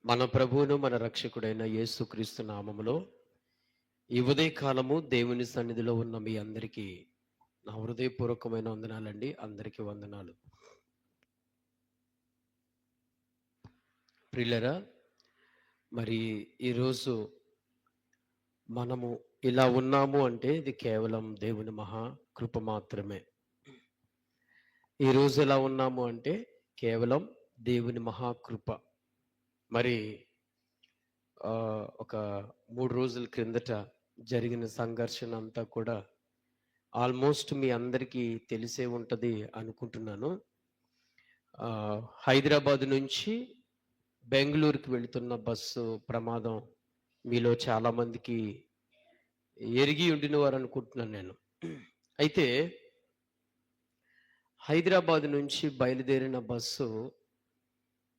మన ప్రభువును మన రక్షకుడైన యేసుక్రీస్తు నామములో ఈ ఉదయకాలము దేవుని సన్నిధిలో ఉన్న మీ అందరికీ నా హృదయపూర్వకమైన వందనాలండి. అందరికీ వందనాలు. ప్రియులరా, మరి ఈరోజు మనము ఇలా ఉన్నాము అంటే ఇది కేవలం దేవుని మహా కృప మాత్రమే. ఈరోజు ఎలా ఉన్నాము అంటే కేవలం దేవుని మహాకృప. మరి ఒక 3 రోజుల క్రిందట జరిగిన సంఘర్షణ అంతా కూడా ఆల్మోస్ట్ మీ అందరికీ తెలిసే ఉంటుంది అనుకుంటున్నాను. హైదరాబాద్ నుంచి బెంగళూరుకి వెళుతున్న బస్సు ప్రమాదం మీలో చాలామందికి ఎరిగి ఉండిన వారు అనుకుంటున్నాను నేను. అయితే హైదరాబాద్ నుంచి బయలుదేరిన బస్సు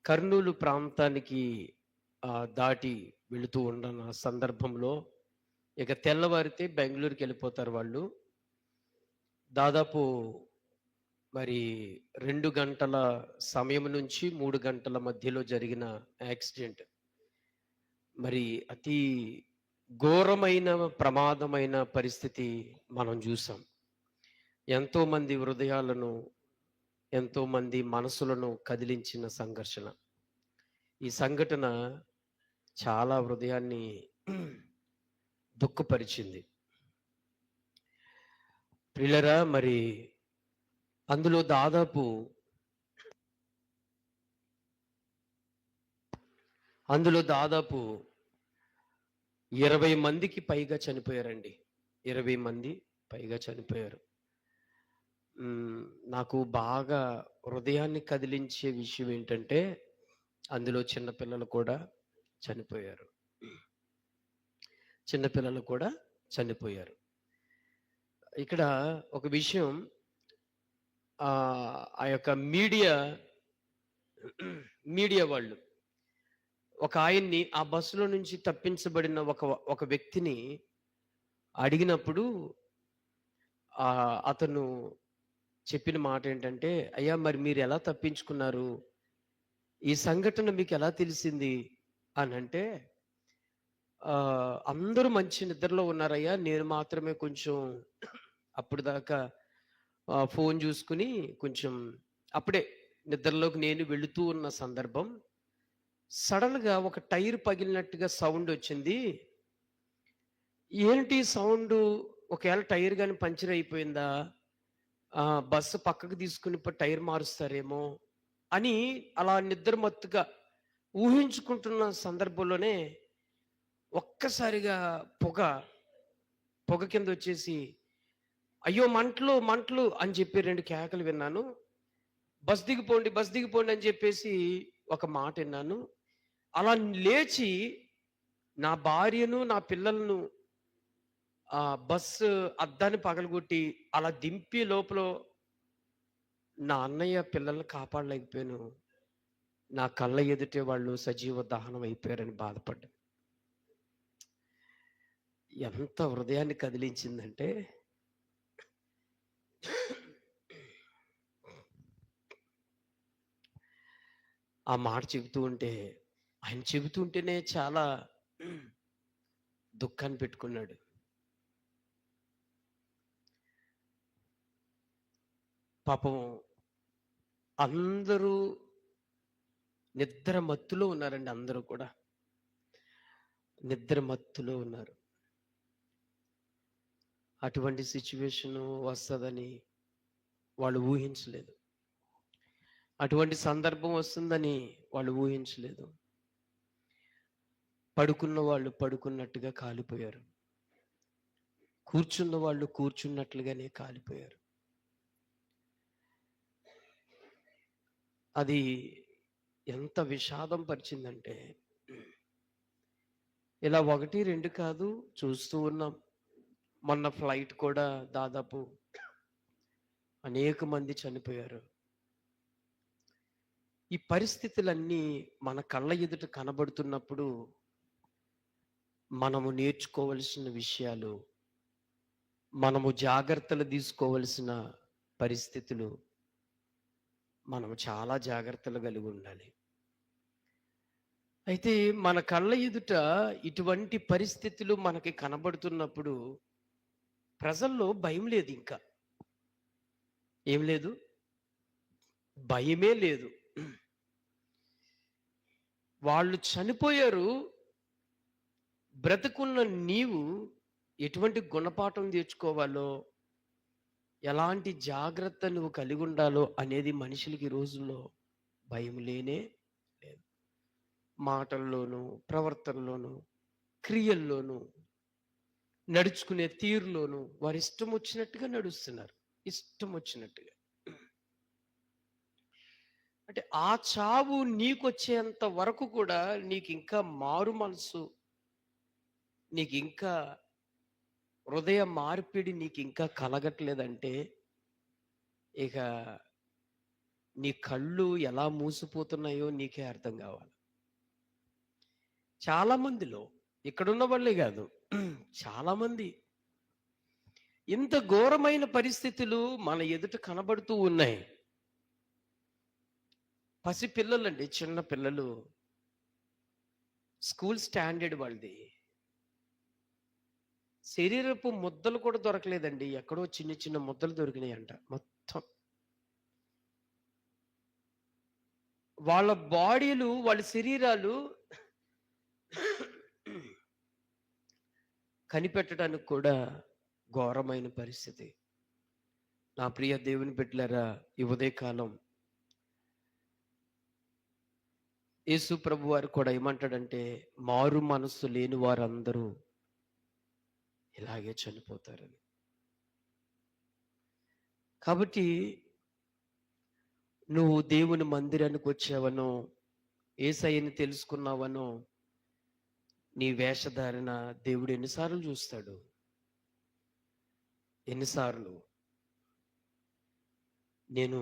కర్నూలు ప్రాంతానికి దాటి వెళుతూ ఉన్న సందర్భంలో ఇక తెల్లవారితే బెంగళూరుకి వెళ్ళిపోతారు వాళ్ళు. దాదాపు మరి 2 గంటల సమయం నుంచి 3 గంటల మధ్యలో జరిగిన యాక్సిడెంట్ మరి అతి ఘోరమైన ప్రమాదమైన పరిస్థితి మనం చూసాం. ఎంతోమంది హృదయాలను, ఎంతోమంది మనసులను కదిలించిన సంఘర్షణ. ఈ సంఘటన చాలా హృదయాన్ని దుఃఖపరిచింది. ప్రియులరా, మరి అందులో దాదాపు 20 మందికి పైగా చనిపోయారండి. 20 మంది పైగా చనిపోయారు. నాకు బాగా హృదయాన్ని కదిలించే విషయం ఏంటంటే అందులో చిన్నపిల్లలు కూడా చనిపోయారు. ఇక్కడ ఒక విషయం, ఆ యొక్క మీడియా వాళ్ళు ఒక ఆయన్ని ఆ బస్సులో నుంచి తప్పించబడిన ఒక వ్యక్తిని అడిగినప్పుడు అతను చెప్పిన మాట ఏంటంటే, అయ్యా మరి మీరు ఎలా తప్పించుకున్నారు, ఈ సంఘటన మీకు ఎలా తెలిసింది అని అంటే, అందరూ మంచి నిద్రలో ఉన్నారయ్యా, నేను మాత్రమే కొంచెం అప్పుడు దాకా ఫోన్ చూసుకుని కొంచెం అప్పుడే నిద్రలోకి నేను వెళుతూ ఉన్న సందర్భం సడన్గా ఒక టైర్ పగిలినట్టుగా సౌండ్ వచ్చింది. ఏంటి సౌండ్, ఒకవేళ టైర్ కానీ పంచర్ అయిపోయిందా, బస్సు పక్కకు తీసుకుని టైర్ మారుస్తారేమో అని అలా నిద్రమత్తుగా ఊహించుకుంటున్న సందర్భంలోనే ఒక్కసారిగా పొగ కింద వచ్చేసి, అయ్యో మంటలు మంటలు అని చెప్పి 2 కేకలు విన్నాను. బస్ దిగిపోండి అని చెప్పేసి ఒక మాట విన్నాను. అలా లేచి నా భార్యను నా పిల్లలను బస్సు అద్దాన్ని పగలగొట్టి అలా దింపి లోపల నా అన్నయ్య పిల్లల్ని కాపాడలేకపోయాను. నా కళ్ళ ఎదుటే వాళ్ళు సజీవ దహనం అయిపోయారని బాధపడ్డా. ఎంత హృదయాన్ని కదిలించిందంటే, ఆ మాట ఆయన చెబుతూ ఉంటేనే చాలా దుఃఖాన్ని పెట్టుకున్నాడు. పాపం అందరూ నిద్ర మత్తులో ఉన్నారండి. అందరూ కూడా నిద్ర మత్తులో ఉన్నారు. అటువంటి సిచ్యువేషన్ వస్తుందని వాళ్ళు ఊహించలేదు. అటువంటి సందర్భం వస్తుందని వాళ్ళు ఊహించలేదు. పడుకున్న వాళ్ళు పడుకున్నట్టుగా కాలిపోయారు. కూర్చున్న వాళ్ళు కూర్చున్నట్లుగానే కాలిపోయారు. అది ఎంత విషాదం పరిచిందంటే, ఇలా 1, 2 కాదు, చూస్తూ ఉన్నాం. మొన్న ఫ్లైట్ కూడా దాదాపు అనేక మంది చనిపోయారు. ఈ పరిస్థితులన్నీ మన కళ్ళ ఎదుట కనబడుతున్నప్పుడు మనము నేర్చుకోవలసిన విషయాలు, మనము జాగ్రత్తలు తీసుకోవలసిన పరిస్థితులు, మనము చాలా జాగ్రత్తలు కలిగి ఉండాలి. అయితే మన కళ్ళ ఎదుట ఇటువంటి పరిస్థితులు మనకి కనబడుతున్నప్పుడు ప్రజల్లో భయం లేదు ఇంకా. ఏం లేదు? భయమే లేదు. వాళ్ళు చనిపోయారు. బ్రతికున్న నీవు ఎటువంటి గుణపాఠం తెచ్చుకోవాలో, ఎలాంటి జాగ్రత్త నువ్వు కలిగి ఉండాలో అనేది మనుషులకి ఈ రోజుల్లో భయం లేనే లేదు. మాటల్లోనూ, ప్రవర్తనలోనూ, క్రియల్లోనూ, నడుచుకునే తీరులోనూ వారి ఇష్టం వచ్చినట్టుగా నడుస్తున్నారు. ఇష్టం వచ్చినట్టుగా. అంటే ఆ చావు నీకొచ్చేంత వరకు కూడా నీకింకా మారు మనసు, నీకింకా హృదయ మార్పిడి నీకింకా కలగట్లేదంటే, ఇక నీ కళ్ళు ఎలా మూసిపోతున్నాయో నీకే అర్థం కావాలి. చాలా మందిలో, ఇక్కడున్న వాళ్ళే కాదు, చాలా మంది ఇంత ఘోరమైన పరిస్థితులు మన ఎదుట కనబడుతూ ఉన్నాయి. పసి పిల్లలండి, చిన్న పిల్లలు, స్కూల్ స్టాండర్డ్ వాళ్ళది. శరీరపు ముద్దలు కూడా దొరకలేదండి. ఎక్కడో చిన్న చిన్న ముద్దలు దొరికినాయంట మొత్తం. వాళ్ళ బాడీలు, వాళ్ళ శరీరాలు కనిపెట్టడానికి కూడా ఘోరమైన పరిస్థితి. నా ప్రియ దేవుని బిడ్డలారా, ఈ ఉదయకాలం యేసు ప్రభు వారు కూడా ఏమంటాడంటే, మారు మనస్సు లేని వారందరూ ఇలాగే చనిపోతారని. కాబట్టి నువ్వు దేవుని మందిరానికి వచ్చావనో, యేసయ్యని తెలుసుకున్నావనో, నీ వేషధారణ దేవుడు ఎన్నిసార్లు చూస్తాడు? ఎన్నిసార్లు? నేను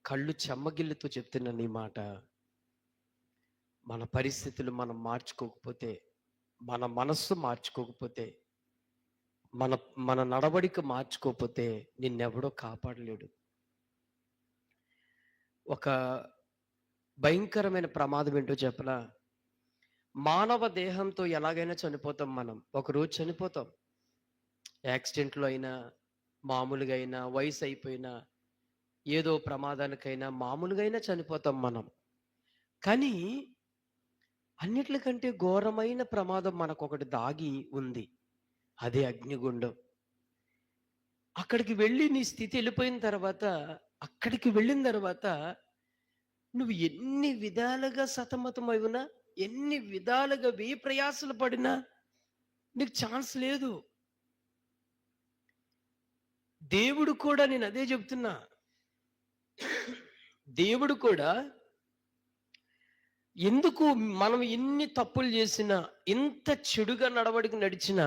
కళ్ళు చెమ్మగిల్లుతో చెప్తున్నాను ఈ మాట. మన పరిస్థితులు మనం మార్చుకోకపోతే, మన మనస్సు మార్చుకోకపోతే, మన మన నడవడిక మార్చుకోకపోతే నిన్నెవడో కాపాడలేడు. ఒక భయంకరమైన ప్రమాదం ఏంటో చెప్పనా? మానవ దేహంతో ఎలాగైనా చనిపోతాం మనం. ఒకరోజు చనిపోతాం. యాక్సిడెంట్లో అయినా, మామూలుగా అయినా, వయసు అయిపోయినా, ఏదో ప్రమాదానికైనా, మామూలుగా అయినా చనిపోతాం మనం. కానీ అన్నిట్లకంటే ఘోరమైన ప్రమాదం మనకొకటి దాగి ఉంది. అదే అగ్నిగుండం. అక్కడికి వెళ్ళి నీ స్థితి వెళ్ళిపోయిన తర్వాత, అక్కడికి వెళ్ళిన తర్వాత నువ్వు ఎన్ని విధాలుగా సతమతమైనా, ఎన్ని విధాలుగా ప్రయాసలు పడినా నీకు ఛాన్స్ లేదు. దేవుడు కూడా, నేను అదే చెప్తున్నా, దేవుడు కూడా ఎందుకు మనం ఎన్ని తప్పులు చేసినా, ఇంత చెడుగా నడవడికి నడిచినా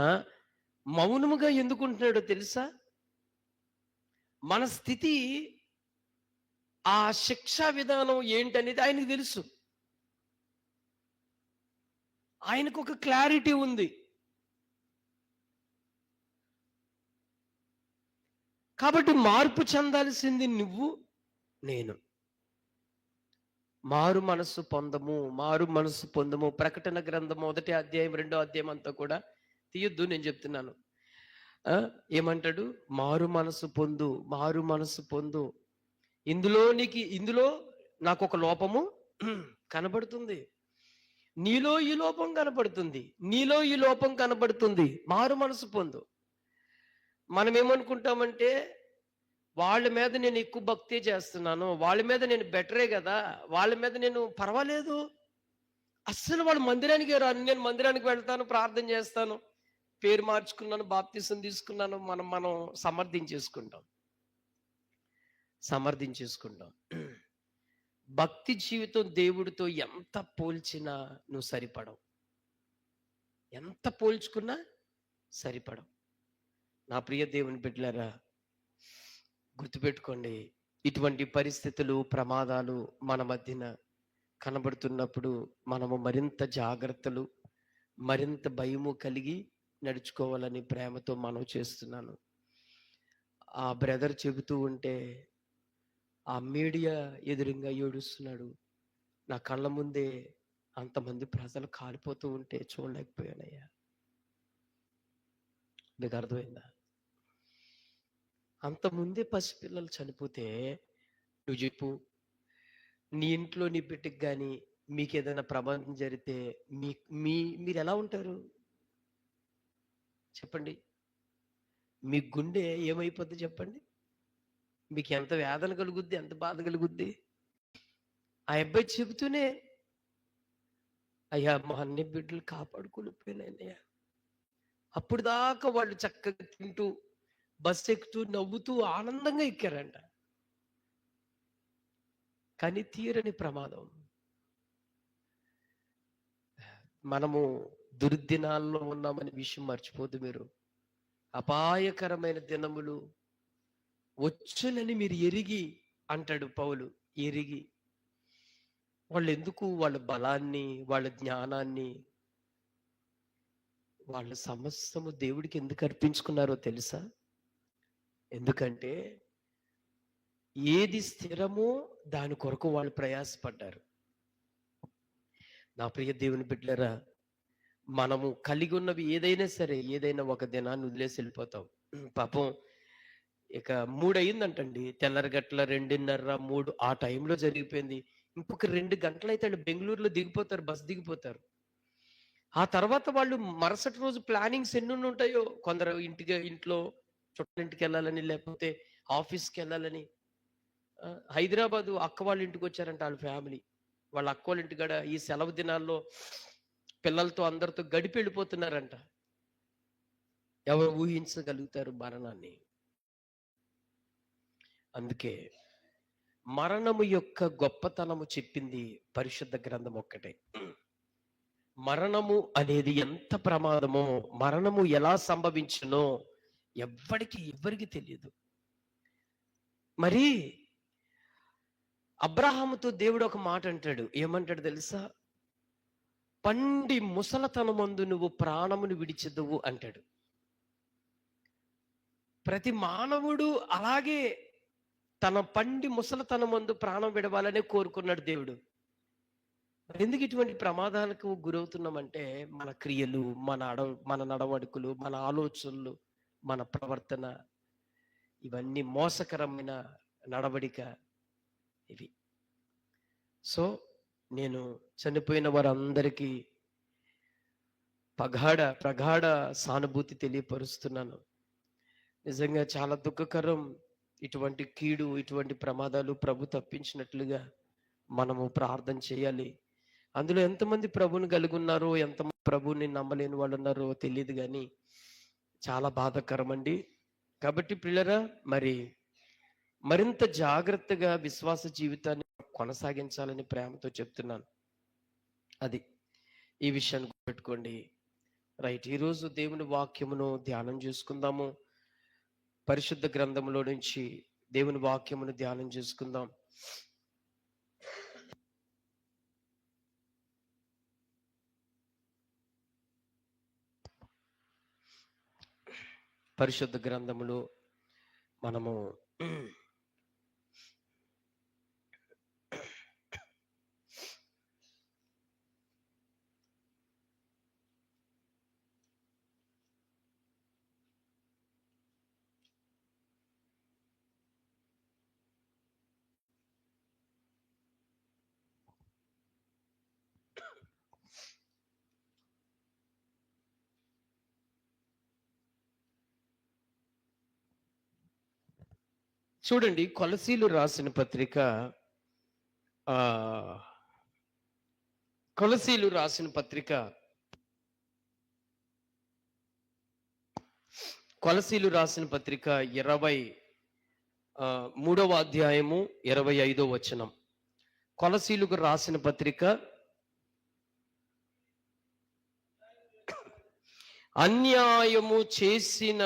మౌనముగా ఎందుకుంటున్నాడో తెలుసా? మన స్థితి, ఆ శిక్షా విధానం ఏంటనేది ఆయనకు తెలుసు. ఆయనకు ఒక క్లారిటీ ఉంది. కాబట్టి మార్పు చెందాల్సింది నువ్వు, నేను. మారు మనస్సు పొందము, మారు మనస్సు పొందము. ప్రకటన గ్రంథం 1వ అధ్యాయం 2వ అధ్యాయం అంతా కూడా తీయొద్దు, నేను చెప్తున్నాను. ఏమంటాడు? మారు మనస్సు పొందు, మారు మనస్సు పొందు. ఇందులో నాకు ఒక లోపము కనబడుతుంది. నీలో ఈ లోపం కనబడుతుంది, నీలో ఈ లోపం కనబడుతుంది. మారు మనసు పొందు. మనం ఏమనుకుంటామంటే, వాళ్ళ మీద నేను ఎక్కువ భక్తి చేస్తున్నాను, వాళ్ళ మీద నేను బెటరే కదా, వాళ్ళ మీద నేను పర్వాలేదు, అస్సలు వాళ్ళు మందిరానికి రాను, నేను మందిరానికి వెళ్తాను, ప్రార్థన చేస్తాను, పేరు మార్చుకున్నాను, బాప్తిసం తీసుకున్నాను, మనం సమర్థించేసుకుంటాం. భక్తి జీవితం దేవుడితో ఎంత పోల్చినా నువ్వు సరిపడవు. ఎంత పోల్చుకున్నా సరిపడవు. నా ప్రియ దేవుని బిడ్డలారా, గుర్తుపెట్టుకోండి, ఇటువంటి పరిస్థితులు, ప్రమాదాలు మన మధ్యన కనబడుతున్నప్పుడు మనము మరింత జాగ్రత్తలు, మరింత భయము కలిగి నడుచుకోవాలని ప్రేమతో మనవి చేస్తున్నాను. ఆ బ్రదర్ చెబుతూ ఉంటే, ఆ మీడియా ఎదురుగా ఏడుస్తున్నాడు. నా కళ్ళ ముందే అంతమంది ప్రజలు కాలిపోతూ ఉంటే చూడలేకపోయానయ్యా. మీకు అర్థమైందా? అంతముందే పసిపిల్లలు చనిపోతే నువ్వు చెప్పు, నీ ఇంట్లో నీ బిడ్డకి కానీ మీకు ఏదైనా ప్రమాదం జరిగితే మీ మీ మీరు ఎలా ఉంటారు చెప్పండి? మీ గుండె ఏమైపోద్ది చెప్పండి? మీకు ఎంత వేదన కలుగుద్ది, ఎంత బాధ కలుగుద్ది? ఆ అబ్బాయి చెబుతూనే, అయ్యా మా అన్ని బిడ్డలు కాపాడుకోలేకపోయినాయ్యా. అప్పుడు దాకా వాళ్ళు చక్కగా తింటూ బస్సు ఎక్కుతూ నవ్వుతూ ఆనందంగా ఎక్కారంట. కానీ తీరని ప్రమాదం. మనము దుర్దినాల్లో ఉన్నామనే విషయం మర్చిపోద్దు మీరు. అపాయకరమైన దినములు వచ్చునని మీరు ఎరిగి అంటాడు పౌలు. ఎరిగి వాళ్ళు ఎందుకు వాళ్ళ బలాన్ని, వాళ్ళ జ్ఞానాన్ని, వాళ్ళ సమస్తము దేవుడికి ఎందుకు అర్పించుకున్నారో తెలుసా? ఎందుకంటే ఏది స్థిరమో దాని కొరకు వాళ్ళు ప్రయాసపడ్డారు. నా ప్రియ దేవుని బిడ్డలారా, మనము కలిగి ఉన్నవి ఏదైనా సరే, ఏదైనా ఒక దినాన్ని వదిలేసి వెళ్ళిపోతాం. పాపం ఇక 3 అయిందంటండి, తెల్లరగట్ల 2:30, 3 ఆ టైంలో జరిగిపోయింది. ఇంకొక 2 గంటలైతే వాళ్ళు బెంగళూరులో దిగిపోతారు, బస్ దిగిపోతారు. ఆ తర్వాత వాళ్ళు మరుసటి రోజు ప్లానింగ్స్ ఎన్ని ఉంటాయో. కొందరు ఇంట్లో చుట్టాలింటికి వెళ్ళాలని, లేకపోతే ఆఫీస్కి వెళ్ళాలని. హైదరాబాదు అక్క వాళ్ళ ఇంటికి వచ్చారంట వాళ్ళ ఫ్యామిలీ. వాళ్ళ అక్క వాళ్ళ ఇంటికాడ ఈ సెలవు దినాల్లో పిల్లలతో అందరితో గడిపి వెళ్ళిపోతున్నారంట. ఎవరు ఊహించగలుగుతారు మరణాన్ని? అందుకే మరణము యొక్క గొప్పతనము చెప్పింది పరిశుద్ధ గ్రంథం ఒక్కటే. మరణము అనేది ఎంత ప్రమాదమో, మరణము ఎలా సంభవించునో ఎవ్వరికి తెలియదు. మరి అబ్రహాముతో దేవుడు ఒక మాట అంటాడు. ఏమంటాడు తెలుసా? పండి ముసలతనమందు నువ్వు ప్రాణమును విడిచెదవు అంటాడు. ప్రతి మానవుడు అలాగే తన పండి ముసలతనమందు ప్రాణం విడవాలనే కోరుకున్నాడు దేవుడు. ఎందుకు ఇటువంటి ప్రమాదాలకు గురవుతున్నామంటే మన క్రియలు, మన నడవడికలు, మన ఆలోచనలు, మన ప్రవర్తన, ఇవన్నీ మోసకరమైన నడవడిక ఇవి. సో నేను చనిపోయిన వారందరికీ ప్రగాఢ సానుభూతి తెలియపరుస్తున్నాను. నిజంగా చాలా దుఃఖకరం. ఇటువంటి కీడు, ఇటువంటి ప్రమాదాలు ప్రభు తప్పించినట్లుగా మనము ప్రార్థన చేయాలి. అందులో ఎంతమంది ప్రభుని కలిగి ఉన్నారో, ఎంతమంది ప్రభుని నమ్మలేని వాళ్ళు ఉన్నారో తెలియదు, కానీ చాలా బాధాకరం అండి. కాబట్టి పిల్లరా, మరింత జాగ్రత్తగా విశ్వాస జీవితాన్ని కొనసాగించాలని ప్రేమతో చెప్తున్నాను. అది ఈ విషయాన్ని పెట్టుకోండి. రైట్, ఈరోజు దేవుని వాక్యమును ధ్యానం చేసుకుందాము. పరిశుద్ధ గ్రంథంలో నుంచి దేవుని వాక్యమును ధ్యానం చేసుకుందాం. పరిశుద్ధ గ్రంథములో మనము చూడండి, కొలసీలు రాసిన పత్రిక కొలసీలు రాసిన పత్రిక 23వ అధ్యాయము 25వ వచనం. కొలసీలకు రాసిన పత్రిక, అన్యాయము చేసిన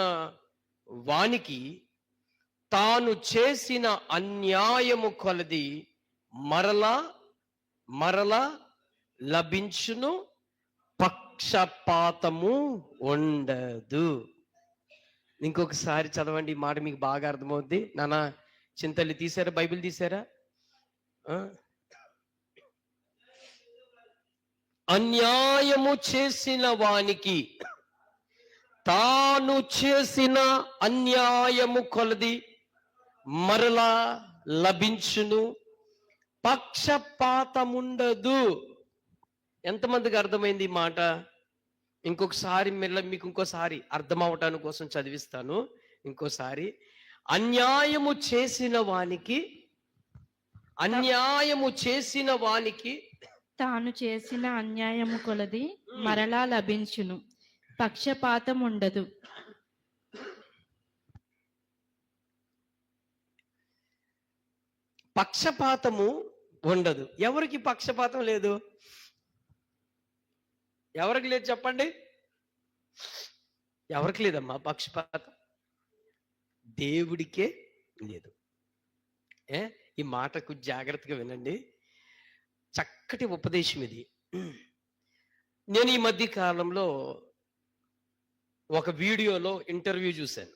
వానికి తాను చేసిన అన్యాయము కొలది మరలా లభించును, పక్షపాతము ఉండదు. ఇంకొకసారి చదవండి, ఈ మాట మీకు బాగా అర్థమవుద్ది. నాన్న చింతల్లి తీసారా? బైబిల్ తీసారా? అన్యాయము చేసిన వానికి తాను చేసిన అన్యాయము కొలది మరలా లభించును, పక్షపాతముండదు. ఎంతమందికి అర్థమైంది ఈ మాట? ఇంకొకసారి మీకు ఇంకోసారి అర్థం అవటానికి కోసం చదివిస్తాను. ఇంకోసారి, అన్యాయము చేసిన వానికి తాను చేసిన అన్యాయము కొలది మరలా లభించును, పక్షపాతం ఉండదు. పక్షపాతము ఉండదు. ఎవరికి పక్షపాతం లేదు? ఎవరికి లేదు చెప్పండి? ఎవరికి లేదమ్మా పక్షపాతం? దేవుడికే లేదు. ఈ మాటకు జాగ్రత్తగా వినండి. చక్కటి ఉపదేశం ఇది. నేను ఈ మధ్య కాలంలో ఒక వీడియోలో ఇంటర్వ్యూ చూశాను.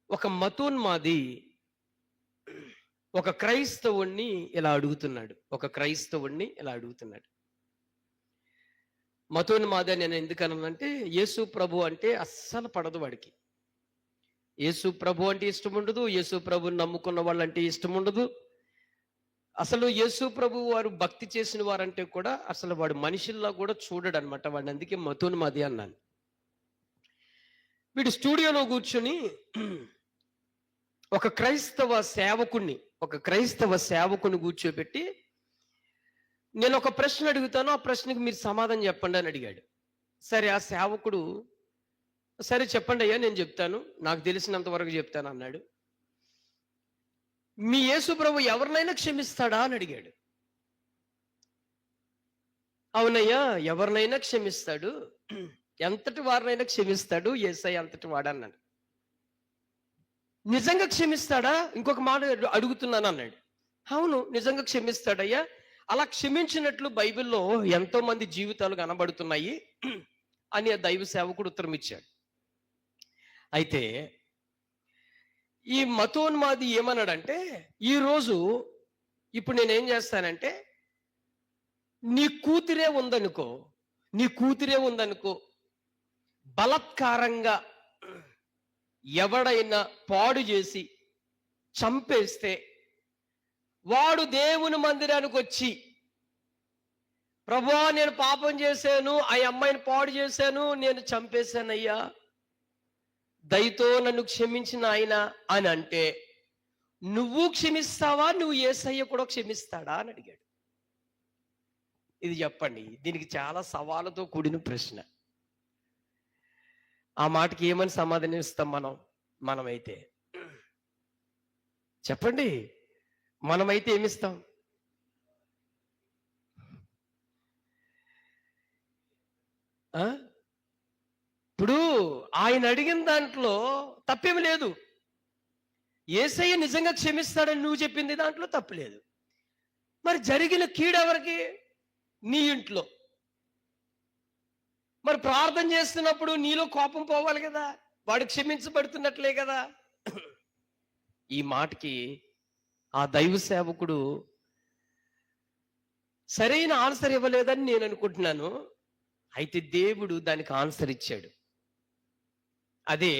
ఒక మతోన్మాది ఒక క్రైస్తవుణ్ణి ఇలా అడుగుతున్నాడు. మతోన్మాది అని నేను ఎందుకన్నానంటే, యేసు ప్రభు అంటే అస్సలు పడదు వాడికి. యేసు ప్రభు అంటే ఇష్టం ఉండదు. యేసు ప్రభుని నమ్ముకున్న వాళ్ళంటే ఇష్టం ఉండదు. అసలు యేసు ప్రభు వారు భక్తి చేసిన వారంటే కూడా అసలు వాడు మనుషుల్లా కూడా చూడడు అనమాట. వాడిని అందుకే మతోన్మాది అన్నాను. వీడు స్టూడియోలో కూర్చొని ఒక క్రైస్తవ సేవకుని కూర్చోబెట్టి, నేను ఒక ప్రశ్న అడుగుతాను, ఆ ప్రశ్నకి మీరు సమాధానం చెప్పండి అని అడిగాడు. సరే, ఆ సేవకుడు సరే చెప్పండి అయ్యా, నేను చెప్తాను, నాకు తెలిసినంత వరకు చెప్తాను అన్నాడు. మీ యేసు ప్రభు ఎవరినైనా క్షమిస్తాడా అని అడిగాడు. అవునయ్యా, ఎవరినైనా క్షమిస్తాడు, ఎంతటి వారినైనా క్షమిస్తాడు యేసయ్య అంతటి వాడన్నాడు. నిజంగా క్షమిస్తాడా? ఇంకొక మాట అడుగుతున్నాను అన్నాడు. అవును, నిజంగా క్షమిస్తాడయ్యా. అలా క్షమించినట్లు బైబిల్లో ఎంతో మంది జీవితాలు కనబడుతున్నాయి అని ఆ దైవ సేవకుడు ఉత్తరం ఇచ్చాడు. అయితే ఈ మతోన్మాది ఏమన్నాడంటే, ఈరోజు ఇప్పుడు నేనేం చేస్తానంటే, నీ కూతురే ఉందనుకో, బలత్కారంగా ఎవడైనా పాడు చేసి చంపేస్తే వాడు దేవుని మందిరానికి వచ్చి, ప్రభువా నేను పాపం చేశాను, ఆ అమ్మాయిని పాడు చేశాను, నేను చంపేశానయ్యా, దయతో నన్ను క్షమించిన ఆయన అని అంటే, నువ్వు క్షమిస్తావా? నువ్వు యేసయ్య కూడా క్షమిస్తాడా అని అడిగాడు. ఇది చెప్పండి, దీనికి చాలా సవాలుతో కూడిన ప్రశ్న. ఆ మాటకి ఏమని సమాధానం ఇస్తాం మనమైతే? చెప్పండి, మనమైతే ఏమిస్తాం? ఇప్పుడు ఆయన అడిగిన దాంట్లో తప్పేమి లేదు. యేసయ్య నిజంగా క్షమిస్తాడని నువ్వు చెప్పింది దాంట్లో తప్పులేదు. మరి జరిగిన కీడెవరికి? నీ ఇంట్లో. మరి ప్రార్థన చేస్తున్నప్పుడు నీలో కోపం పోవాలి కదా, వాడు క్షమించబడుతున్నట్లే కదా. ఈ మాటకి ఆ దైవ సేవకుడు సరైన ఆన్సర్ ఇవ్వలేదని నేను అనుకుంటున్నాను. అయితే దేవుడు దానికి ఆన్సర్ ఇచ్చాడు. అదే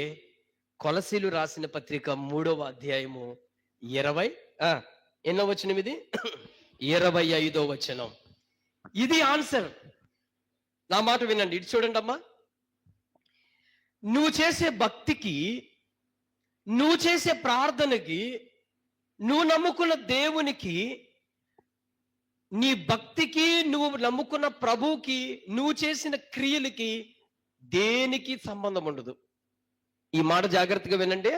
కొలసీలు రాసిన పత్రిక 3వ అధ్యాయము 25వ వచనం. ఇది ఆన్సర్. నా మాట వినండి, ఇటు చూడండి అమ్మా. నువ్వు చేసే భక్తికి, నువ్వు చేసే ప్రార్థనకి, నువ్వు నమ్ముకున్న దేవునికి, నీ భక్తికి, నువ్వు నమ్ముకున్న ప్రభువుకి, నువ్వు చేసిన క్రియలకి దేనికి సంబంధం ఉండదు. ఈ మాట జాగ్రత్తగా వినండి.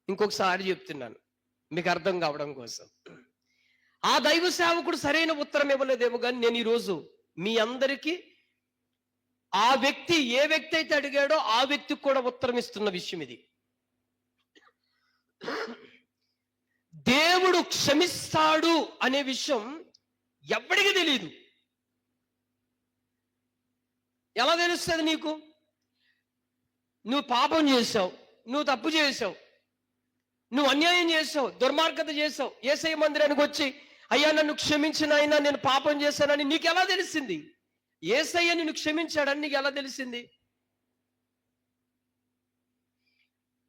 ఇంకొకసారి చెప్తున్నాను మీకు అర్థం కావడం కోసం. ఆ దైవ సేవకుడు సరైన ఉత్తరం ఇవ్వలేదేమో కానీ, నేను ఈరోజు మీ అందరికీ ఆ వ్యక్తి ఏ వ్యక్తి అయితే అడిగాడో ఆ వ్యక్తికి కూడా ఉత్తరం ఇస్తున్న విషయం ఇది. దేవుడు క్షమిస్తాడు అనే విషయం ఎవడికి తెలియదు. ఎలా తెలుస్తుంది నీకు? నువ్వు పాపం చేసావు, నువ్వు తప్పు చేసావు, నువ్వు అన్యాయం చేసావు, దుర్మార్గత చేసావు, యేసయ్య మందిరానికి వచ్చి అయ్యా నన్ను క్షమించిన ఆయన, నేను పాపం చేశానని నీకు ఎలా తెలిసింది? యేసయ్య నిన్ను క్షమించాడని నీకు ఎలా తెలిసింది?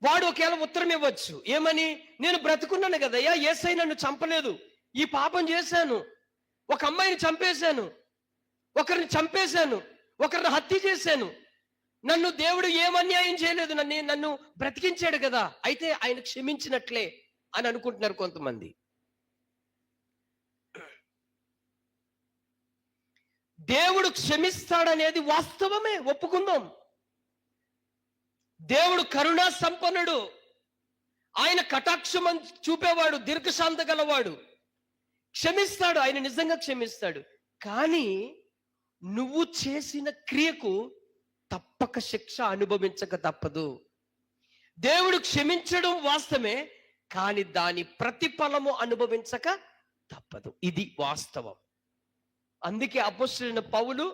వాడు ఒకవేళ ఉత్తరం ఇవ్వచ్చు, ఏమని? నేను బ్రతుకున్నాను కదయ్యా, యేసయ్య నన్ను చంపలేదు, ఈ పాపం చేశాను, ఒక అమ్మాయిని చంపేశాను, ఒకరిని చంపేశాను, ఒకరిని హత్య చేశాను, నన్ను దేవుడు ఏం అన్యాయం చేయలేదు, నన్ను బ్రతికించాడు కదా, అయితే ఆయన క్షమించినట్లే అని అనుకుంటున్నారు కొంతమంది. దేవుడు క్షమిస్తాడనేది వాస్తవమే, ఒప్పుకుందాం. దేవుడు కరుణా సంపన్నుడు, ఆయన కటాక్షం చూపేవాడు, దీర్ఘశాంత గలవాడు, క్షమిస్తాడు, ఆయన నిజంగా క్షమిస్తాడు. కానీ నువ్వు చేసిన క్రియకు తప్పక శిక్ష అనుభవించక తప్పదు. దేవుడు క్షమించడం వాస్తవమే, కానీ దాని ప్రతిఫలము అనుభవించక తప్పదు. ఇది వాస్తవం. అందుకే అపోస్తలుడైన పౌలు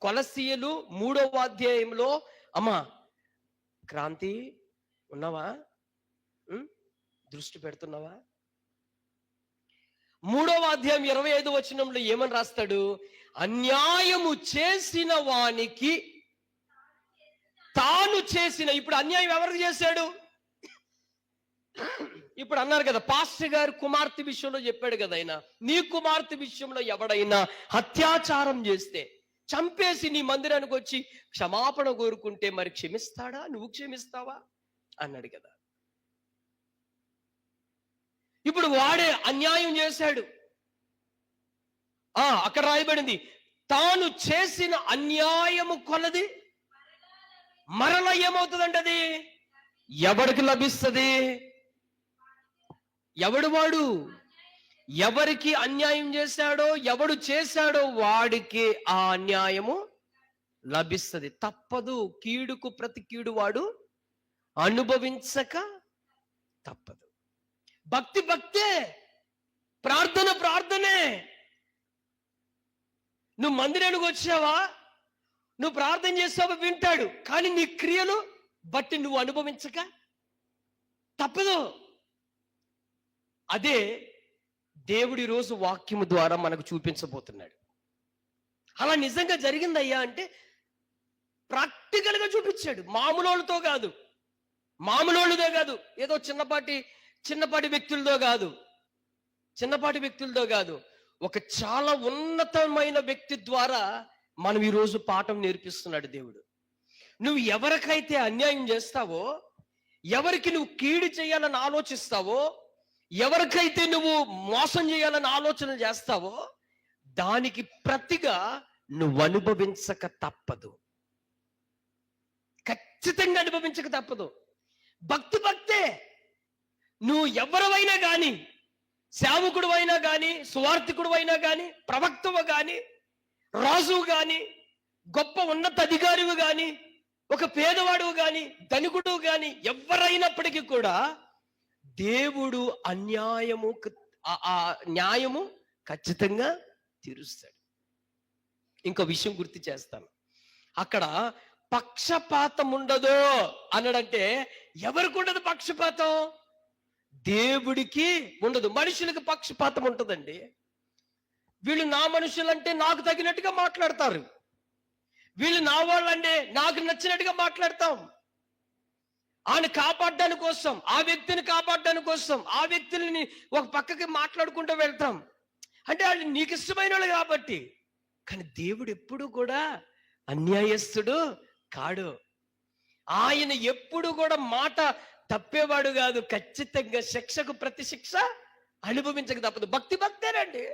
కొలస్సీయులు 3వ అధ్యాయంలో, అమ్మా క్రాంతి ఉన్నావా, దృష్టి పెడుతున్నావా, 3వ అధ్యాయం 25వ వచనంలో ఏమని రాస్తాడు? అన్యాయము చేసిన వానికి తాను చేసిన, ఇప్పుడు అన్యాయం ఎవరికి చేశాడు? ఇప్పుడు అన్నారు కదా, పాస్టర్ గారు కుమార్తె విషయంలో చెప్పాడు కదా, ఆయన నీ కుమార్తె విషయంలో ఎవడైనా అత్యాచారం చేస్తే, చంపేసి నీ మందిరానికి వచ్చి క్షమాపణ కోరుకుంటే మరి క్షమిస్తాడా? నువ్వు క్షమిస్తావా అన్నాడు కదా. ఇప్పుడు వాడే అన్యాయం చేశాడు. అక్కడ రాయబడింది, తాను చేసిన అన్యాయము కొలది మరల ఏమవుతుందంటే అది ఎవరికి లభిస్తుంది? ఎవడు వాడు? ఎవరికి అన్యాయం చేశాడో, ఎవడు చేశాడో వాడికి ఆ అన్యాయము లభిస్తుంది. తప్పదు. కీడుకు ప్రతి కీడు వాడు అనుభవించక తప్పదు. భక్తి భక్తే, ప్రార్థన ప్రార్థనే. నువ్వు మందిరానికి వచ్చావా, నువ్వు ప్రార్థన చేసావా, వింటాడు. కానీ నీ క్రియలు బట్టి నువ్వు అనుభవించక తప్పదు. అదే దేవుడి రోజు వాక్యము ద్వారా మనకు చూపించబోతున్నాడు. అలా నిజంగా జరిగిందయ్యా అంటే ప్రాక్టికల్గా చూపించాడు. మామూలుతో కాదు, మామూలుతో కాదు, ఏదో చిన్నపాటి వ్యక్తులతో కాదు, ఒక చాలా ఉన్నతమైన వ్యక్తి ద్వారా మనం ఈరోజు పాఠం నేర్పిస్తున్నాడు దేవుడు. నువ్వు ఎవరికైతే అన్యాయం చేస్తావో, ఎవరికి నువ్వు కీడు చేయాలని ఆలోచిస్తావో, ఎవరికైతే నువ్వు మోసం చేయాలని ఆలోచన చేస్తావో, దానికి ప్రతిగా నువ్వు అనుభవించక తప్పదు. ఖచ్చితంగా అనుభవించక తప్పదు. భక్తి భక్తే. నువ్వు ఎవరివైనా కానీ, సేవకుడు అయినా కానీ, సువార్థికుడు అయినా కానీ, ప్రవక్తవు కానీ, రాజువు కానీ, గొప్ప ఉన్నత అధికారివి కానీ, ఒక పేదవాడు కానీ, ధనికుడు కానీ, ఎవరైనప్పటికీ కూడా దేవుడు న్యాయము ఖచ్చితంగా తీరుస్తాడు. ఇంకో విషయం గుర్తు చేస్తాను. అక్కడ పక్షపాతం ఉండదు అన్నాడంటే ఎవరికి ఉండదు పక్షపాతం? దేవుడికి ఉండదు. మనుషులకు పక్షపాతం ఉంటుందండి. వీళ్ళు నా మనుషులంటే నాకు తగినట్టుగా మాట్లాడతారు, వీళ్ళు నా వాళ్ళంటే నాకు నచ్చినట్టుగా మాట్లాడతాం. ఆయన కాపాడడానికి కోసం, ఆ వ్యక్తిని కాపాడడానికి కోసం, ఆ వ్యక్తులని ఒక పక్కకి మాట్లాడుకుంటూ వెళ్తాం. అంటే వాళ్ళు నీకు ఇష్టమైన వాళ్ళు కాబట్టి. కానీ దేవుడు ఎప్పుడు కూడా అన్యాయస్తుడు కాడు. ఆయన ఎప్పుడు కూడా మాట తప్పేవాడు కాదు. ఖచ్చితంగా శిక్షకు ప్రతి శిక్ష అనుభవించక తప్పదు. భక్తి భక్తేనండి.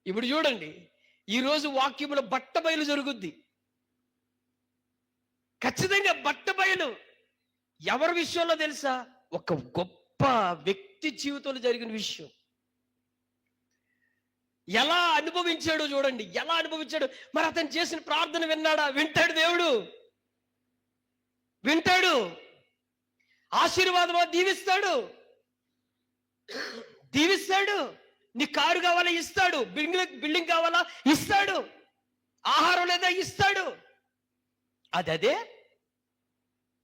ఇప్పుడు చూడండి, ఈరోజు వాక్యములో బట్టబయలు జరుగుద్ది. ఖచ్చితంగా బట్టబయలు ఎవరి విషయంలో తెలుసా? ఒక గొప్ప వ్యక్తి జీవితంలో జరిగిన విషయం. ఎలా అనుభవించాడో చూడండి, ఎలా అనుభవించాడు. మరి అతను చేసిన ప్రార్థన విన్నాడా? వింటాడు. దేవుడు వింటాడు. ఆశీర్వాదమా? దీవిస్తాడు. నీ కారు కావాలా? ఇస్తాడు. బిల్డింగ్ కావాలా? ఇస్తాడు. ఆహారం లేదా? ఇస్తాడు. అదే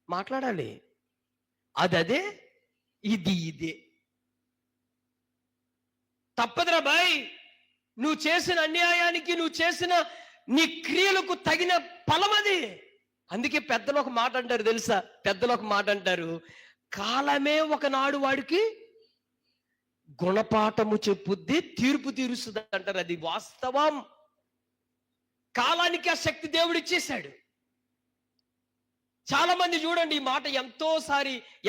మాట్లాడాలి. అదే ఇదే తప్పదురా బాయ్, నువ్వు చేసిన అన్యాయానికి, నువ్వు చేసిన నీ క్రియలకు తగిన ఫలం అది. అందుకే పెద్దలు ఒక మాట అంటారు తెలుసా, పెద్దలు ఒక మాట అంటారు, కాలమే ఒకనాడు వాడికి గుణపాఠము చెప్పుద్ది, తీర్పు తీరుస్తుంది అంటారు. అది వాస్తవం. కాలానికి ఆ శక్తి దేవుడు ఇచ్చేశాడు. చాలా మంది చూడండి, ఈ మాట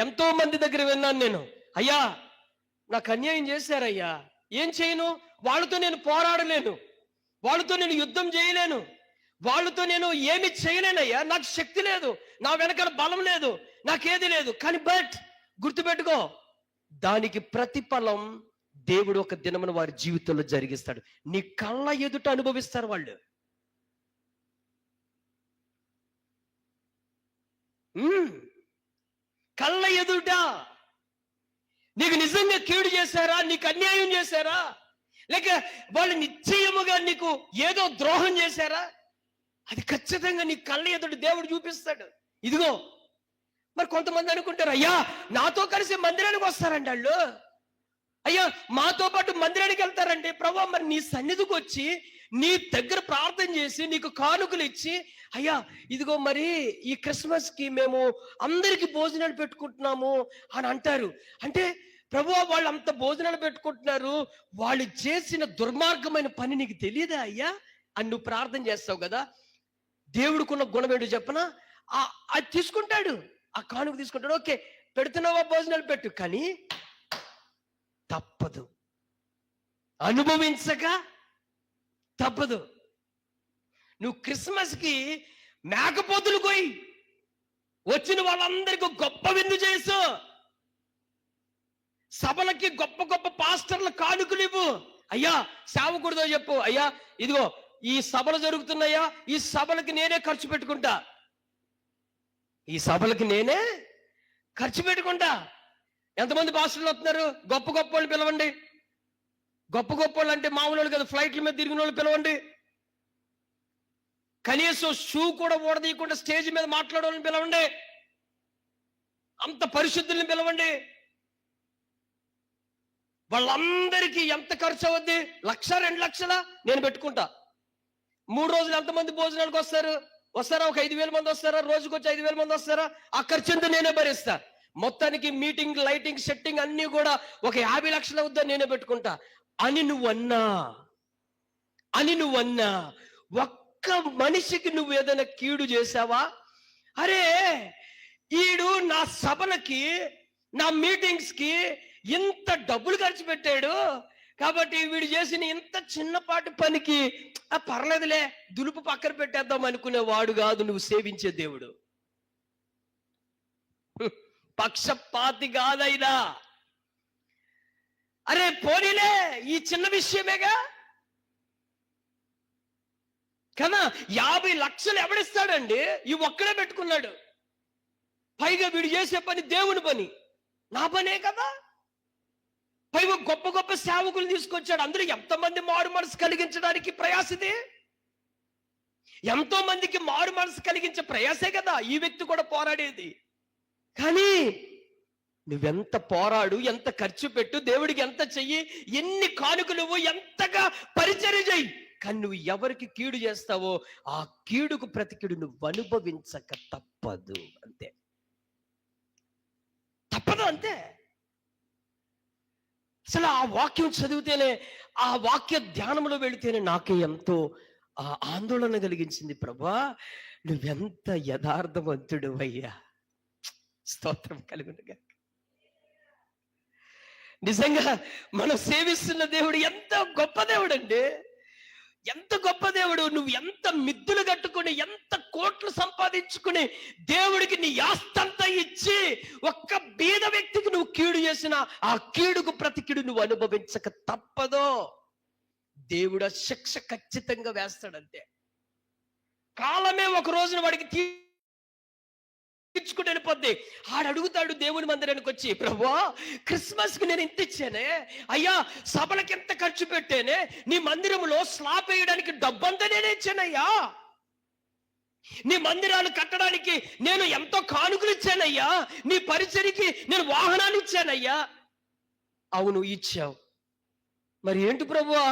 ఎంతో మంది దగ్గర విన్నాను నేను. అయ్యా నాకు అన్యాయం చేశారయ్యా, ఏం చేయను, వాళ్ళతో నేను పోరాడలేను, వాళ్ళతో నేను యుద్ధం చేయలేను, వాళ్ళతో నేను ఏమి చేయలేనయ్యా, నాకు శక్తి లేదు, నా వెనకాల బలం లేదు, నాకేది లేదు. కానీ గుర్తుపెట్టుకో, దానికి ప్రతిఫలం దేవుడు ఒక దినమున వారి జీవితంలో జరిగిస్తాడు. నీ కళ్ళ ఎదుట అనుభవిస్తారు వాళ్ళు. కళ్ళ ఎదుట నీకు నిజంగా కీడు చేశారా, నీకు అన్యాయం చేశారా, లేక వాళ్ళు నిశ్చయముగా నీకు ఏదో ద్రోహం చేశారా, అది ఖచ్చితంగా నీ కళ్ళ ఎదుట దేవుడు చూపిస్తాడు. ఇదిగో. మరి కొంతమంది అనుకుంటారు, అయ్యా నాతో కలిసి మందిరానికి వస్తారండి వాళ్ళు, అయ్యా మాతో పాటు మందిరానికి వెళ్తారండి. ప్రభు మరి నీ సన్నిధికి వచ్చి నీ దగ్గర ప్రార్థన చేసి నీకు కానుకలు ఇచ్చి, అయ్యా ఇదిగో మరి ఈ క్రిస్మస్ కి మేము అందరికి భోజనాలు పెట్టుకుంటున్నాము అని అంటారు. అంటే ప్రభు వాళ్ళు అంత భోజనాలు పెట్టుకుంటున్నారు, వాళ్ళు చేసిన దుర్మార్గమైన పని నీకు తెలియదా అయ్యా అని నువ్వు ప్రార్థన చేస్తావు కదా. దేవుడికున్న గుణం ఏంటో చెప్పనా, అది తీసుకుంటాడు, ఆ కానుక తీసుకుంటాడు. ఓకే పెడుతున్నావా, భోజనాలు పెట్టు, కానీ తప్పదు, అనుభవించక తప్పదు. నువ్వు క్రిస్మస్ కి మేకపోతులు కోయి, వచ్చిన వాళ్ళందరికీ గొప్ప విందు చేసు, సభలకి గొప్ప గొప్ప పాస్టర్ల కానుకలు ఇవ్వు. అయ్యా సేవకుడితో చెప్పు, అయ్యా ఇదిగో ఈ సభలు జరుగుతున్నాయా, ఈ సభలకి నేనే ఖర్చు పెట్టుకుంటా, ఈ సభలకి నేనే ఖర్చు పెట్టుకుంటా. ఎంతమంది పాస్టర్లు వస్తున్నారు, గొప్ప గొప్ప వాళ్ళు పిలవండి. గొప్ప గొప్ప వాళ్ళు అంటే మామూలు వాళ్ళు కదా, ఫ్లైట్ల మీద తిరిగిన వాళ్ళు పిలవండి. కనీసం షూ కూడా ఊడదీయకుండా స్టేజ్ మీద మాట్లాడాలని పిలవండి. అంత పరిశుద్ధుల్ని పిలవండి. వాళ్ళందరికీ ఎంత ఖర్చు అవుద్ది, 1,00,000 2,00,000 నేను పెట్టుకుంటా. 3 రోజులు ఎంతమంది భోజనానికి వస్తారా, ఒక 5,000 మంది వస్తారా, రోజుకి వచ్చి 5,000 మంది వస్తారా, ఆ ఖర్చు అంతా నేనే భరిస్తా. మొత్తానికి మీటింగ్, లైటింగ్, సెట్టింగ్ అన్ని కూడా ఒక 50 లక్షలు అవుద్దా నేనే పెట్టుకుంటా అని నువ్వన్నా ఒక్క మనిషికి నువ్వు ఏదైనా కీడు చేసావా? అరే ఈడు నా సభలకి, నా మీటింగ్స్ కి ఇంత డబ్బులు ఖర్చు పెట్టాడు కాబట్టి వీడు చేసిన ఇంత చిన్నపాటి పనికి పర్లేదులే దులుపు పక్కన పెట్టేద్దాం అనుకునేవాడు కాదు నువ్వు సేవించే దేవుడు. పక్షపాతి కాదైనా. అరే పోనీలే ఈ చిన్న విషయమేగా కదా, 50 లక్షలు ఎవడిస్తాడండి, ఈ ఒక్కడే పెట్టుకున్నాడు. పైగా వీడు చేసే పని దేవుని పని, నా పనే కదా. పైగా గొప్ప గొప్ప సేవకులు తీసుకొచ్చాడు. అందరూ ఎంతమంది మారు మనసు కలిగించడానికి ప్రయాసది, ఎంతో మందికి మారు మనసు కలిగించే ప్రయాసే కదా ఈ వ్యక్తి కూడా పోరాడేది. కానీ నువ్వెంత పోరాడు, ఎంత ఖర్చు పెట్టు, దేవుడికి ఎంత చెయ్యి, ఎన్ని కానుకలు, ఎంతగా పరిచర్య చెయ్యి, కానీ నువ్వు ఎవరికి కీడు చేస్తావో ఆ కీడుకు ప్రతి కీడు నువ్వు అనుభవించక తప్పదు. అంతే, తప్పదు అంతే. అసలు ఆ వాక్యం చదివితేనే, ఆ వాక్య ధ్యానంలో వెళితేనే నాకే ఎంతో ఆందోళన కలిగించింది. ప్రభా నువ్వెంత యథార్థవంతుడు అయ్యా, స్తోత్రం కలుగునుగా. నిజంగా మనం సేవిస్తున్న దేవుడు ఎంత గొప్ప దేవుడు అండి, ఎంత గొప్ప దేవుడు. నువ్వు ఎంత మిద్దులు కట్టుకుని, ఎంత కోట్లు సంపాదించుకుని, దేవుడికి నీ ఆస్తంతా ఇచ్చి ఒక్క బీద వ్యక్తికి నువ్వు కీడు చేసిన ఆ కీడుకు ప్రతి కీడు నువ్వు అనుభవించక తప్పదో. దేవుడు ఆ శిక్ష ఖచ్చితంగా వేస్తాడంతే. కాలమే ఒక రోజున వాడికి తీర్చుకుని వెళ్ళిపోద్ది. ఆడు అడుగుతాడు దేవుని మందిరానికి వచ్చి, ప్రభువా క్రిస్మస్ కి నేను ఇంత ఇచ్చానే, అయ్యా సభలకి ఎంత ఖర్చు పెట్టానే, నీ మందిరంలో స్లాబ్ వేయడానికి డబ్బంతా నేనే ఇచ్చానయ్యా, నీ మందిరాలు కట్టడానికి నేను ఎంతో కానుకలు ఇచ్చానయ్యా, నీ పరిచర్యకి నేను వాహనాలు ఇచ్చానయ్యా. అవును ఇచ్చావు, మరి ఏంటి ప్రభువా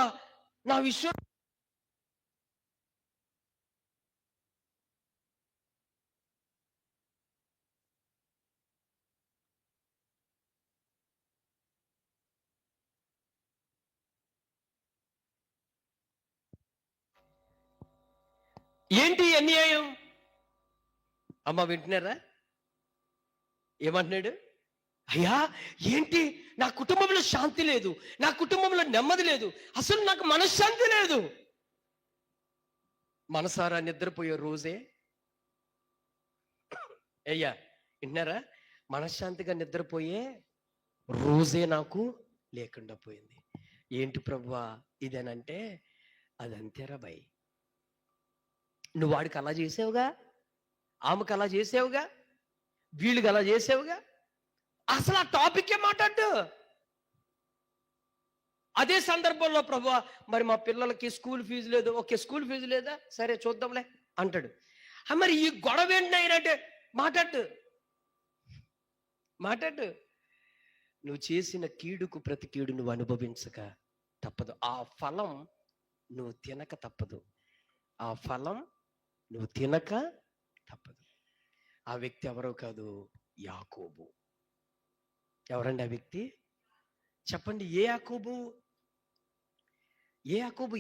నా విషయం? ఏంటి అన్యాయం? అమ్మ వింటున్నారా? ఏమంటున్నాడు? అయ్యా ఏంటి, నా కుటుంబంలో శాంతి లేదు, నా కుటుంబంలో నెమ్మది లేదు, అసలు నాకు మనశ్శాంతి లేదు. మనసారా నిద్రపోయే రోజే అయ్యా వింటున్నారా? మనశ్శాంతిగా నిద్రపోయే రోజే నాకు లేకుండా పోయింది. ఏంటి ప్రభువా ఇదేనంటే, అదంతేరా భయ్, నువ్వు వాడికి అలా చేసావుగా, ఆమెకు అలా చేసావుగా, వీళ్ళకి అలా చేసావుగా, అసలు ఆ టాపిక్కే మాట్లాడు. అదే సందర్భంలో ప్రభువా మరి మా పిల్లలకి స్కూల్ ఫీజు లేదు, ఓకే స్కూల్ ఫీజు లేదా, సరే చూద్దాంలే అంటాడు. మరి ఈ గొడవ ఏంటంటే మాట్లాడు. నువ్వు చేసిన కీడుకు ప్రతి కీడు నువ్వు అనుభవించక తప్పదు. ఆ ఫలం నువ్వు తినక తప్పదు. ఆ వ్యక్తి ఎవరో కాదు, యాకోబు. ఎవరండి ఆ వ్యక్తి? చెప్పండి. ఏ యాకోబు?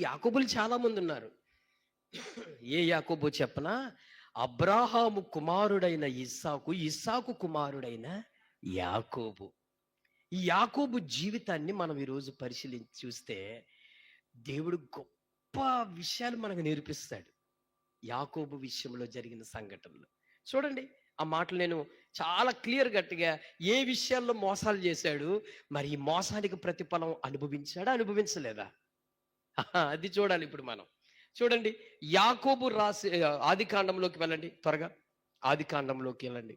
యాకోబులు చాలా మంది ఉన్నారు. ఏ యాకోబు చెప్పనా? అబ్రాహాము కుమారుడైన ఇస్సాకు కుమారుడైన యాకోబు. ఈ యాకోబు జీవితాన్ని మనం ఈరోజు పరిశీలించి చూస్తే దేవుడు గొప్ప విషయాలు మనకు నేర్పిస్తాడు. యాకోబు విషయంలో జరిగిన సంఘటనలు చూడండి. ఆ మాటలు నేను చాలా క్లియర్ గట్టిగా, ఏ విషయాల్లో మోసాలు చేశాడు, మరి ఈ మోసానికి ప్రతిఫలం అనుభవించలేదా? అది చూడాలి ఇప్పుడు మనం. చూడండి, యాకోబు రాసి ఆదికాండంలోకి వెళ్ళండి, త్వరగా ఆదికాండంలోకి వెళ్ళండి.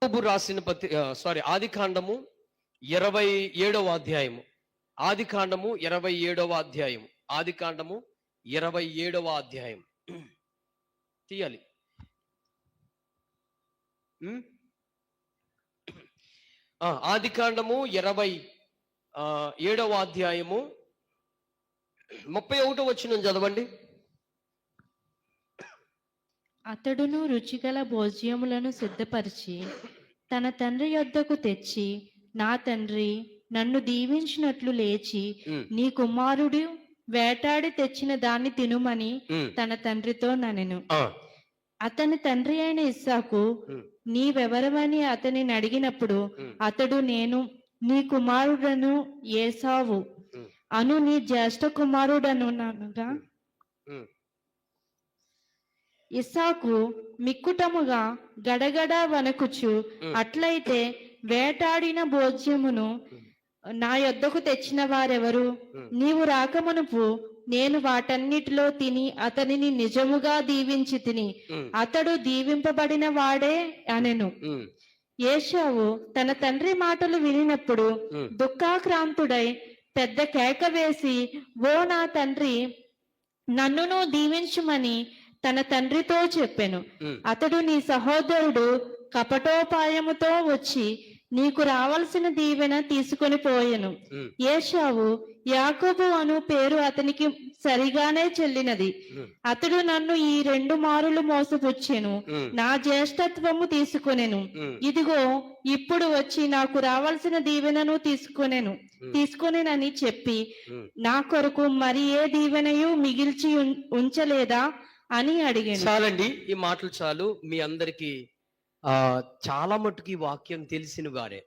యాకోబు రాసిన ఆదికాండము 27వ అధ్యాయము. ఆదికాండము 27వ అధ్యాయం తీయాలి. ఆదికాండము 27వ అధ్యాయము 31వ వచనం చదవండి. అతడును రుచిగల భోజ్యములను సిద్ధపరిచి తన తండ్రి యొద్దకు తెచ్చి, నా తండ్రి నన్ను దీవించినట్లు లేచి నీ కుమారుడు వేటాడి తెచ్చిన దాన్ని తినుమని తన తండ్రితో ననెను. అతని తండ్రి అయిన ఇస్సాకు నీవెవరవని అతనిని అడిగినప్పుడు అతడు, నేను నీ కుమారుడను ఏసావు అను నీ జ్యేష్ఠ కుమారుడను ననుగా. ఇస్సాకు మిక్కుటముగా గడగడ వణకుచు, అట్లయితే వేటాడిన భోజ్యమును నా యొద్దకు తెచ్చిన వారెవరు? నీవు రాకమునుపు నేను వాటన్నిటిలో తిని అతనిని నిజముగా దీవించి తిని, అతడు దీవింపబడిన వాడే అనెను. ఏశావు తన తండ్రి మాటలు వినినప్పుడు దుఃఖాక్రాంతుడై పెద్ద కేక వేసి, ఓ నా తండ్రి, నన్నును దీవించుమని తన తండ్రితో చెప్పెను. అతడు, నీ సహోదరుడు కపటోపాయముతో వచ్చి నీకు రావాల్సిన దీవెన తీసుకొని పోయెను. ఏశావు యాకోబు అను పేరు అతనికి సరిగానే చెల్లినది. అతడు నన్ను ఈ 2 మారులు మోసపుచ్చెను, నా జ్యేష్ఠత్వము తీసుకొనెను. ఇదిగో ఇప్పుడు వచ్చి నాకు రావాల్సిన దీవెనను తీసుకొనేనని చెప్పి నా కొరకు మరి ఏ దీవెనయు మిగిల్చి ఉంచలేదా అని అడిగాను. చాలండి, ఈ మాటలు చాలు. మీ అందరికి చాలా మటుకు ఈ వాక్యం తెలిసిన వారే.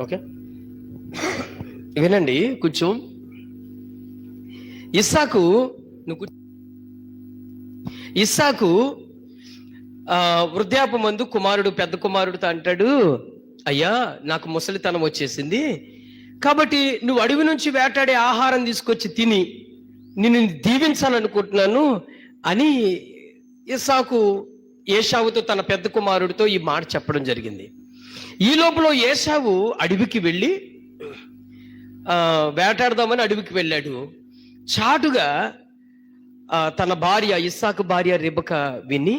ఓకే వినండి కొంచెం. ఇస్సాకు నువ్వు ఇస్సాకు వృద్ధాపమందు కుమారుడు పెద్ద కుమారుడితో అంటాడు, అయ్యా నాకు ముసలితనం వచ్చేసింది, కాబట్టి నువ్వు అడవి నుంచి వేటాడే ఆహారం తీసుకొచ్చి తిని నిన్ను దీవించాలనుకుంటున్నాను అని ఇస్సాకు ఏశావుతో తన పెద్ద కుమారుడితో ఈ మాట చెప్పడం జరిగింది. ఈ లోపల ఏశావు అడవికి వెళ్ళి వేటాడదామని అడవికి వెళ్ళాడు. చాటుగా తన భార్య ఇస్సాకు భార్య రిబక విని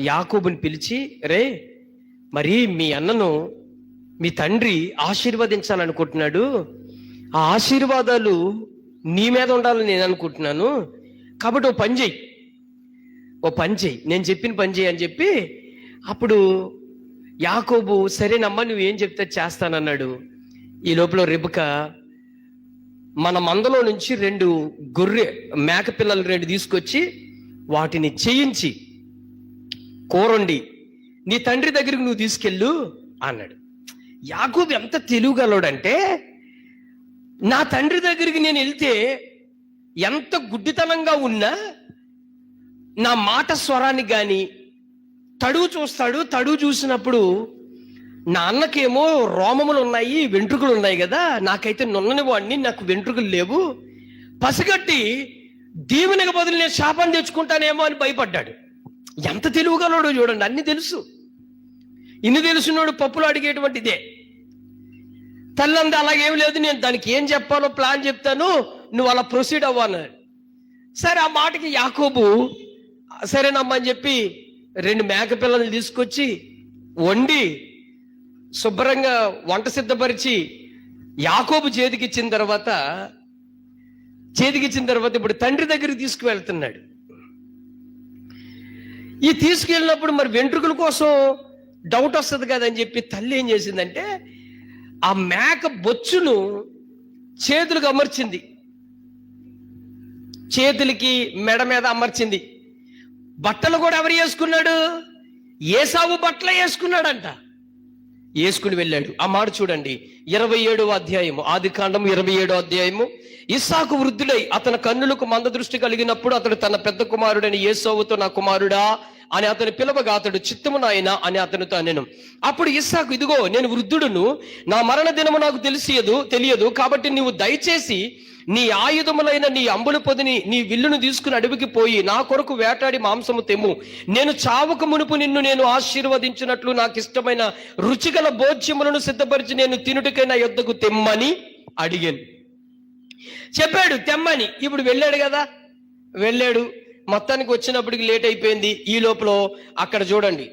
యాకోబుని పిలిచి, రే మరి మీ అన్నను మీ తండ్రి ఆశీర్వదించాలనుకుంటున్నాడు, ఆ ఆశీర్వాదాలు నీ మీద ఉండాలని నేను అనుకుంటున్నాను, కాబట్టి ఓ పని చెయ్యి, నేను చెప్పిన పని చెయ్యి అని చెప్పి అప్పుడు యాకోబు సరేనమ్మా నువ్వేం చెప్తే చేస్తానన్నాడు. ఈ లోపల రిబక మన మందలో నుంచి 2 గొర్రె మేక పిల్లలు 2 తీసుకొచ్చి వాటిని చేయించి కూరండి నీ తండ్రి దగ్గరికి నువ్వు తీసుకెళ్ళు అన్నాడు. యాకోబు ఎంత తెలివిగలడంటే, నా తండ్రి దగ్గరికి నేను వెళ్తే ఎంత గుడ్డితనంగా ఉన్నా నా మాట స్వరాన్ని కానీ తడువు చూస్తాడు. తడువు చూసినప్పుడు నా అన్నకేమో రోమములు ఉన్నాయి, వెంట్రుకలు ఉన్నాయి కదా, నాకైతే నున్నని వాడిని, నాకు వెంట్రుకలు లేవు, పసిగట్టి దీవెనకు బదులు నేను శాపం తెచ్చుకుంటానేమో అని భయపడ్డాడు. ఎంత తెలివిగలడు చూడండి, అన్ని తెలుసు. ఇన్ని తెలుసున్నాడు పప్పులు అడిగేటువంటి ఇదే. తల్లంది అలాగేం లేదు, నేను దానికి ఏం చెప్పాలో ప్లాన్ చెప్తాను, నువ్వు అలా ప్రొసీడ్ అవ్వన్నాడు. సరే ఆ మాటకి యాకోబు సరేనమ్మని చెప్పి 2 మేక పిల్లల్ని తీసుకొచ్చి వండి శుభ్రంగా వంట సిద్ధపరిచి యాకోబు చేతికిచ్చిన తర్వాత ఇప్పుడు తండ్రి దగ్గరికి తీసుకువెళ్తున్నాడు. ఈ తీసుకెళ్ళినప్పుడు మరి వెంట్రుకల కోసం డౌట్ వస్తుంది కదని చెప్పి తల్లి ఏం చేసిందంటే ఆ మేక బొచ్చును చేతులకు అమర్చింది, చేతులకి మెడ మీద అమర్చింది. బట్టలు కూడా ఎవరు వేసుకున్నాడు? ఏసావు బట్టలు వేసుకున్నాడంట. వేసుకుని వెళ్ళాడు. ఆ మాట చూడండి, 27వ అధ్యాయము, ఆదికాండము 27వ అధ్యాయము. ఇస్సాకు వృద్ధుడై అతని కన్నులకు మంద దృష్టి కలిగినప్పుడు అతడు తన పెద్ద కుమారుడని ఏసావుతో, నా కుమారుడా అని అతని పిలవగా అతడు చిత్తము నాయన అని అతనితో అనెను. అప్పుడు ఇస్సాకు, ఇదిగో నేను వృద్ధుడును, నా మరణ దినము నాకు తెలియదు, కాబట్టి నీవు దయచేసి నీ ఆయుధములైన నీ అంబుల పొదిని నీ విల్లును తీసుకుని అడవికి పోయి నా కొరకు వేటాడి మాంసము తెమ్ము, నేను చావక మునుపు నిన్ను నేను ఆశీర్వదించినట్లు నాకు ఇష్టమైన రుచిగల భోజ్యములను సిద్ధపరిచి నేను తినుటికై నా యొద్దకు తెమ్మని అడిగాను. చెప్పాడు తెమ్మని. ఇప్పుడు వెళ్ళాడు కదా, వెళ్ళాడు. మొత్తానికి వచ్చినప్పటికి లేట్ అయిపోయింది. ఈ లోపల అక్కడ చూడండి,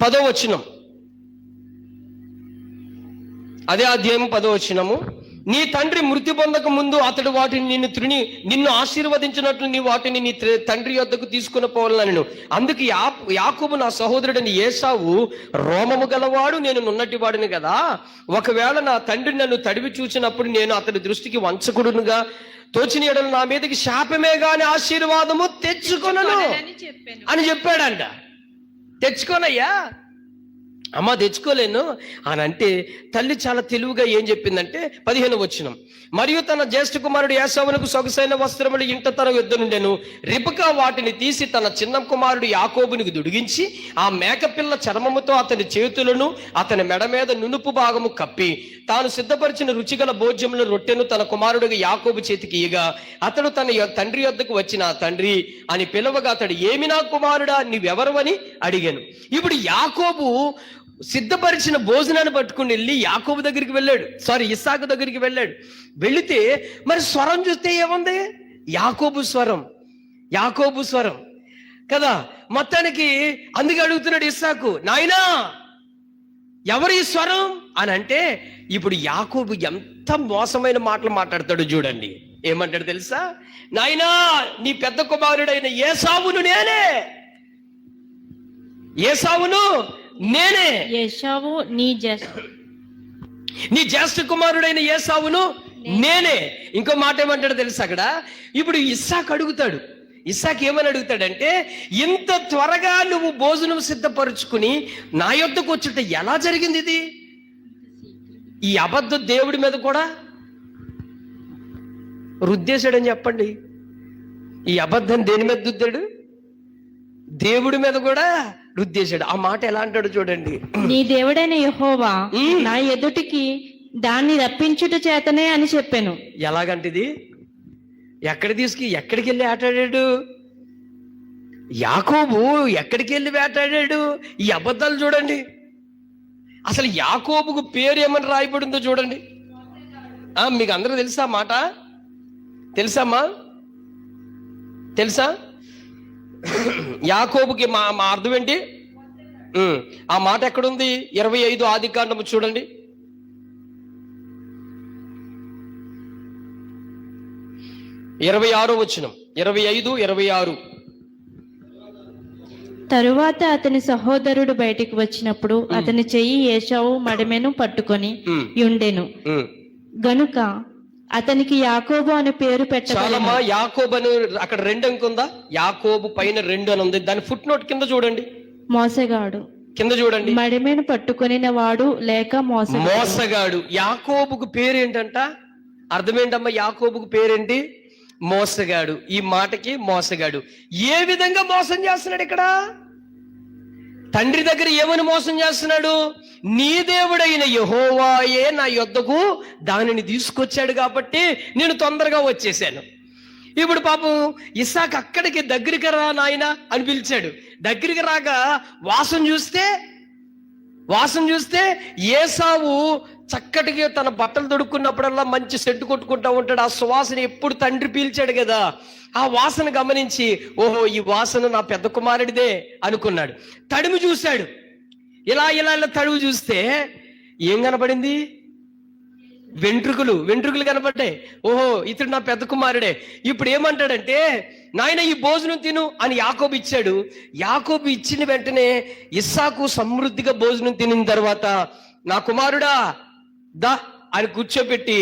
10వ వచనం, అదే అధ్యాయం 10వ వచనము. నీ తండ్రి మృతి పొందక ముందు అతడు వాటిని నిన్ను ఆశీర్వదించినట్లు నీ వాటిని నీ తండ్రి యొద్దకు తీసుకుని పోవాలను. అందుకు యాకోబు నా సహోదరుడిని ఏసావు రోమము గలవాడు, నేను నున్నటి వాడిని కదా, ఒకవేళ నా తండ్రి నన్ను తడివి చూసినప్పుడు నేను అతడి దృష్టికి వంచకుడునుగా తోచిన ఎడలు నా మీదకి శాపమే గాని ఆశీర్వాదము తెచ్చుకొనను అని చెప్పాడంట. తెచ్చుకోనయ్యా అమ్మ, తెచ్చుకోలేను అని అంటే తల్లి చాలా తెలివిగా ఏం చెప్పిందంటే 15వ వచనం, మరియు తన జ్యేష్ఠ కుమారుడు ఏసావునకు సొగసైన వస్త్రములు ఇంట తన యొద్ద నుండెను. రిబకా వాటిని తీసి తన చిన్న కుమారుడు యాకోబునికి దుడిగించి ఆ మేకపిల్ల చర్మముతో అతని చేతులను అతని మెడ మీద నునుపు భాగము కప్పి తాను సిద్ధపరిచిన రుచిగల భోజ్యములను రొట్టెను తన కుమారుడికి యాకోబు చేతికి ఇయ్యగా అతడు తన తండ్రి యొద్దకు వచ్చిన తండ్రి అని పిలవగా అతడు, ఏమి నా కుమారుడా, నీవెవరు అని అడిగాను. ఇప్పుడు యాకోబు సిద్ధపరిచిన భోజనాన్ని పట్టుకుని వెళ్ళి యాకోబు దగ్గరికి వెళ్ళాడు, ఇస్సాకు దగ్గరికి వెళ్ళాడు. వెళితే మరి స్వరం చూస్తే ఏముంది? యాకోబు స్వరం కదా. మొత్తానికి అందుకే అడుగుతున్నాడు ఇస్సాకు, నాయనా ఎవరు ఈ స్వరం అని అంటే, ఇప్పుడు యాకోబు ఎంత మోసమైన మాటలు మాట్లాడతాడు చూడండి. ఏమంటాడు తెలుసా? నాయనా నీ పెద్ద కుమారుడైన ఏసావును నేనే, ఏసావు నీ జ్యేష్ఠ కుమారుడైన ఏసావును నేనే. ఇంకో మాట ఏమంటాడు తెలుసా అక్కడ? ఇప్పుడు ఇస్సాకు అడుగుతాడు. ఇస్సాకు ఏమని అడుగుతాడంటే, ఇంత త్వరగా నువ్వు భోజనం సిద్ధపరుచుకుని నా యొద్దకు వచ్చుట ఎలా జరిగింది? ఇది ఈ అబద్ధ దేవుడి మీద కూడా రుద్దేశాడని చెప్పండి. ఈ అబద్ధం దేని మీద రుద్దాడు? దేవుడి మీద కూడా రుద్దేశాడు. ఆ మాట ఎలా అంటాడు చూడండి. నీ దేవుడైన యెహోవా నా ఎదుటికి దాన్ని రప్పించుట చేతనే అని చెప్పాను. ఎలాగంటిది? ఎక్కడికి వెళ్ళి ఆటాడాడు యాకోబు? ఎక్కడికి వెళ్ళి వేటాడాడు? ఈ అబద్ధాలు చూడండి. అసలు యాకోబుకు పేరు ఏమని రాయబడిందో చూడండి. మీకు అందరూ తెలుసా మాట? తెలుసమ్మా? తెలుసా? యాకోబుకి మా అర్థం ఏంటి? ఆ మాట ఎక్కడుంది? 25 ఆదికాండము చూడండి. 26వ వచనం. 25, 26. తరువాత అతని సహోదరుడు బయటికి వచ్చినప్పుడు అతని చెయ్యి ఏశావు మడిమెను పట్టుకొని ఉండెను గనుక అతనికి యాకోబు అనే పేరు పెట్టాలమ్మా. యాకోబు అని అక్కడ 2 అంక ఉందా? యాకోబు పైన 2 అని ఉంది. దాని ఫుట్ నోట్ కింద చూడండి. మోసగాడు కింద చూడండి. మడిమెను పట్టుకొనిన వాడు లేక మోసగాడు. యాకోబుకు పేరు ఏంటంట? అర్థం ఏంటమ్మా? యాకోబుకు పేరేంటి? మోసగాడు. ఈ మాటకి మోసగాడు. ఏ విధంగా మోసం చేస్తున్నాడు ఇక్కడ? తండ్రి దగ్గర ఏమని మోసం చేస్తున్నాడు? నీ దేవుడైన యెహోవాయే నా యొద్దకు దానిని తీసుకొచ్చాడు కాబట్టి నేను తొందరగా వచ్చేసాను. ఇప్పుడు పాపం ఇస్సాకు అక్కడికి దగ్గరికి రా నాయన అని పిలిచాడు. దగ్గరికి రాగా వాసన చూస్తే ఏసావు చక్కటిగా తన బట్టలు తొడుక్కున్నప్పుడల్లా మంచి సెంటు కొట్టుకుంటా ఉంటాడు. ఆ సువాసన ఎప్పుడు తండ్రి పీల్చాడు కదా, ఆ వాసన గమనించి ఓహో ఈ వాసన నా పెద్ద కుమారుడిదే అనుకున్నాడు. తడిమి చూశాడు. ఇలా తడుము చూస్తే ఏం కనపడింది? వెంట్రుకలు కనపడ్డాయి. ఓహో ఇతడు నా పెద్ద కుమారుడే. ఇప్పుడు ఏమంటాడంటే, నాయన ఈ భోజనం తిను అని యాకోబు ఇచ్చాడు. యాకోబు ఇచ్చిన వెంటనే ఇస్సాకు సమృద్ధిగా భోజనం తినిన తర్వాత, నా కుమారుడా దా అని కూర్చోబెట్టి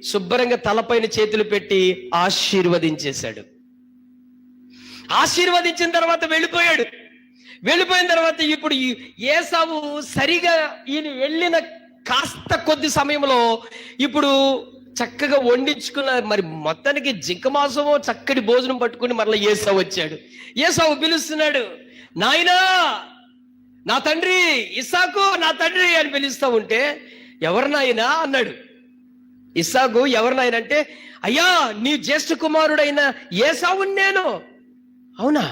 శుభ్రంగా తలపైన చేతులు పెట్టి ఆశీర్వదించేశాడు. ఆశీర్వదించిన తర్వాత వెళ్ళిపోయిన తర్వాత ఇప్పుడు ఏసావు సరిగా ఈయన వెళ్ళిన కాస్త కొద్ది సమయంలో ఇప్పుడు చక్కగా వండించుకున్న మరి మొత్తానికి జింక మాంసమో చక్కటి భోజనం పట్టుకుని మరలా ఏసావు వచ్చాడు. ఏసావు పిలుస్తున్నాడు, నాయనా నా తండ్రి ఇస్సాకు, నా తండ్రి అని పిలుస్తా ఉంటే, ఎవరు నాయనా అన్నాడు. ఇస్సాకు ఎవరు నాయన అంటే, అయ్యా నీ జ్యేష్ఠ కుమారుడైన ఏసావు నేను. అవునా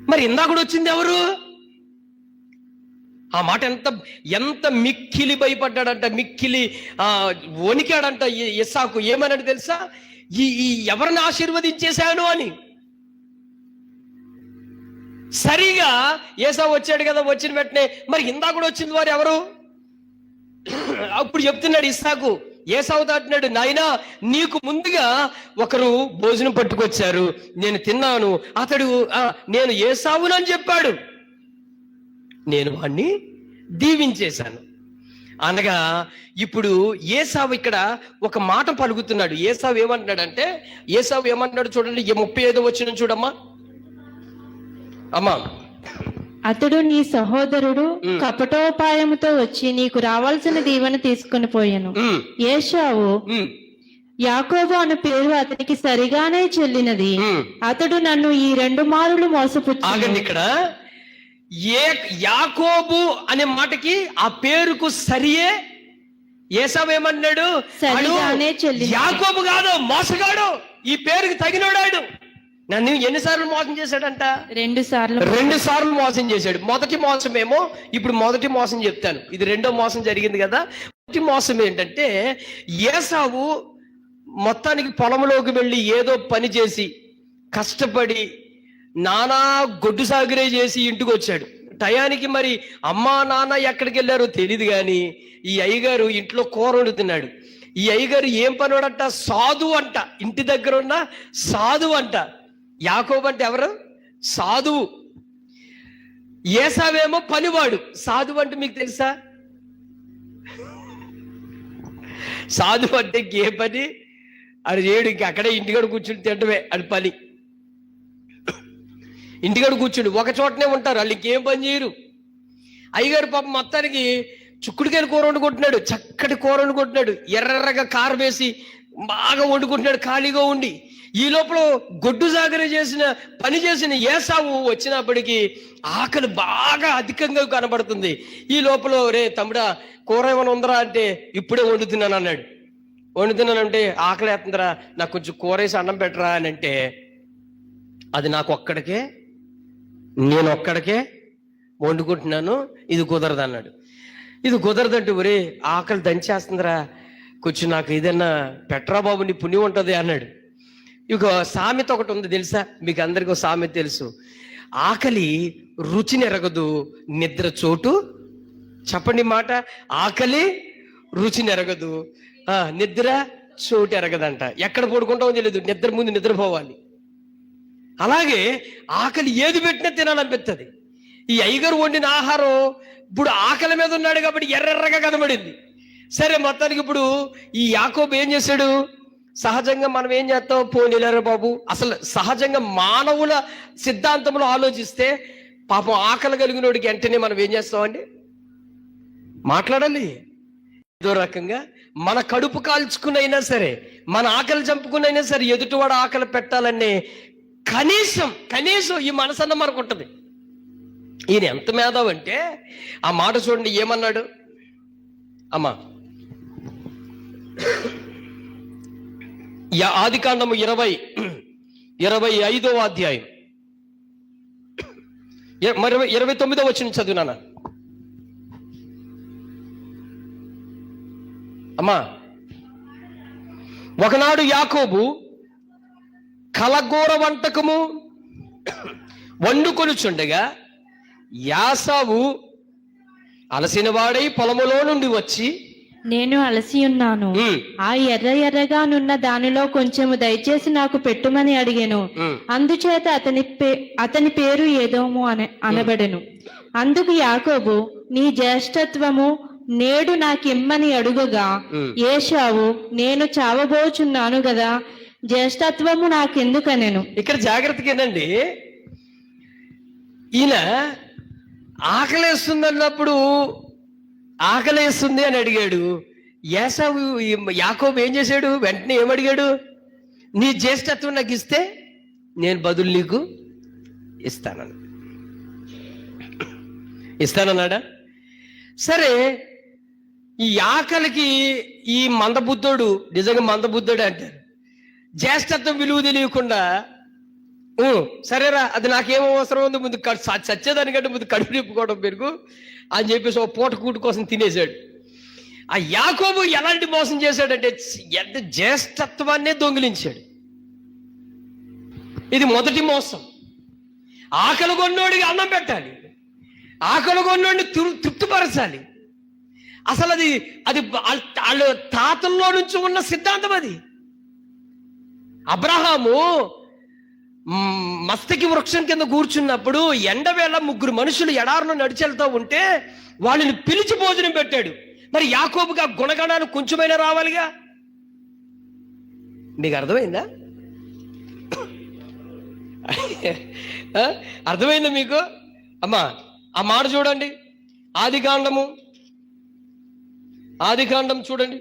మరి ఇందాక వచ్చింది ఎవరు? ఆ మాట ఎంత మిక్కిలి భయపడ్డాడంట, మిక్కిలి వణికాడంట ఇస్సాకు. ఏమన్నాడు తెలుసా? ఈ ఎవరిని ఆశీర్వదించేశాను అని. సరిగా ఏసావు వచ్చాడు కదా, వచ్చిన వెంటనే మరి ఇందాక వచ్చింది వారు ఎవరు? అప్పుడు చెప్తున్నాడు ఇస్సాకు, ఏసావు దాటినాడు, నాయనా నీకు ముందుగా ఒకరు భోజనం పట్టుకొచ్చారు, నేను తిన్నాను, అతడు నేను ఏసావును అని చెప్పాడు, నేను వాణ్ణి దీవించేశాను అనగా ఇప్పుడు ఏసావు ఇక్కడ ఒక మాట పలుకుతున్నాడు. ఏసావు ఏమంటున్నాడు చూడండి. 35వ వచనం చూడమ్మా. అమ్మా, అతడు నీ సహోదరుడు కపటోపాయముతో వచ్చి నీకు రావాల్సిన దీవెన తీసుకుని పోయాను. ఏశావు యాకోబు అను పేరు అతనికి సరిగానే చెల్లినది. అతడు నన్ను ఈ 2 మారులు మోసపుచ్చాడు. ఇక్కడ యాకోబు అనే మాటకి ఆ పేరుకు సరియే ఏసావు ఏమన్నాడు? సరిగానే చెల్లి. యాకోబు కాదు, మోసగాడు, ఈ పేరుకి తగినోడాడు. నన్ను ఎన్నిసార్లు మోసం చేశాడంట? 2 సార్లు మోసం చేశాడు. మొదటి మోసమేమో ఇప్పుడు మొదటి మోసం చెప్తాను, ఇది 2వ మోసం జరిగింది కదా. మొదటి మోసం ఏంటంటే, ఏసావు మొత్తానికి పొలంలోకి వెళ్ళి ఏదో పని చేసి కష్టపడి నానా గొడ్డు సాగురే చేసి ఇంటికి వచ్చాడు. టయానికి మరి అమ్మా నాన్న ఎక్కడికి వెళ్ళారో తెలియదు కానీ ఈ అయ్యగారు ఇంట్లో కూర వండుతున్నాడు. ఈ అయ్యగారు ఏం పనివాడంట? సాధువు అంట, ఇంటి దగ్గర ఉన్న సాధువు అంట. యాకోబు అంటే ఎవరు? సాధువు. ఏసావేమో పనివాడు. సాధువు అంటే మీకు తెలుసా? సాధువు అంటే ఏ పని అది చేయడు, ఇంక అక్కడే ఇంటికాడ కూర్చుని తింటమే అది పని. ఇంటికాడ కూర్చుని ఒక చోటనే ఉంటారు, వాళ్ళు ఇంకేం పని చేయరు. అయ్యగారు పాపం మొత్తానికి చుక్కుడుకాయలు కూర వండుకుంటున్నాడు, చక్కటి కూర వండుకుంటున్నాడు, ఎర్రగా కారం వేసి బాగా వండుకుంటున్నాడు ఖాళీగా ఉండి. ఈ లోపల గొడ్డు జాగర పని చేసిన ఏసావు వచ్చినప్పటికీ ఆకలి బాగా అధికంగా కనబడుతుంది. ఈ లోపల రే తమ్ముడా కూర ఏమైనా ఉందరా అంటే ఇప్పుడే వండుతున్నాను అన్నాడు. వండుతున్నానంటే ఆకలి వేస్తుందిరా, నాకు కొంచెం కూర వేసి అన్నం పెట్టరా అని అంటే, అది నేను ఒక్కడికే వండుకుంటున్నాను, ఇది కుదరదు అన్నాడు. ఇది కుదరదంటే ఒరే ఆకలి దంచేస్తుందిరా, కొంచెం నాకు ఏదైనా పెట్టరా బాబు, నీ పుణ్యం ఉంటుంది అన్నాడు. ఇక సామెత ఒకటి ఉంది తెలుసా మీకు అందరికీ, సామెత తెలుసు. ఆకలి రుచిని ఎరగదు, నిద్ర చోటు. చెప్పండి మాట. ఆకలి రుచిని ఎరగదు, నిద్ర చోటు ఎరగదంట. ఎక్కడ పడుకుంటామో తెలియదు, నిద్ర ముందు నిద్రపోవాలి. అలాగే ఆకలి ఏది పెట్టినా తినాలనిపిస్తుంది. ఈ అయ్యగారు వండిన ఆహారం ఇప్పుడు ఆకలి మీద ఉన్నాడు కాబట్టి ఎర్రగా కనబడింది. సరే మొత్తానికి ఇప్పుడు ఈ యాకోబు ఏం చేశాడు? సహజంగా మనం ఏం చేస్తాం, పోనీలేరా బాబు. అసలు సహజంగా మానవుల సిద్ధాంతంలో ఆలోచిస్తే పాపం ఆకలి కలిగినోడికి వెంటనే మనం ఏం చేస్తామండి, మాట్లాడాలి. ఏదో రకంగా మన కడుపు కాల్చుకునైనా సరే, మన ఆకలి చంపుకునైనా సరే ఎదుటివాడు ఆకలి పెట్టాలనే కనీసం ఈ మనసన్న మనకు ఉంటుంది. ఈయన ఎంత మేధావంటే ఆ మాట చూడండి ఏమన్నాడు. అమ్మా ఆదికాండము 25వ అధ్యాయం 29వ వచనం చదివినానా అమ్మా. ఒకనాడు యాకోబు కలగూర వంటకము వండుకొనుచుండగా యాసావు అలసిన వాడై పొలములో నుండి వచ్చి, నేను అలసి ఉన్నాను, ఆ ఎర్రగా నున్న దానిలో కొంచెము దయచేసి నాకు పెట్టుమని అడిగాను. అందుచేత అతని పేరు ఏదోము అనబడెను. అందుకు యాకోబు, నీ జ్యేష్ఠత్వము నేడు నాకిమ్మని అడుగగా ఏశావు, నేను చావబోచున్నాను గదా, జ్యేష్ఠత్వము నాకెందుకనెను. ఇక్కడ జాగ్రత్తగానండి. ఈయన ఆకలేస్తుంది అన్నప్పుడు ఆకలేస్తుంది అని అడిగాడు. యాకోబు ఏం చేశాడు? వెంటనే ఏమడిగాడు? నీ జ్యేష్ఠత్వం నాకు ఇస్తే నేను బదులు నీకు ఇస్తానన్నాడా? సరే, ఈ ఆకలికి ఈ మందబుద్ధుడు నిజంగా మందబుద్ధుడు అంటారు. జ్యేష్ఠత్వం విలువ తెలియకుండా సరేరా అది నాకేమో అవసరం ఉంది, ముందు చచ్చేదానికంటే ముందు కడుపు నింపుకోవడం పెరుగు అని చెప్పేసి ఒక పూట కూటు కోసం తినేశాడు. ఆ యాకోబు ఎలాంటి మోసం చేశాడంటే ఎంత జ్యేష్ఠత్వాన్నే దొంగిలించాడు. ఇది మొదటి మోసం. ఆకలి కొన్నోడికి అన్నం పెట్టాలి, ఆకలి కొన్నోడిని తృప్తిపరచాలి. అసలు అది వాళ్ళ తాతల్లో నుంచి ఉన్న సిద్ధాంతం అది. అబ్రహాము మస్తకి వృక్షం కింద కూర్చున్నప్పుడు ఎండవేళ 3 మనుషులు ఎడారిలో నడిచెళ్తూ ఉంటే వాళ్ళని పిలిచి భోజనం పెట్టాడు. మరి యాకోబుగా గుణగణాలు కొంచెమైనా రావాలిగా. మీకు అర్థమైందా? అర్థమైందా మీకు? అమ్మా ఆ మాట చూడండి. ఆదికాండం చూడండి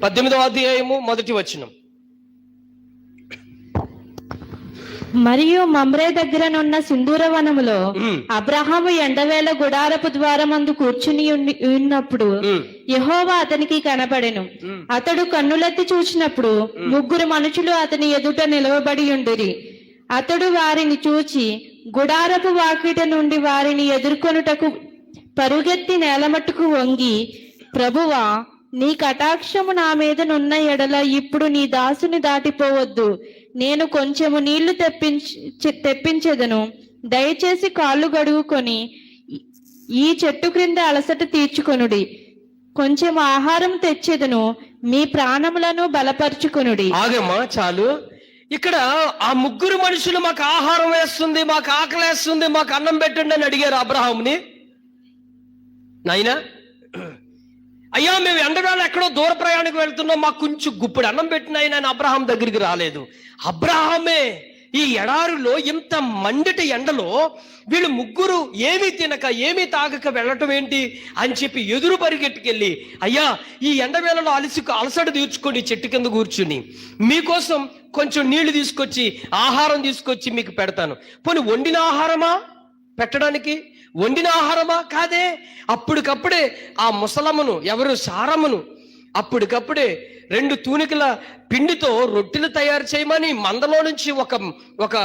18వ అధ్యాయము 1వ వచనం. మరియు మమ్రే దగ్గరనున్న సింధూర వనములో అబ్రహాము ఎండవేళ గుడారపు ద్వారమందు కూర్చుని ఉన్నప్పుడు యెహోవా అతనికి కనపడెను. అతడు కన్నులెత్తి చూచినప్పుడు 3 మనుషులు అతని ఎదుట నిలవబడి ఉండిరి. అతడు వారిని చూచి గుడారపు వాకిట నుండి వారిని ఎదుర్కొనుటకు పరుగెత్తి నేలమట్టుకు వంగి, ప్రభువా, నీ కటాక్షము నా మీద నున్న ఎడల ఇప్పుడు నీ దాసుని దాటిపోవద్దు. నేను కొంచెము నీళ్లు తెప్పించెదను. దయచేసి కాళ్ళు గడుగుకొని ఈ చెట్టు క్రింద అలసట తీర్చుకొనుడి. కొంచెం ఆహారం తెచ్చెదను, మీ ప్రాణములను బలపరుచుకొనుడి. ఆగమ్మా చాలు. ఇక్కడ ఆ 3 మనుషులు మాకు ఆహారం వేస్తుంది, మాకు ఆకలి వేస్తుంది, మాకు అన్నం పెట్టండి అని అడిగారు అబ్రహాముని. నాయనా, అయ్యా మేము ఎండవేళ ఎక్కడో దూర ప్రయాణికి వెళ్తున్నాం, మాకు కొంచెం గుప్పుడు అన్నం పెట్టిన ఆయన అబ్రహాం దగ్గరికి రాలేదు. అబ్రహామే ఈ ఎడారిలో ఇంత మండటి ఎండలో వీళ్ళు ముగ్గురు ఏమీ తినక ఏమీ తాగక వెళ్ళటం ఏంటి అని చెప్పి ఎదురు పరిగెట్టుకెళ్ళి, అయ్యా ఈ ఎండవేళలో అలసట తీర్చుకొని చెట్టు కింద కూర్చుని మీకోసం కొంచెం నీళ్లు తీసుకొచ్చి ఆహారం తీసుకొచ్చి మీకు పెడతాను. పోనీ వండిన ఆహారమా పెట్టడానికి? వండిన ఆహారమా కాదే. అప్పటికప్పుడే ఆ ముసలమ్మను, ఎవరు సారమ్మను, అప్పటికప్పుడే 2 తూనికల పిండితో రొట్టెలు తయారు చేయమని మందలో నుంచి ఒక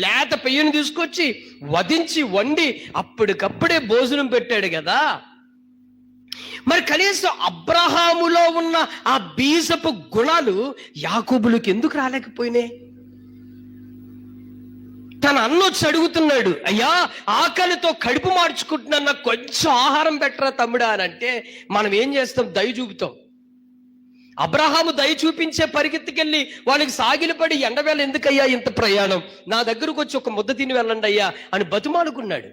లేత పెయ్యను తీసుకొచ్చి వధించి వండి అప్పటికప్పుడే భోజనం పెట్టాడు కదా. మరి కనీసం అబ్రహాములో ఉన్న ఆ బీజపు గుణాలు యాకోబులకు ఎందుకు రాలేకపోయినాయి? తన అన్నొచ్చి అడుగుతున్నాడు, అయ్యా ఆకలితో కడుపు మార్చుకుంటున్నా, నాకు కొంచెం ఆహారం పెట్టరా తమ్ముడా అని అంటే మనం ఏం చేస్తాం? దయ చూపుతాం. అబ్రహాము దయ చూపించే పరిగెత్తుకెళ్ళి వాళ్ళకి సాగిలపడి, ఎండవేళ ఎందుకయ్యా ఇంత ప్రయాణం, నా దగ్గరకు వచ్చి ఒక ముద్ద తిని వెళ్ళండి అయ్యా అని బతిమాలుకున్నాడు.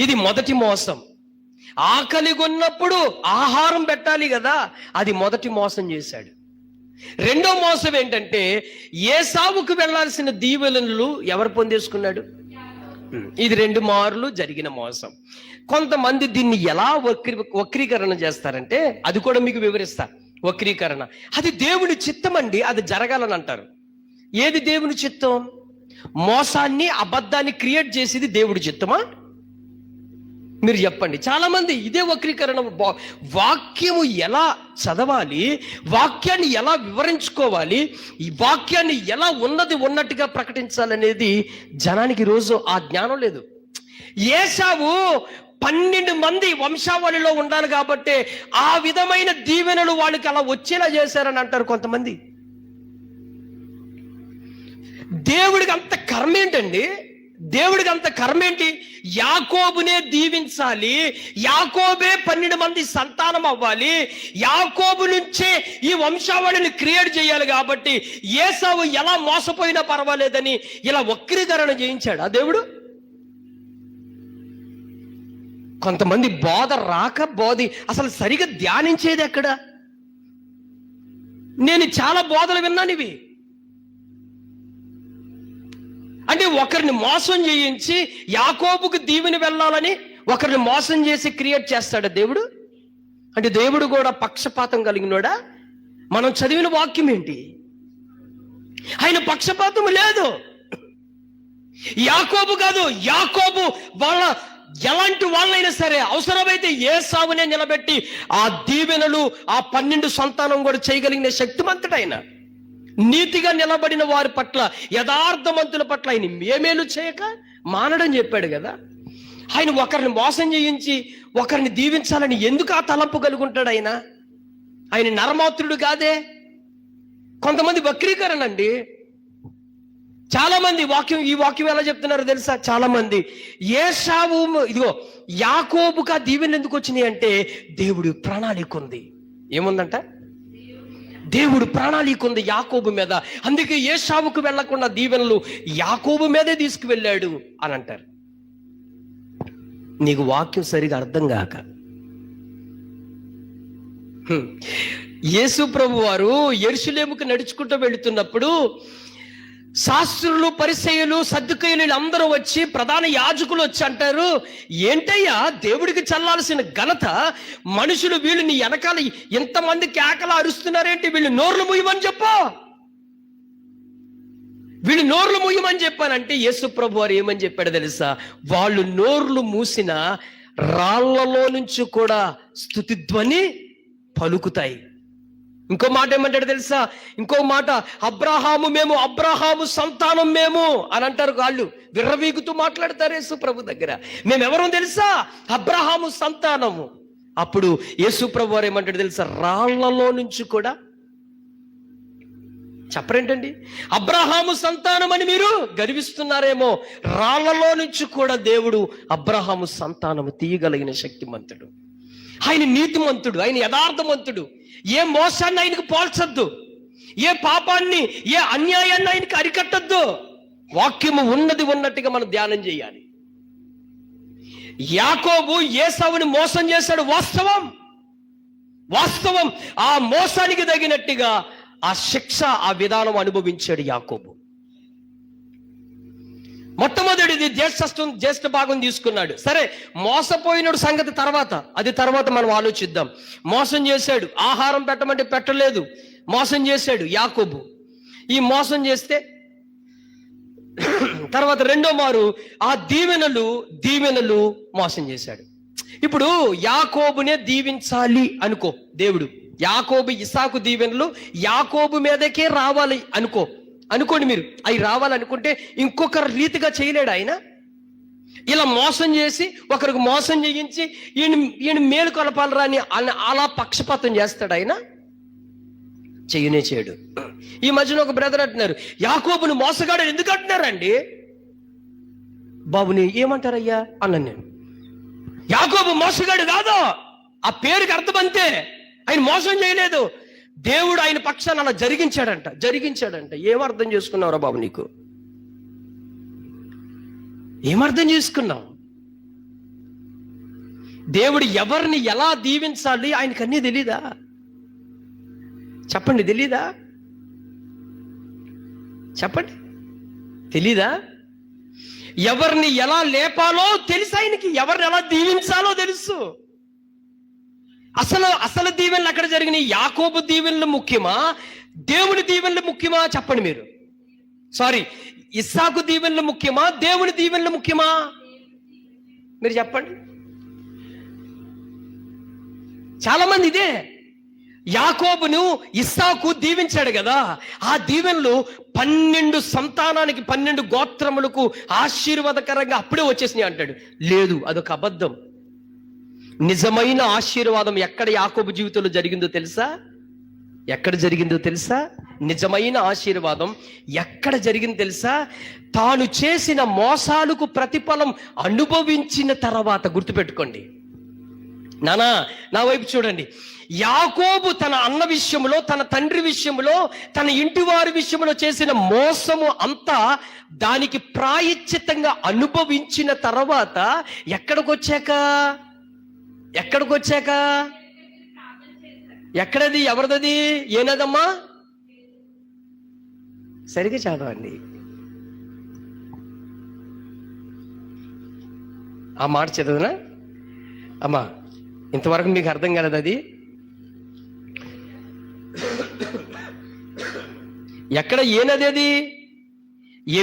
ఇది మొదటి మోసం. ఆకలి కొన్నప్పుడు ఆహారం పెట్టాలి కదా, అది మొదటి మోసం చేశాడు. రెండో మోసం ఏంటంటే, ఏసావుకు వెళ్లాల్సిన దీవెనలు ఎవరు పొందేసుకున్నాడు? ఇది 2 మార్లు జరిగిన మోసం. కొంతమంది దీన్ని ఎలా వక్రీకరణ చేస్తారంటే, అది కూడా మీకు వివరిస్తా. వక్రీకరణ అది దేవుని చిత్తం అండి, అది జరగాలని అంటారు. ఏది దేవుని చిత్తం? మోసాన్ని, అబద్ధాన్ని క్రియేట్ చేసేది దేవుడి చిత్తమా? మీరు చెప్పండి. చాలా మంది ఇదే వక్రీకరణ. వాక్యము ఎలా చదవాలి, వాక్యాన్ని ఎలా వివరించుకోవాలి, ఈ వాక్యాన్ని ఎలా ఉన్నట్టుగా ప్రకటించాలనేది జనానికి రోజు ఆ జ్ఞానం లేదు. ఏసావు 12 మంది వంశావళిలో ఉండాలి కాబట్టి ఆ విధమైన దీవెనలు వాళ్ళకి అలా వచ్చేలా చేశారని అంటారు కొంతమంది. దేవుడికి అంత కర్మ ఏంటండి? దేవుడికి అంత కర్మ ఏంటి? యాకోబునే దీవించాలి, యాకోబే 12 మంది సంతానం అవ్వాలి, యాకోబు నుంచే ఈ వంశావళిని క్రియేట్ చేయాలి. కాబట్టి ఏసావు ఎలా మోసపోయినా పర్వాలేదని ఇలా వక్రీకరణ చేయించాడు ఆ దేవుడు. కొంతమంది బోధ రాక అసలు సరిగా ధ్యానించేది ఎక్కడ? నేను చాలా బోధలు విన్నాను ఇవి. అంటే ఒకరిని మోసం చేయించి యాకోబుకు దీవెని వెళ్ళాలని ఒకరిని మోసం చేసి క్రియేట్ చేస్తాడా దేవుడు? అంటే దేవుడు కూడా పక్షపాతం కలిగినోడా? మనం చదివిన వాక్యం ఏంటి? ఆయన పక్షపాతం లేదు. యాకోబు కాదు, యాకోబు వాళ్ళ ఎలాంటి వాళ్ళైనా సరే అవసరమైతే ఏసావునే నిలబెట్టి ఆ దీవెనలు, ఆ 12 సంతానం కూడా చేయగలిగిన శక్తిమంతుడైన, నీతిగా నిలబడిన వారి పట్ల, యథార్థవంతుల పట్ల ఆయన మేమేలు చేయక మానడం చెప్పాడు కదా. ఆయన ఒకరిని మోసం చేయించి ఒకరిని దీవించాలని ఎందుకు ఆ తలంపు కలుగుంటాడు? ఆయన నరమాత్రుడు కాదే. కొంతమంది వక్రీకరణ అండి. చాలా మంది ఈ వాక్యం ఎలా చెప్తున్నారో తెలుసా? చాలా మంది ఏసావు, ఇదిగో యాకోబుకు ఆ దీవెనలు ఎందుకు వచ్చినాయి అంటే దేవుడి ప్రణాళిక ఉంది. ఏముందంట? దేవుడు ప్రణాళిక ఉంది యాకోబు మీద. అందుకే ఏసావుకు వెళ్లకుండా దీవెనలు యాకోబు మీదే తీసుకువెళ్ళాడు అని అంటారు. నీకు వాక్యం సరిగా అర్థం కాక. యేసు ప్రభు వారు యెరూషలేముకు నడుచుకుంటూ వెళుతున్నప్పుడు శాస్త్రులు, పరిసయ్యులు, సద్దుకయ్యులు అందరూ వచ్చి, ప్రధాన యాజకులు వచ్చి అంటారు, ఏంటయ్యా దేవుడికి చల్లాల్సిన ఘనత మనుషులు వీళ్ళు నీ వెనకాల ఎంతమంది కేకలు అరుస్తున్నారేంటి? వీళ్ళు నోర్లు మూయమని చెప్పు, వీళ్ళు నోర్లు మూయమని చెప్పానంటే యేసు ప్రభు వారు ఏమని చెప్పాడు తెలుసా? వాళ్ళు నోర్లు మూసిన రాళ్లలో నుంచి కూడా స్తుతి ధ్వని పలుకుతాయి. ఇంకో మాట ఏమంటాడు తెలుసా? ఇంకో మాట, అబ్రహాము సంతానం మేము అని అంటారు. వాళ్ళు విర్రవీగుతూ మాట్లాడతారు యేసు ప్రభు దగ్గర. మేమెవరో తెలుసా? అబ్రహాము సంతానము. అప్పుడు యేసు ప్రభు వారు ఏమంటాడు తెలుసా? రాళ్లలో నుంచి కూడా. చెప్పరేంటండి? అబ్రహాము సంతానం అని మీరు గర్విస్తున్నారేమో, రాళ్లలో నుంచి కూడా దేవుడు అబ్రహాము సంతానము తీయగలిగిన శక్తిమంతుడు. ఆయన నీతిమంతుడు, ఆయన యథార్థవంతుడు. ఏ మోసాన్ని ఆయనకు పోల్చొద్దు, ఏ పాపాన్ని, ఏ అన్యాయాన్ని ఆయనకు అరికట్టద్దు. వాక్యము ఉన్నట్టుగా మనం ధ్యానం చేయాలి. యాకోబు ఏసావుని మోసం చేశాడు, వాస్తవం. ఆ మోసానికి తగినట్టుగా ఆ శిక్ష, ఆ విధానం అనుభవించాడు యాకోబు. మొట్టమొదటిది జ్యేష్ఠ భాగం తీసుకున్నాడు. సరే, మోసపోయినడు సంగతి తర్వాత, అది తర్వాత మనం ఆలోచిద్దాం. మోసం చేశాడు, ఆహారం పెట్టమంటే పెట్టలేదు, మోసం చేశాడు యాకోబు. ఈ మోసం చేస్తే తర్వాత రెండో మారు ఆ దీవెనలు మోసం చేశాడు. ఇప్పుడు యాకోబునే దీవించాలి అనుకో దేవుడు, యాకోబు ఇస్సాకు దీవెనలు యాకోబు మీదకే రావాలి అనుకోండి మీరు. అవి రావాలనుకుంటే ఇంకొకరు రీతిగా చేయలేడు ఆయన. ఇలా మోసం చేసి ఒకరికి మోసం చేయించి ఈయన మేలు కొలపాలరా అని అలా పక్షపాతం చేస్తాడు ఆయన? చెయ్యనే చేయడు. ఈ మధ్యన ఒక బ్రదర్ అంటున్నారు, యాకోబుని మోసగాడు ఎందుకు అంటున్నారండి? బాబుని ఏమంటారయ్యా అన్నాను నేను. యాకోబు మోసగాడు కాదు, ఆ పేరుకి అర్థం అంతే. ఆయన మోసం చేయలేదు, దేవుడు ఆయన పక్షాన్ని అలా జరిగించాడంట. ఏమర్థం చేసుకున్నావురా బాబు? నీకు ఏమర్థం చేసుకున్నావు? దేవుడు ఎవరిని ఎలా దీవించాలి ఆయనకు అన్నీ తెలీదా? చెప్పండి, తెలీదా? చెప్పండి, తెలీదా? ఎవరిని ఎలా లేపాలో తెలుసు ఆయనకి, ఎవరిని ఎలా దీవించాలో తెలుసు. అసలు దీవెనలు అక్కడ జరిగినాయి. యాకోబు దీవెనలు ముఖ్యమా, దేవుని దీవెనలు ముఖ్యమా? చెప్పండి మీరు. ఇస్సాకు దీవెనలు ముఖ్యమా, దేవుని దీవెనలు ముఖ్యమా? మీరు చెప్పండి. చాలా మంది ఇదే, యాకోబును ఇస్సాకు దీవించాడు కదా, ఆ దీవెనలు 12 సంతానానికి 12 గోత్రములకు ఆశీర్వాదకరంగా అప్పుడే వచ్చేసినాయి అంటాడు. లేదు, అదొక అబద్ధం. నిజమైన ఆశీర్వాదం ఎక్కడ యాకోబు జీవితంలో జరిగిందో తెలుసా? ఎక్కడ జరిగిందో తెలుసా? నిజమైన ఆశీర్వాదం ఎక్కడ జరిగిందో తెలుసా? తాను చేసిన మోసాలకు ప్రతిఫలం అనుభవించిన తర్వాత. గుర్తుపెట్టుకోండి నానా, నా వైపు చూడండి. యాకోబు తన అన్న విషయంలో, తన తండ్రి విషయంలో, తన ఇంటి వారి విషయంలో చేసిన మోసము అంతా దానికి ప్రాయశ్చిత్తంగా అనుభవించిన తర్వాత ఎక్కడికొచ్చాక ఎక్కడది? ఎవరిదది? ఏనదమ్మా? సరిగా చదవండి. ఆ మాట చదవనా అమ్మా? ఇంతవరకు మీకు అర్థం కాలేదు అది? ఎక్కడ ఏనది? అది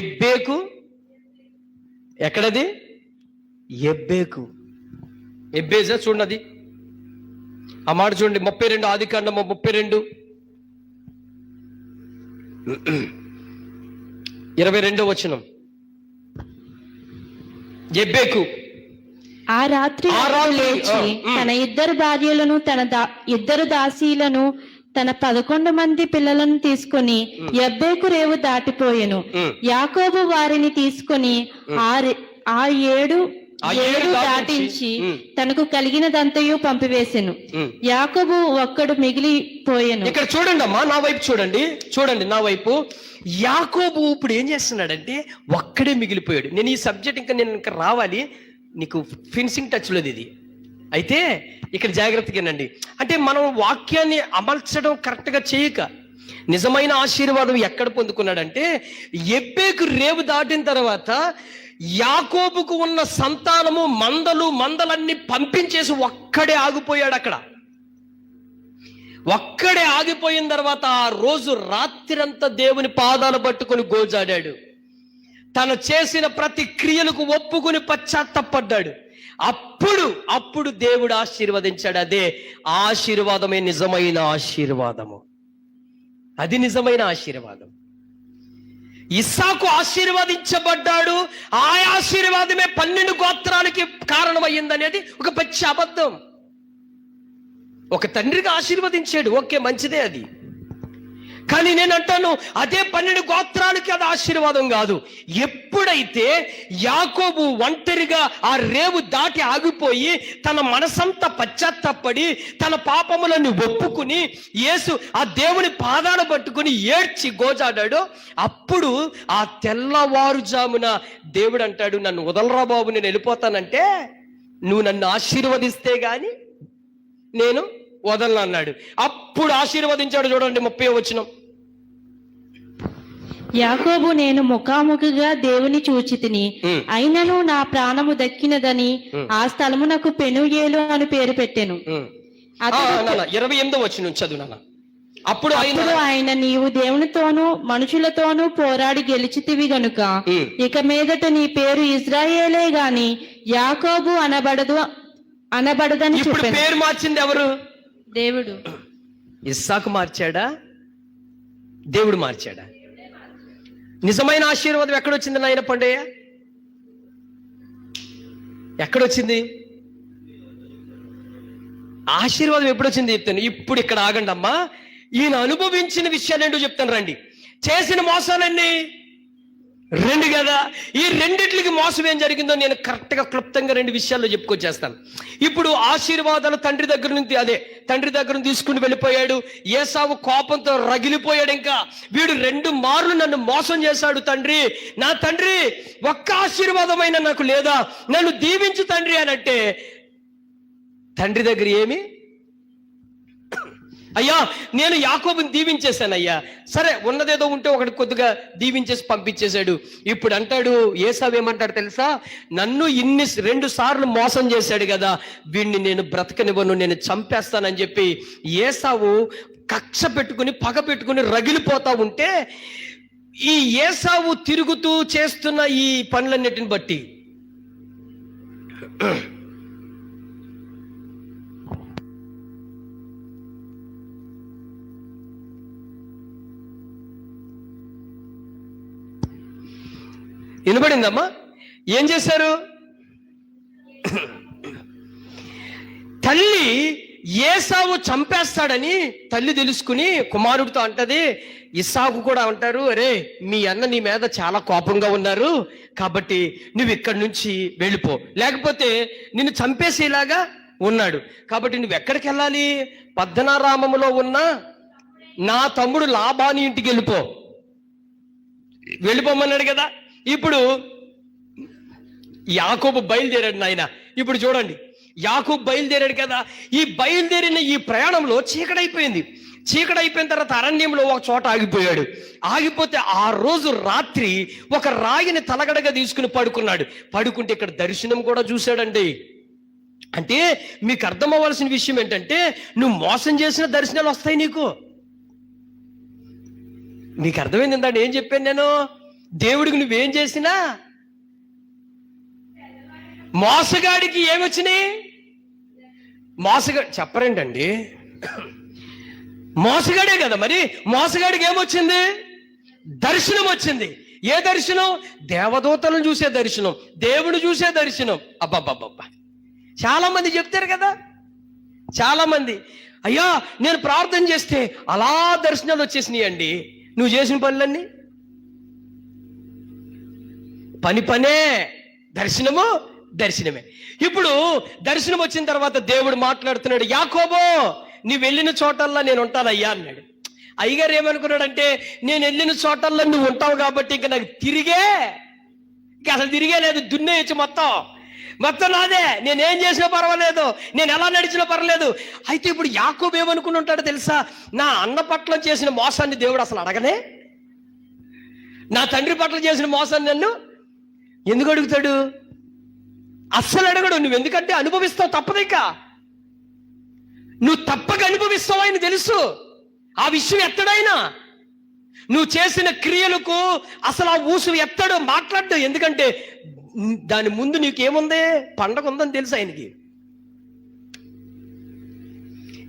ఎబ్బేకు. ఎక్కడది? ఎబ్బేకు. ఎబ్బేజా? చూడండి ఆ మాట చూడండి. 32 ఆదికాండము 32 22వ వచనం. ఎబ్బేకు ఆ రాత్రి లేచి తన 2 భార్యలను, తన 2 దాసీలను, తన 11 మంది పిల్లలను తీసుకొని ఎబ్బేకు రేవు దాటిపోయెను. యాకోబు వారిని తీసుకొని ఆ ఏడు దాటించి తనకు కలిగినదంతయు పంపివేసెను. యాకోబు ఒక్కడు మిగిలిపోయెను. ఇక్కడ చూడండి అమ్మా, నా వైపు చూడండి నా వైపు. యాకోబు ఇప్పుడు ఏం చేస్తున్నాడంటే ఒక్కడే మిగిలిపోయాడు. నేను ఈ సబ్జెక్ట్ ఇంకా రావాలి, నీకు ఫినిషింగ్ టచ్ లేదు ఇది. అయితే ఇక్కడ జాగ్రత్తగానండి. అంటే మనం వాక్యాన్ని అమర్చడం కరెక్ట్గా చేయక నిజమైన ఆశీర్వాదం ఎక్కడ పొందుకున్నాడంటే, ఎబ్బేకు రేవు దాటిన తర్వాత యాకోబుకు ఉన్న సంతానము మందలన్నీ పంపించేసి ఒక్కడే ఆగిపోయాడు. అక్కడ ఒక్కడే ఆగిపోయిన తర్వాత ఆ రోజు రాత్రంతా దేవుని పాదాలు పట్టుకొని గోజాడాడు. తను చేసిన ప్రతి క్రియలకు ఒప్పుకుని పశ్చాత్తపడ్డాడు. అప్పుడు దేవుడు ఆశీర్వదించాడు. అదే ఆశీర్వాదమే నిజమైన ఆశీర్వాదము. అది నిజమైన ఆశీర్వాదం. ఇస్సాకు ఆశీర్వదించబడ్డాడు, ఆ ఆశీర్వాదమే 12 గోత్రాలకి కారణమయ్యిందనేది ఒక పచ్చి అబద్ధం. ఒక తండ్రికి ఆశీర్వదించాడు, ఓకే, మంచిదే అది. కానీ నేను అంటాను, అదే 12 గోత్రాలకి అది ఆశీర్వాదం కాదు. ఎప్పుడైతే యాకోబు ఒంటరిగా ఆ రేవు దాటి ఆగిపోయి తన మనసంతా పశ్చాత్తపడి తన పాపములను ఒప్పుకుని యేసు ఆ దేవుని పాదాలు పట్టుకుని ఏడ్చి గోజాడాడో, అప్పుడు ఆ తెల్లవారుజామున దేవుడు అంటాడు, నన్ను వదలరా బాబు, నేను వెళ్ళిపోతానంటే నువ్వు నన్ను ఆశీర్వదిస్తే గాని నేను వదలను అన్నాడు. అప్పుడు ఆశీర్వదించాడు. చూడండి 30వ వచనం. యాకోబు, నేను ముఖాముఖిగా దేవుని చూచితిని, అయినను నా ప్రాణము దక్కినదని ఆ స్థలమునకు పెనుయేలు అని పేరు పెట్టెను. 28వ వచనం చదువు నాన్న. అప్పుడు ఆయన, నీవు దేవునితోనూ మనుషులతోనూ పోరాడి గెలిచితివి గనుక ఇక మీదట నీ పేరు ఇజ్రాయేలే గాని యాకోబు అనబడదని ఇప్పుడు పేరు మార్చింది ఎవరు? దేవుడు. ఇస్సాకు మార్చాడా? దేవుడు మార్చాడా? నిజమైన ఆశీర్వాదం ఎక్కడొచ్చింది నాయన పండయ్య? ఎక్కడొచ్చింది ఆశీర్వాదం? ఎప్పుడొచ్చింది చెప్తాను. ఇప్పుడు ఇక్కడ ఆగండి అమ్మా. ఈయన అనుభవించిన విషయాలు ఏంటో చెప్తాను రండి. చేసిన మోసాలన్నీ 2 కదా. ఈ రెండిట్లకి మోసం ఏం జరిగిందో నేను కరెక్ట్గా క్లుప్తంగా 2 విషయాల్లో చెప్పుకొచ్చేస్తాను. ఇప్పుడు ఆశీర్వాదాలు తండ్రి దగ్గర నుంచి తీసుకుని వెళ్ళిపోయాడు. ఏసావు కోపంతో రగిలిపోయాడు. ఇంకా వీడు 2 మార్లు నన్ను మోసం చేశాడు తండ్రి, నా తండ్రి ఒక్క ఆశీర్వాదమైనా నాకు లేదా, నన్ను దీవించు తండ్రి అని అంటే తండ్రి దగ్గర ఏమి? అయ్యా నేను యాకోబుని దీవించేశాను అయ్యా. సరే ఉన్నదేదో ఉంటే ఒకటి కొద్దిగా దీవించేసి పంపించేశాడు. ఇప్పుడు అంటాడు ఏసావు ఏమంటాడు తెలుసా? నన్ను 2 సార్లు మోసం చేశాడు కదా, వీడిని నేను బ్రతకనివ్వను, నేను చంపేస్తానని చెప్పి ఏసావు కక్ష పెట్టుకుని పగ పెట్టుకుని రగిలిపోతా ఉంటే ఈ ఏసావు తిరుగుతూ చేస్తున్న ఈ పనులన్నిటిని బట్టి వినబడిందమ్మా? ఏం చేశారు? తల్లి ఏసావు చంపేస్తాడని తల్లి తెలుసుకుని కుమారుడితో అంటది, ఇస్సాకు కూడా అంటారు, అరే మీ అన్న నీ మీద చాలా కోపంగా ఉన్నారు కాబట్టి నువ్వు ఇక్కడి నుంచి వెళ్ళిపో, లేకపోతే నిన్ను చంపేసేలాగా ఉన్నాడు కాబట్టి నువ్వు ఎక్కడికి వెళ్ళాలి? పద్దనారామములో ఉన్న నా తమ్ముడు లాబాని ఇంటికి వెళ్ళిపోమన్నాడు కదా. ఇప్పుడు యాకోబు బయలుదేరాడు నాయన. ఇప్పుడు చూడండి, యాకోబు బయలుదేరాడు కదా. ఈ బయలుదేరిన ఈ ప్రయాణంలో చీకటైపోయిన తర్వాత అరణ్యంలో ఒక చోట ఆగిపోయాడు. ఆగిపోతే ఆ రోజు రాత్రి ఒక రాయిని తలగడగా తీసుకుని పడుకుంటే ఇక్కడ దర్శనం కూడా చూశాడండి. అంటే మీకు అర్థం అవ్వాల్సిన విషయం ఏంటంటే, నువ్వు మోసం చేసిన దర్శనాలు వస్తాయి నీకు. మీకు అర్థమైంది ఏంటంటే ఏం చెప్పాను నేను? దేవుడికి నువ్వేం చేసినా మోసగాడికి ఏమొచ్చినాయి? చెప్పరేంటండి? మోసగాడే కదా. మరి మోసగాడికి ఏమొచ్చింది? దర్శనం వచ్చింది. ఏ దర్శనం? దేవదూతలను చూసే దర్శనం, దేవుడు చూసే దర్శనం. అబ్బబ్బబ్బబ్బా, చాలా మంది చెప్తారు కదా. చాలా మంది, అయ్యా నేను ప్రార్థన చేస్తే అలా దర్శనాలు వచ్చేసినాయి అండి. నువ్వు చేసిన పనులన్నీ పనే, దర్శనమే. ఇప్పుడు దర్శనం వచ్చిన తర్వాత దేవుడు మాట్లాడుతున్నాడు, యాకోబో నువ్వు వెళ్ళిన చోటల్లా నేను ఉంటానయ్యా అన్నాడు. అయ్యగారు ఏమనుకున్నాడంటే, నేను వెళ్ళిన చోటల్లో నువ్వు ఉంటావు కాబట్టి ఇంకా నాకు అసలు తిరిగే లేదు, దున్నేయచ్చు మొత్తం నాదే, నేనేం చేసినా పర్వాలేదు, నేను ఎలా నడిచినా పర్వాలేదు. అయితే ఇప్పుడు యాకోబు ఏమనుకుని ఉంటాడో తెలుసా? నా అన్న పట్ల చేసిన మోసాన్ని దేవుడు అసలు అడగనే, నా తండ్రి పట్ల చేసిన మోసాన్ని నన్ను ఎందుకు అడుగుతాడు? అస్సలు అడగడు. నువ్వు ఎందుకంటే అనుభవిస్తావు, తప్పదిక నువ్వు తప్పక అనుభవిస్తావు, ఆయన తెలుసు. ఆ విషయం ఎత్తడైనా నువ్వు చేసిన క్రియలకు అసలు ఆ ఊసు ఎత్తడు, మాట్లాడ్డు. ఎందుకంటే దాని ముందు నీకేముంది? పండగ ఉందని తెలుసు ఆయనకి.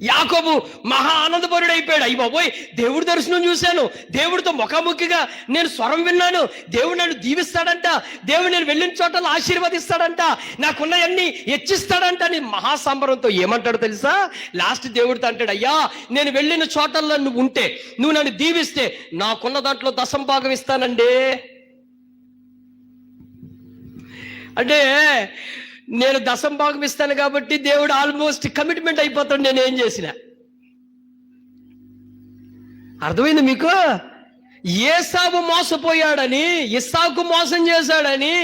యాకోబు మహా ఆనందపరుడైపోయాడు. అయ్యి బాబోయ్, దేవుడి దర్శనం చూశాను, దేవుడితో ముఖాముఖిగా నేను స్వరం విన్నాను, దేవుడు నన్ను దీవిస్తాడంట, దేవుడు నేను వెళ్ళిన చోటలో ఆశీర్వదిస్తాడంట, నాకున్నవన్నీ హెచ్చిస్తాడంట అని మహాసంబరంతో ఏమంటాడు తెలుసా? లాస్ట్ దేవుడితో అంటాడు, అయ్యా నేను వెళ్ళిన చోటల్లో నువ్వు ఉంటే, నువ్వు నన్ను దీవిస్తే నాకున్న దాంట్లో 10వ భాగం ఇస్తానండి. అంటే నేను 10వ భాగం ఇస్తాను కాబట్టి దేవుడు ఆల్మోస్ట్ కమిట్మెంట్ అయిపోతాడు నేనేం చేసిన. అర్థమైంది మీకు? ఏసావు మోసపోయాడని, ఇస్సాకు మోసం చేశాడని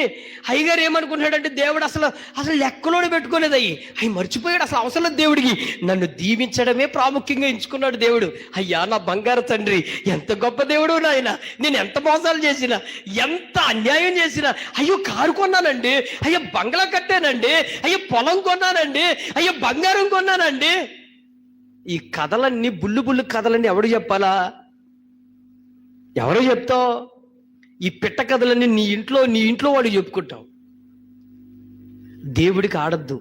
అయ్యగారు ఏమనుకున్నాడంటే దేవుడు అసలు లెక్కలోనే పెట్టుకోలేదు. అవి మర్చిపోయాడు. అసలు అవసరం లేదు దేవుడికి. నన్ను దీవించడమే ప్రాముఖ్యంగా ఎంచుకున్నాడు దేవుడు. అయ్యా నా బంగారు తండ్రి, ఎంత గొప్ప దేవుడు నాయన. నేను ఎంత మోసాలు చేసినా, ఎంత అన్యాయం చేసినా, అయ్యో కారు కొన్నానండి, అయ్యో బంగ్లా కట్టానండి, అయ్యో పొలం కొన్నానండి, అయ్యో బంగారం కొన్నానండి. ఈ కథలన్నీ బుల్లు కథలన్నీ ఎవడు చెప్పాలా? ఎవరో చెప్తావు? ఈ పిట్ట కథలన్నీ నీ ఇంట్లో వాడు చెప్పుకుంటావు. దేవుడికి ఆడద్దు.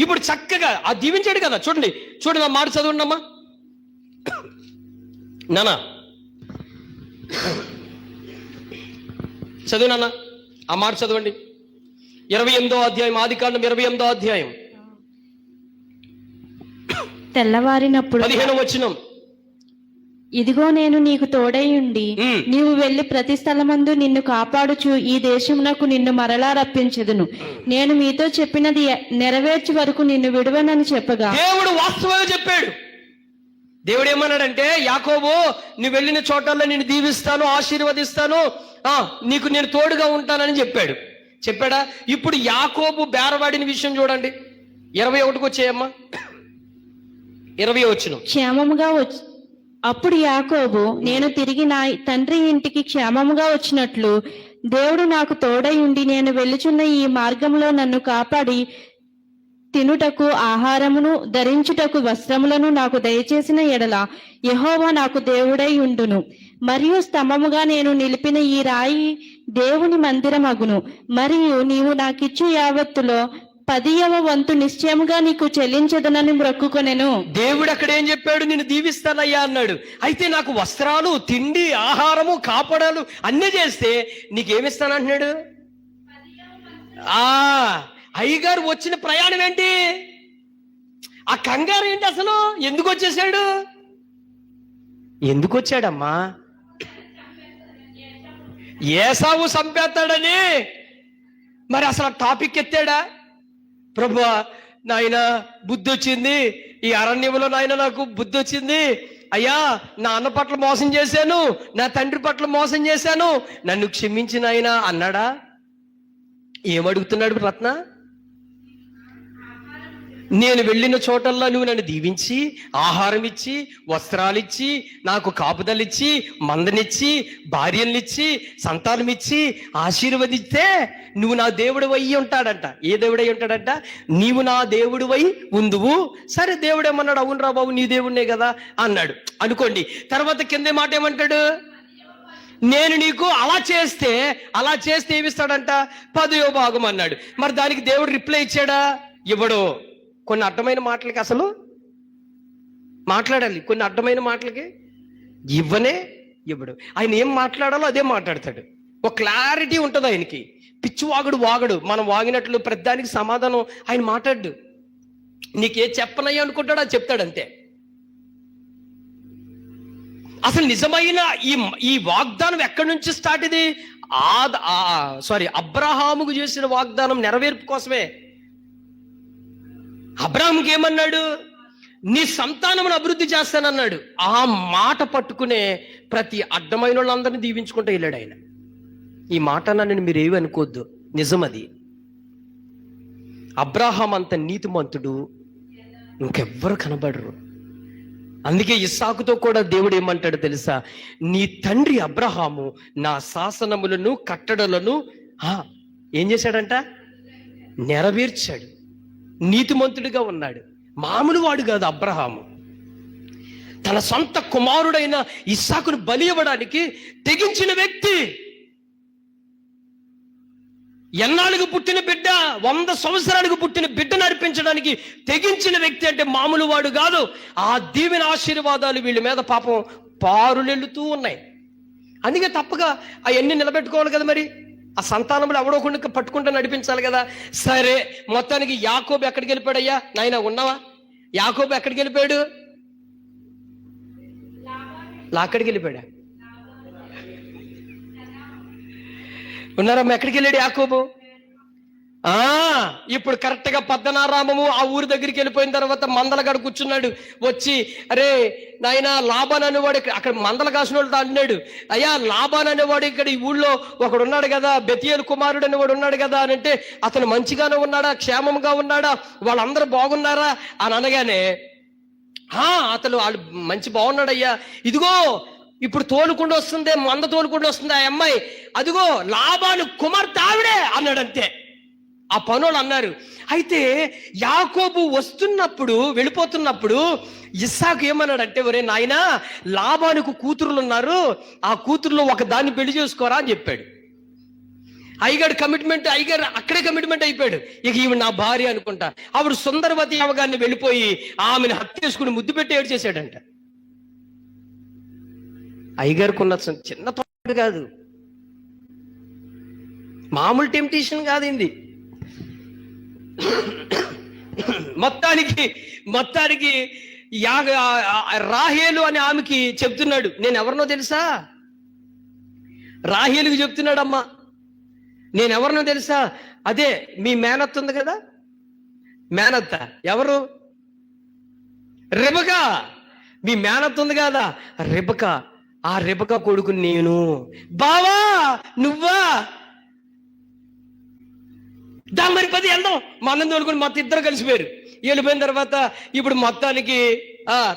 ఇప్పుడు చక్కగా ఆ దీవించాడు కదా. చూడండి నా మాట చదవండి అమ్మా. నానా చదువు నాన్న, ఆ మాట చదవండి. 28వ అధ్యాయం, ఆదికాండం 28వ అధ్యాయం తెల్లవారినప్పుడు 15వ వచనం. ఇదిగో నేను నీకు తోడై ఉండి నీవు వెళ్లి ప్రతి స్థలమందు నిన్ను కాపాడుచు ఈ దేశమునకు నిన్ను మరలా రప్పించెదను. నేను మీతో చెప్పినది నెరవేర్చే వరకు నిన్ను విడువనని చెప్పగా దేవుడు వాస్తవంగా చెప్పాడు. దేవుడు ఏమన్నాడంటే, యాకోబు నువ్వు వెళ్ళిన చోటల్లో నిన్ను దీవిస్తాను, ఆశీర్వదిస్తాను, నీకు నేను తోడుగా ఉంటానని చెప్పాడా? ఇప్పుడు యాకోబు బేరవాడిన విషయం చూడండి. 21కి వచ్చేయమ్మా. 20వ వచనం. క్షేమముగా అప్పుడు యాకోబు, నేను తిరిగి నా తండ్రి ఇంటికి క్షేమముగా వచ్చినట్లు దేవుడు నాకు తోడై ఉండి నేను వెళ్ళుచున్న ఈ మార్గంలో నన్ను కాపాడి తినుటకు ఆహారమును ధరించుటకు వస్త్రములను నాకు దయచేసిన ఎడల యెహోవా నాకు దేవుడై ఉండును. మరియు స్తంభముగా నేను నిలిపిన ఈ రాయి దేవుని మందిరమగును. మరియు నీవు నాకిచ్చు యావత్తులో 10వ వంతు నిశ్చయముగా నీకు చెల్లించదనని మొక్కుకొనెను. దేవుడు అక్కడ ఏం చెప్పాడు? నేను దీవిస్తానయ్యా అన్నాడు. అయితే నాకు వస్త్రాలు, తిండి, ఆహారము, కాపాడాలు అన్నీ చేస్తే నీకేమిస్తానంటున్నాడు? అయ్యగారు వచ్చిన ప్రయాణం ఏంటి? ఆ కంగారు ఏంటి? అసలు ఎందుకు వచ్చేసాడు? ఎందుకు వచ్చాడమ్మా? ఏసావు చంపేస్తాడని. మరి అసలు టాపిక్ ఎత్తాడా? ప్రభువా నాయన బుద్ధి వచ్చింది, ఈ అరణ్యంలో నాయన నాకు బుద్ధి వచ్చింది, అయ్యా నా అన్న పట్ల మోసం చేశాను, నా తండ్రి పట్ల మోసం చేశాను, నన్ను క్షమించిన ఆయన అన్నాడా? ఏమడుగుతున్నాడు రత్న? నేను వెళ్ళిన చోటల్లో నువ్వు నన్ను దీవించి, ఆహారం ఇచ్చి, వస్త్రాలిచ్చి, నాకు కాపుదలిచ్చి, మందనిచ్చి, భార్యలనిచ్చి, సంతానం ఇచ్చి ఆశీర్వదిస్తే నువ్వు నా దేవుడు అయ్యి ఉంటాడంట. ఏ దేవుడై ఉంటాడంట? నీవు నా దేవుడు అయి ఉందువు. సరే దేవుడు ఏమన్నాడు? అవును రా బాబు నీ దేవుడినే కదా అన్నాడు అనుకోండి. తర్వాత కిందే మాట ఏమంటాడు? నేను నీకు అలా చేస్తే ఏమిస్తాడంట? 10వ భాగం అన్నాడు. మరి దానికి దేవుడు రిప్లై ఇచ్చాడా? ఇవ్వడు. కొన్ని అడ్డమైన మాటలకి అసలు మాట్లాడాలి, కొన్ని అడ్డమైన మాటలకి ఇవ్వడు. ఆయన ఏం మాట్లాడాలో అదే మాట్లాడతాడు. ఒక క్లారిటీ ఉంటుంది ఆయనకి. వాగడు. మనం వాగినట్లు ప్రతిదానికి సమాధానం ఆయన మాట్లాడు. నీకే చెప్పనయ్యా అనుకుంటాడు, అది చెప్తాడు అంతే. అసలు నిజమైన ఈ వాగ్దానం ఎక్కడి నుంచి స్టార్ట్? ఇది అబ్రహాముకు చేసిన వాగ్దానం నెరవేర్పు కోసమే. అబ్రహాముకి ఏమన్నాడు? నీ సంతానమును అభివృద్ధి చేస్తానన్నాడు. ఆ మాట పట్టుకునే ప్రతి అడ్డమైన వాళ్ళందరినీ దీవించుకుంటూ వెళ్ళాడు ఆయన. ఈ మాట నన్ను మీరు ఏమి అనుకోవద్దు, నిజం అది. అబ్రహాం అంత నీతిమంతుడు ఇంకెవ్వరు కనబడరు. అందుకే ఇస్సాకుతో కూడా దేవుడు ఏమంటాడు తెలుసా? నీ తండ్రి అబ్రహాము నా శాసనములను కట్టడలను ఏం చేశాడంట? నెరవేర్చాడు. నీతిమంతుడిగా ఉన్నాడు. మామూలు వాడు కాదు అబ్రహాము. తన సొంత కుమారుడైన ఇస్సాకును బలి ఇవ్వడానికి తెగించిన వ్యక్తి. ఎన్నాళ్ళకు పుట్టిన బిడ్డ, 100 సంవత్సరాలకు పుట్టిన బిడ్డను అర్పించడానికి తెగించిన వ్యక్తి అంటే మామూలు వాడు కాదు. ఆ దీవెన ఆశీర్వాదాలు వీళ్ళ మీద పాపం పారులెళ్తూ ఉన్నాయి. అందుకే తప్పగా అవన్నీ నిలబెట్టుకోవాలి కదా. మరి ఆ సంతానంలో ఎవడో కొన్ని పట్టుకుంటూ నడిపించాలి కదా. సరే మొత్తానికి యాకోబు ఎక్కడికి వెళ్ళిపోయాడయ్యా? నాయన ఉన్నావా? యాకోబు ఎక్కడికి వెళ్ళిపోయాడు? లాక్కడికి వెళ్ళిపోయాడా? ఉన్నారమ్మా? ఎక్కడికి వెళ్ళాడు యాకోబు? ఇప్పుడు కరెక్ట్ గా పద్మనారామము ఆ ఊరి దగ్గరికి వెళ్ళిపోయిన తర్వాత మందలగాడు కూర్చున్నాడు. వచ్చి, అరే నాయన లాబాన్ అనేవాడు అక్కడ మందల కాసిన వాళ్ళతో అన్నాడు, అయ్యా లాబాన్ అనేవాడు ఇక్కడ ఈ ఊళ్ళో ఒకడు ఉన్నాడు కదా, బెతియేలు కుమారుడు అనేవాడు ఉన్నాడు కదా అని అంటే, అతను మంచిగానే ఉన్నాడా, క్షేమంగా ఉన్నాడా, వాళ్ళందరూ బాగున్నారా అని అనగానే, అతను వాళ్ళు మంచి బాగున్నాడయ్యా, ఇదిగో ఇప్పుడు తోలుకుండా వస్తుంది, మంద తోలుకుండా వస్తుంది ఆ అమ్మాయి, అదిగో లాబాను కుమార్తె ఆవిడే అన్నాడంతే. ఆ పనులు అన్నారు. అయితే యాకోబు వస్తున్నప్పుడు, వెళ్ళిపోతున్నప్పుడు ఇస్సాకు ఏమన్నాడంటే, ఒరే నాయనా, లాబానుకు కూతురులు ఉన్నారు, ఆ కూతురులో ఒక దాన్ని పెళ్లి చేసుకోరా అని చెప్పాడు. అయ్యగారు అక్కడే కమిట్మెంట్ అయిపోయాడు. ఇక ఈమె నా భార్య అనుకుంటా. ఆవిడ సుందరవతి అవగారిని వెళ్ళిపోయి ఆమెను హత్య చేసుకుని ముద్దు పెట్టి ఏడు చేశాడంట. అయ్యగారికి ఉన్న చిన్న తోడు కాదు, మామూలు టెంప్టేషన్ కాదు ఇది. మొత్తానికి రాహేలు అని ఆమెకి చెప్తున్నాడు, నేను ఎవరినో తెలుసా, రాహేలుకి చెప్తున్నాడమ్మా, నేను ఎవరినో తెలుసా, అదే మీ మేనత్త ఉంది కదా, మేనత్త ఎవరు, రెబకా, మీ మేనత్త ఉంది కదా రెబకా, ఆ రెబకా కొడుకు నేను. బావా నువ్వా, మరి 10 వెళ్దాం, మా అన్నం తోలుకుని మొత్తం ఇద్దరు కలిసిపోయారు. వెళ్ళిపోయిన తర్వాత ఇప్పుడు మొత్తానికి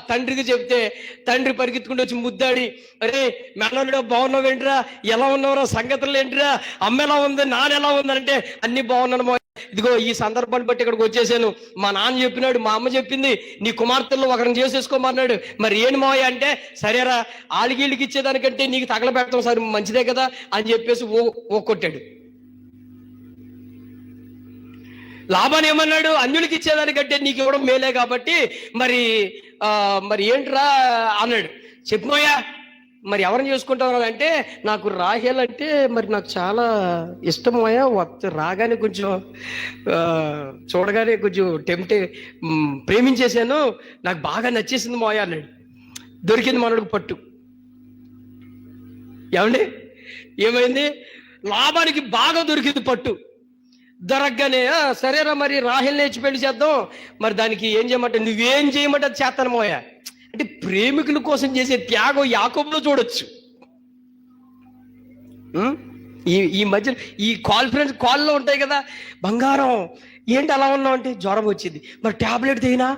తండ్రికి చెప్తే తండ్రి పరిగెత్తుకుంటూ వచ్చి ముద్దాడి, అరే మేనల్లుడా బాగున్నావు ఏంట్రా, ఎలా ఉన్నావురా, సంగతులు ఏంట్రా, అమ్మ ఎలా ఉంది, నాన్న ఎలా ఉందంటే అన్ని బాగున్నాను, ఇదిగో ఈ సందర్భాన్ని బట్టి ఇక్కడికి వచ్చేసాను, మా నాన్న చెప్పినాడు, మా అమ్మ చెప్పింది, నీ కుమార్తెల్లో ఒకరిని చేసేసుకోమన్నాడు, మరి ఏంటి మావయ్య అంటే, సరేరా ఆళ్ళకి ఇచ్చేదానికంటే నీకు తగలబెడతాం సరే మంచిదే కదా అని చెప్పేసి ఓ కొట్టాడు. లాబాన్ ఏమన్నాడు, అన్యులకి ఇచ్చేదానికంటే నీకు ఇవ్వడం మేలే కాబట్టి మరి ఏంట్రా అన్నాడు. చెప్పినోయా మరి ఎవరిని చేసుకుంటావు అంటే, నాకు రాహేల్ అంటే మరి నాకు చాలా ఇష్టమోయా, రాగానే కొంచెం చూడగానే కొంచెం ప్రేమించేశాను, నాకు బాగా నచ్చేసింది మోయా అన్నాడు. దొరికింది మనకు పట్టు. ఏమండి ఏమైంది, లాబానికి బాగా దొరికింది పట్టు. దొరకగానే సరేరా మరి రాహేల్ నేర్చి పెళ్లి చేద్దాం, మరి దానికి ఏం చేయమంటే, నువ్వేం చేయమంటే అది చేస్తాను మోయా. అంటే ప్రేమికుల కోసం చేసే త్యాగం యాకోబులో చూడొచ్చు. ఈ మధ్య ఈ కాల్లో ఉంటాయి కదా, బంగారం ఏంటి అలా ఉన్నావు అంటే, జ్వరం వచ్చింది, మరి టాబ్లెట్ తేనా,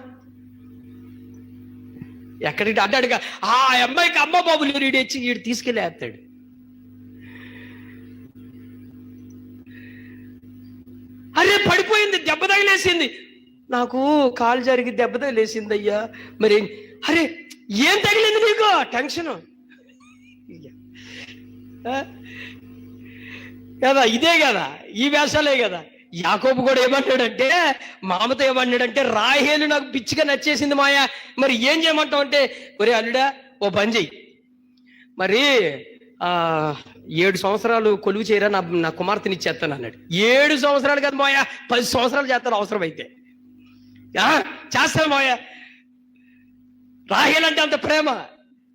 ఎక్కడికి అడ్డాడుగా ఆ అమ్మాయికి అమ్మ బాబు లేరు, ఈడు తీసుకెళ్ళి వేస్తాడు. అరే పడిపోయింది, దెబ్బ తగిలేసింది, నాకు కాలు జరిగి దెబ్బ తగిలేసింది అయ్యా, మరి అరే ఏం తగిలింది నీకు, టెన్షన్ కదా, ఇదే కదా, ఈ వేషాలే కదా. యాకోబు కూడా ఏమన్నాడంటే, మామతో ఏమన్నాడంటే, రాహేలు నాకు పిచ్చిగా నచ్చేసింది మాయా, మరి ఏం చేయమంటావు అంటే, ఒరే అల్లుడా ఓ పని చెయ్యి, మరి 7 సంవత్సరాలు కొలువు చేయరా, నా కుమార్తెని ఇచ్చేస్తాను అన్నాడు. 7 సంవత్సరాలు కదా మోయా, 10 సంవత్సరాలు చేస్తాను అవసరం అయితే, చేస్తాను మోయా. రాహేల్ అంటే అంత ప్రేమ.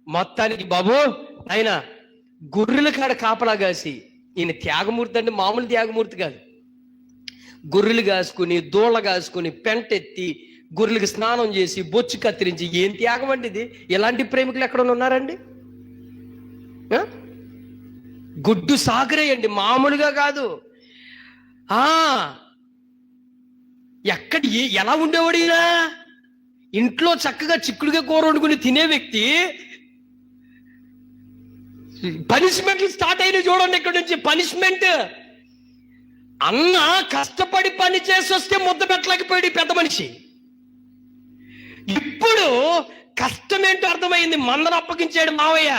మొత్తానికి బాబు ఆయన గొర్రెల కాడ కాపలా కాసి, ఈయన త్యాగమూర్తి అంటే మామూలు త్యాగమూర్తి కాదు, గొర్రెలు కాసుకుని దూళ్ళ కాసుకుని పెంటెత్తి గొర్రెలకు స్నానం చేసి బొచ్చు కత్తిరించి, ఏం త్యాగం అండి ఇది. ఎలాంటి ప్రేమికులు ఎక్కడ ఉన్నారండి, గుడ్డు సాగరేయండి, మామూలుగా కాదు. ఎలా ఉండేవాడు ఈయన, ఇంట్లో చక్కగా చిక్కుడుగా కూర వండుకుని తినే వ్యక్తి, పనిష్మెంట్లు స్టార్ట్ అయిన చూడండి ఇక్కడి నుంచి. పనిష్మెంట్, అన్న కష్టపడి పని చేసి వస్తే ముద్ద పెట్టలేకపోయాడు పెద్ద మనిషి. ఇప్పుడు కష్టమేంటో అర్థమైంది, మందను అప్పగించాడు మావయ్య.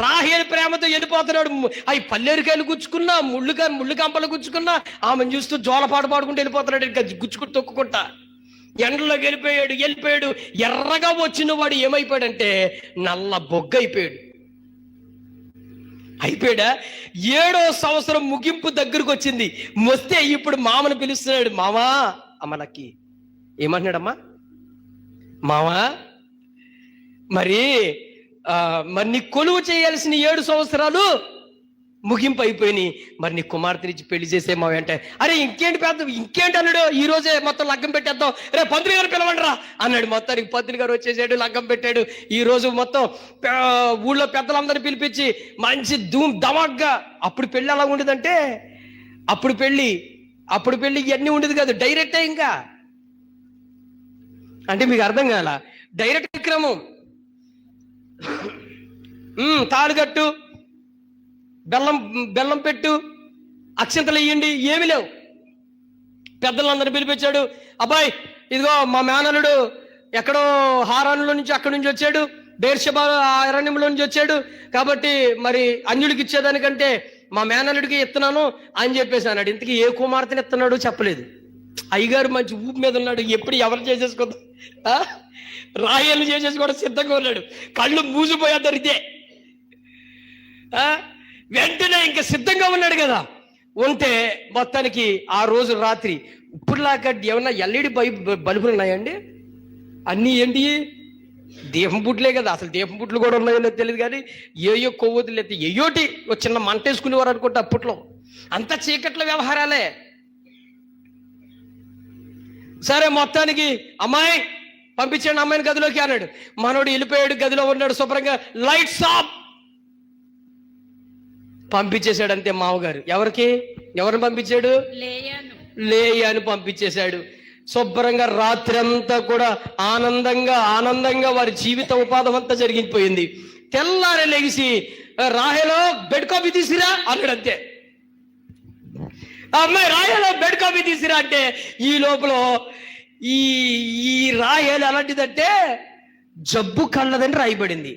రాహేలు ప్రేమతో వెళ్ళిపోతున్నాడు. అవి పల్లేరుకాయలు గుచ్చుకున్నా, ముళ్ళు కంపలు గుచ్చుకున్నా ఆమెను చూస్తూ జోలపాటు పాడుకుంటూ వెళ్ళిపోతున్నాడు, ఇంకా గుచ్చుకుంటూ తొక్కుకుంటా. ఎండలోకి వెళ్ళిపోయాడు. ఎర్రగా వచ్చిన వాడు ఏమైపోయాడంటే నల్ల బొగ్గ అయిపోయాడా. 7వ సంవత్సరం ముగింపు దగ్గరకు వచ్చింది. వస్తే ఇప్పుడు మామను పిలుస్తున్నాడు. మావా, అమ్మలకి ఏమంటున్నాడమ్మా, మావా మరి నీ కొలువు చేయాల్సిన 7 సంవత్సరాలు ముగింపు అయిపోయినాయి. మరి నీ కుమార్తెని ఇచ్చి పెళ్లి చేసేమో అంటే, అరే ఇంకేంటి అన్నాడు, ఈ రోజే మొత్తం లగ్గం పెట్టేద్దాం, రే పంతులు గారు పిలవండిరా అన్నాడు. మొత్తానికి పంతులు గారు వచ్చేసాడు, లగ్గం పెట్టాడు. ఈ రోజు మొత్తం ఊళ్ళో పెద్దలందరినీ పిలిపించి మంచి ధమాగ్గా. అప్పుడు పెళ్లి ఎలా ఉండేదంటే, అప్పుడు పెళ్లి ఇవన్నీ ఉండేది కాదు, డైరెక్టే. ఇంకా అంటే మీకు అర్థం కాల, డైరెక్ట్ విక్రమం. తాళికట్టు, బెల్లం పెట్టు, అక్షంతలు ఇయ్యండి, ఏమి లేవు. పెద్దలందరినీ పిలిపించాడు. అబ్బాయి ఇదిగో మా మేనల్లుడు ఎక్కడో హారానులో నుంచి అక్కడి నుంచి వచ్చాడు, బేర్షెబా అరణ్యంలో నుంచి వచ్చాడు, కాబట్టి మరి అన్యుడికి ఇచ్చేదానికంటే మా మేనల్లుడికి ఇస్తున్నాను అని చెప్పేసి అన్నాడు. ఇంతకీ ఏ కుమార్తెని ఇస్తున్నాడో చెప్పలేదు. అయ్యగారు మంచి ఊపి మీద ఉన్నాడు, ఎప్పుడు ఎవరు చేసేసుకోదా, రాయలు చేసేసుకోవడం సిద్ధంగా ఉన్నాడు. కళ్ళు మూసిపోయేద్దరు ఇదే. వెంటనే ఇంకా సిద్ధంగా ఉన్నాడు కదా. ఉంటే మొత్తానికి ఆ రోజు రాత్రి ఇప్పుడులాగా ఏమన్నా ఎల్ఈడి బల్బులు ఉన్నాయండి? అన్నీ ఏంటి, దీపం పుట్లే కదా. అసలు దీపం పుట్లు కూడా ఉన్నాయో తెలియదు, కానీ ఏయో కొవ్వొత్తులు అయితే ఏయోటి ఒక చిన్న మంట వేసుకునేవారు అనుకుంటే అప్పట్లో. అంత చీకట్ల వ్యవహారాలే. సరే మొత్తానికి అమ్మాయి పంపించండి, అమ్మాయిని గదిలోకి అన్నాడు. మనోడు వెళ్ళిపోయాడు, గదిలో ఉన్నాడు శుభ్రంగా, లైట్స్ ఆఫ్ పంపించేశాడు. అంతే మామగారు. ఎవరిని పంపించాడు? లేయాను పంపించేశాడు. శుభ్రంగా రాత్రి అంతా కూడా ఆనందంగా వారి జీవిత ఉపాధం అంతా జరిగిపోయింది. తెల్లారి లెగిసి రాహేలో బెడ్ కాఫీ తీసిరా అన్నాడు. అంతే. అమ్మాయి రాహేలో బెడ్ కాఫీ తీసిరా అంటే ఈ లోపల ఈ రాహేలు ఎలాంటిదంటే జబ్బు కళ్ళదని రాయబడింది.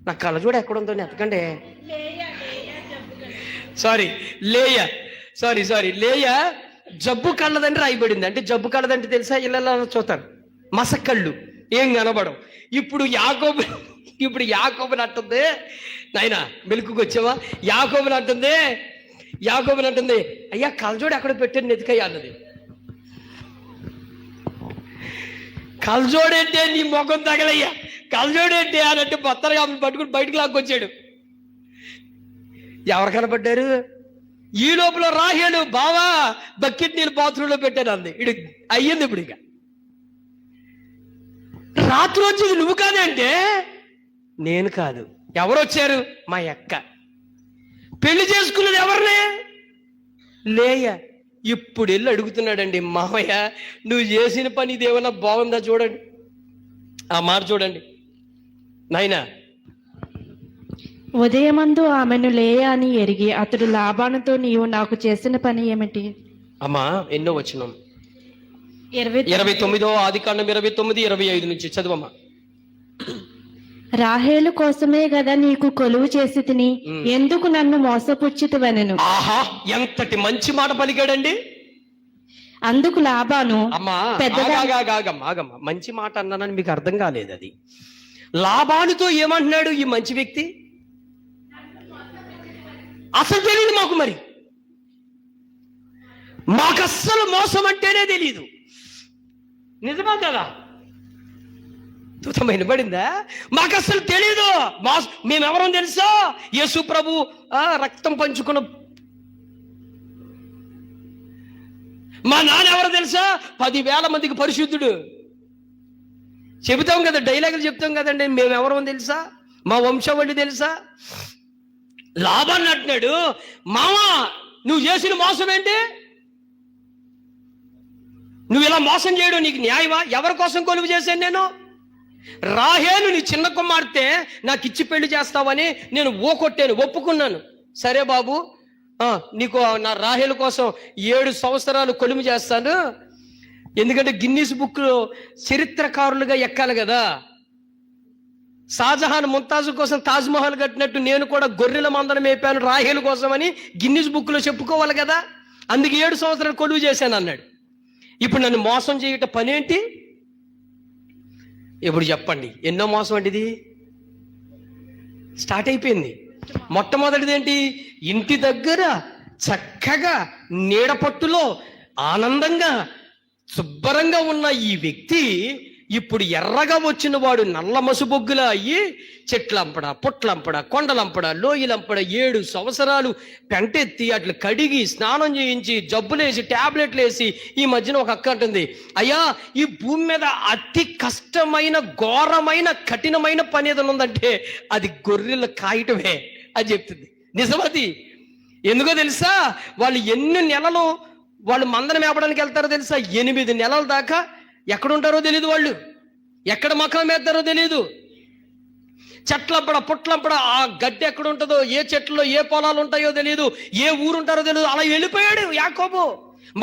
నా కళ్ళజోడ ఎక్కడ ఉందో ఎతకండి. లేయ జబ్బు కళ్ళదని రాయబడింది. అంటే జబ్బు కళ్ళదంటే తెలుసా? ఇళ్ళ చూస్తారు, మసక్కళ్ళు, ఏం కనబడం. ఇప్పుడు యాకోబుని అంటుంది, నాయనా మెలుకుకి వచ్చావా? యాకోబుని అంటుంది, అయ్యా కళ్ళజోడు ఎక్కడ పెట్టాను నెతికయ్యా అన్నది. కళ్ళజోడేంటే నీ ముఖం తగలయ్యా, కళ్ళజోడేంటే అనంటే బత్తరగా పట్టుకుని బయటకు లాక్కొచ్చాడు. ఎవరు కనపడ్డారు? ఈ లోపల రాహేలు, బావా బకెట్ నీళ్ళు బాత్రూంలో పెట్టాను అంది. ఇడు అయ్యింది. ఇప్పుడు ఇక రాత్రి వచ్చేది నువ్వు కాదే అంటే, నేను కాదు. ఎవరు వచ్చారు? మా అక్క. పెళ్లి చేసుకున్నది ఎవరినే? లేయ. ఇప్పుడు వెళ్ళి అడుగుతున్నాడండి, మామయ్య నువ్వు చేసిన పని ఇదేమన్నా బాగుందా చూడండి. ఆ మాట చూడండి నాయనా. ఉదయమందు ఆమెను లేయా అని ఎరిగి అతడు లాబానుతో, నీవు నాకు చేసిన పని ఏమిటి? అమ్మా ఎన్నో వచనం? 29 ఆదికాండం 29:25 నుంచి చదువమ్మా. రాహేలు కోసమే కదా నీకు కొలువు చేసి తిని, ఎందుకు నన్ను మోసపుచ్చితివనెను. ఆహా, ఎంతటి మంచి మాట పలికాడండి. అందుకు లాబాను, అమ్మా ఆగమ్మా, మంచి మాట అన్నానని మీకు అర్థం కాలేదు. అది లాబానుతో ఏమంటున్నాడు ఈ మంచి వ్యక్తి? అసలు తెలియదు మాకు, మరి మాకస్సలు మోసం అంటేనే తెలియదు. నిజమా కదా? తుతమైన పడిందా? మాకస్సలు తెలీదు. మేమెవరం తెలుసా? యేసు ప్రభు రక్తం పంచుకున్న మా నాన్న ఎవరో తెలుసా? 10,000 మందికి పరిశుద్ధుడు. చెబుతాం కదా, డైలాగులు చెప్తాం కదండి. మేమెవరో తెలుసా? మా వంశవళి తెలుసా? లాభాన్ని అంటున్నాడు, మామా నువ్వు చేసిన మోసం ఏంటి? నువ్వు ఇలా మోసం చేయడం నీకు న్యాయమా? ఎవరి కోసం కొలువు చేశాను నేను? రాహేలు నీ చిన్న కుమార్తె నాకు ఇచ్చి పెళ్లి చేస్తావని నేను ఒప్పుకున్నాను. సరే బాబు, నీకు నా రాహేలు కోసం 7 సంవత్సరాలు కొలువు చేస్తాను. ఎందుకంటే గిన్నీస్ బుక్ చరిత్రకారులుగా ఎక్కాలి కదా. షాజహాన్ ముంతాజు కోసం తాజ్మహల్ కట్టినట్టు నేను కూడా గొర్రెల మందరం మేపాను రాహేలు కోసం అని గిన్నీస్ బుక్ లో చెప్పుకోవాలి కదా. అందుకే 7 సంవత్సరాలు కొలువు చేశాను అన్నాడు. ఇప్పుడు నన్ను మోసం చేయట పనేంటి? ఇప్పుడు చెప్పండి, ఎన్నో మోసం అంటే ఇది స్టార్ట్ అయిపోయింది. మొట్టమొదటిది ఏంటి? ఇంటి దగ్గర చక్కగా నీడపట్టులో ఆనందంగా శుభ్రంగా ఉన్న ఈ వ్యక్తి ఇప్పుడు ఎర్రగా వచ్చిన వాడు నల్ల మసుబొగ్గులా అయ్యి చెట్లంపడ, పుట్లంపడ, కొండలంపడ, లోయలంపడ 7 సంవత్సరాలు పెంటెత్తి అట్లా కడిగి స్నానం చేయించి జబ్బులేసి టాబ్లెట్లు వేసి ఈ మధ్యన ఒక అక్క అంటుంది, అయ్యా ఈ భూమి మీద అతి కష్టమైన ఘోరమైన కఠినమైన పని ఏదైనా ఉందంటే అది గొర్రెలు కాయటమే అని చెప్తుంది. నిజమది. ఎందుకో తెలుసా? వాళ్ళు ఎన్ని నెలలు వాళ్ళు మందను మేపడానికి వెళ్తారో తెలుసా? 8 నెలల దాకా ఎక్కడుంటారో తెలియదు, వాళ్ళు ఎక్కడ మకాం వేస్తారో తెలియదు. చెట్లంపడ పుట్లంపడ ఆ గడ్డి ఎక్కడ ఉంటుందో, ఏ చెట్లు ఏ పొలాలు ఉంటాయో తెలియదు, ఏ ఊరు ఉంటారో తెలియదు. అలా వెళ్ళిపోయాడు యాకోబు,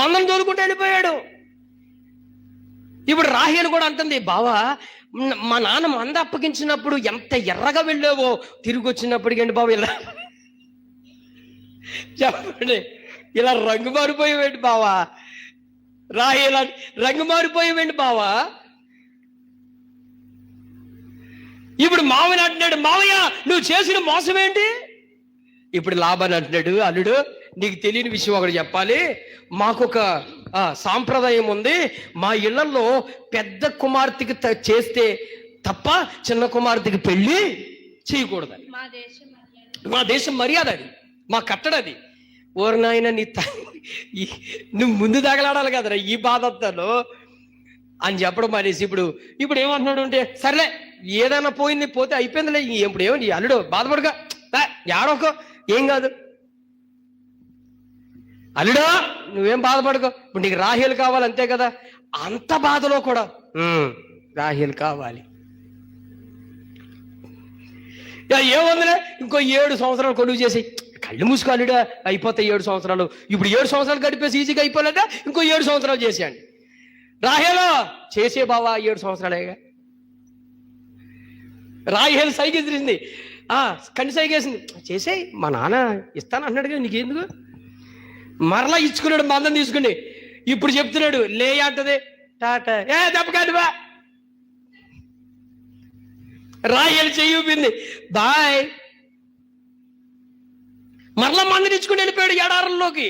మందను తోలుకుంటూ వెళ్ళిపోయాడు. ఇప్పుడు రాహేలు కూడా అంటుంది, బావా మా నాన్న మంద అప్పగించినప్పుడు ఎంత ఎర్రగా వెళ్ళావో తిరిగి వచ్చినప్పటికి ఏంటి బావ ఇలా చెప్పండి, ఇలా రంగు మారిపోయేవేంటి బావా? రాహేల రంగు మారిపోయేవేంటి బావా? ఇప్పుడు మావని అంటున్నాడు, మావయ్య నువ్వు చేసిన మోసం ఏంటి? ఇప్పుడు లాభాన్ని అంటున్నాడు, అల్లుడు నీకు తెలియని విషయం ఒకటి చెప్పాలి. మాకొక సాంప్రదాయం ఉంది, మా ఇళ్లలో పెద్ద కుమార్తెకి చేస్తే తప్ప చిన్న కుమార్తెకి పెళ్లి చేయకూడదని. మా దేశం మర్యాద అది, మా కట్టడది. ఓరు నాయన నువ్వు ముందు తగలాడాలి కదరా ఈ బాధతో అని చెప్పడం మానేసి ఇప్పుడు ఏమంటున్నాడు అంటే, సర్లే ఏదైనా పోయింది పోతే అయిపోయిందిలే, ఇప్పుడు ఏమండి అల్లుడు బాధపడగా ఏడోకో ఏం కాదు. అల్లుడా నువ్వేం బాధపడకో, ఇప్పుడు నీకు రాహేలు కావాలి అంతే కదా. అంత బాధలో కూడా రాహేలు కావాలి. ఏముందిలే ఇంకో 7 సంవత్సరాలు కొలువు చేసి కళ్ళు మూసుకోవాలిడా అయిపోతాయి 7 సంవత్సరాలు. ఇప్పుడు 7 సంవత్సరాలు గడిపేసి ఈజీగా అయిపోలేదా, ఇంకో 7 సంవత్సరాలు చేసేయండి. రాహేలో చేసే బావా 7 సంవత్సరాలేగా. రాహేలు సైగేసింది, కంటి సైగేసింది, చేసేయి మా నాన్న ఇస్తాను అంటున్నాడు కదా నీకెందుకు. మరలా ఇచ్చుకున్నాడు మందం తీసుకుని. ఇప్పుడు చెప్తున్నాడు లే అంటది టాటా దెబ్బకాదివా. రాహేలు చెయ్యిపింది బాయ్. మరలా మందిని ఇచ్చుకుని వెళ్ళిపోయాడు ఎడారంలోకి,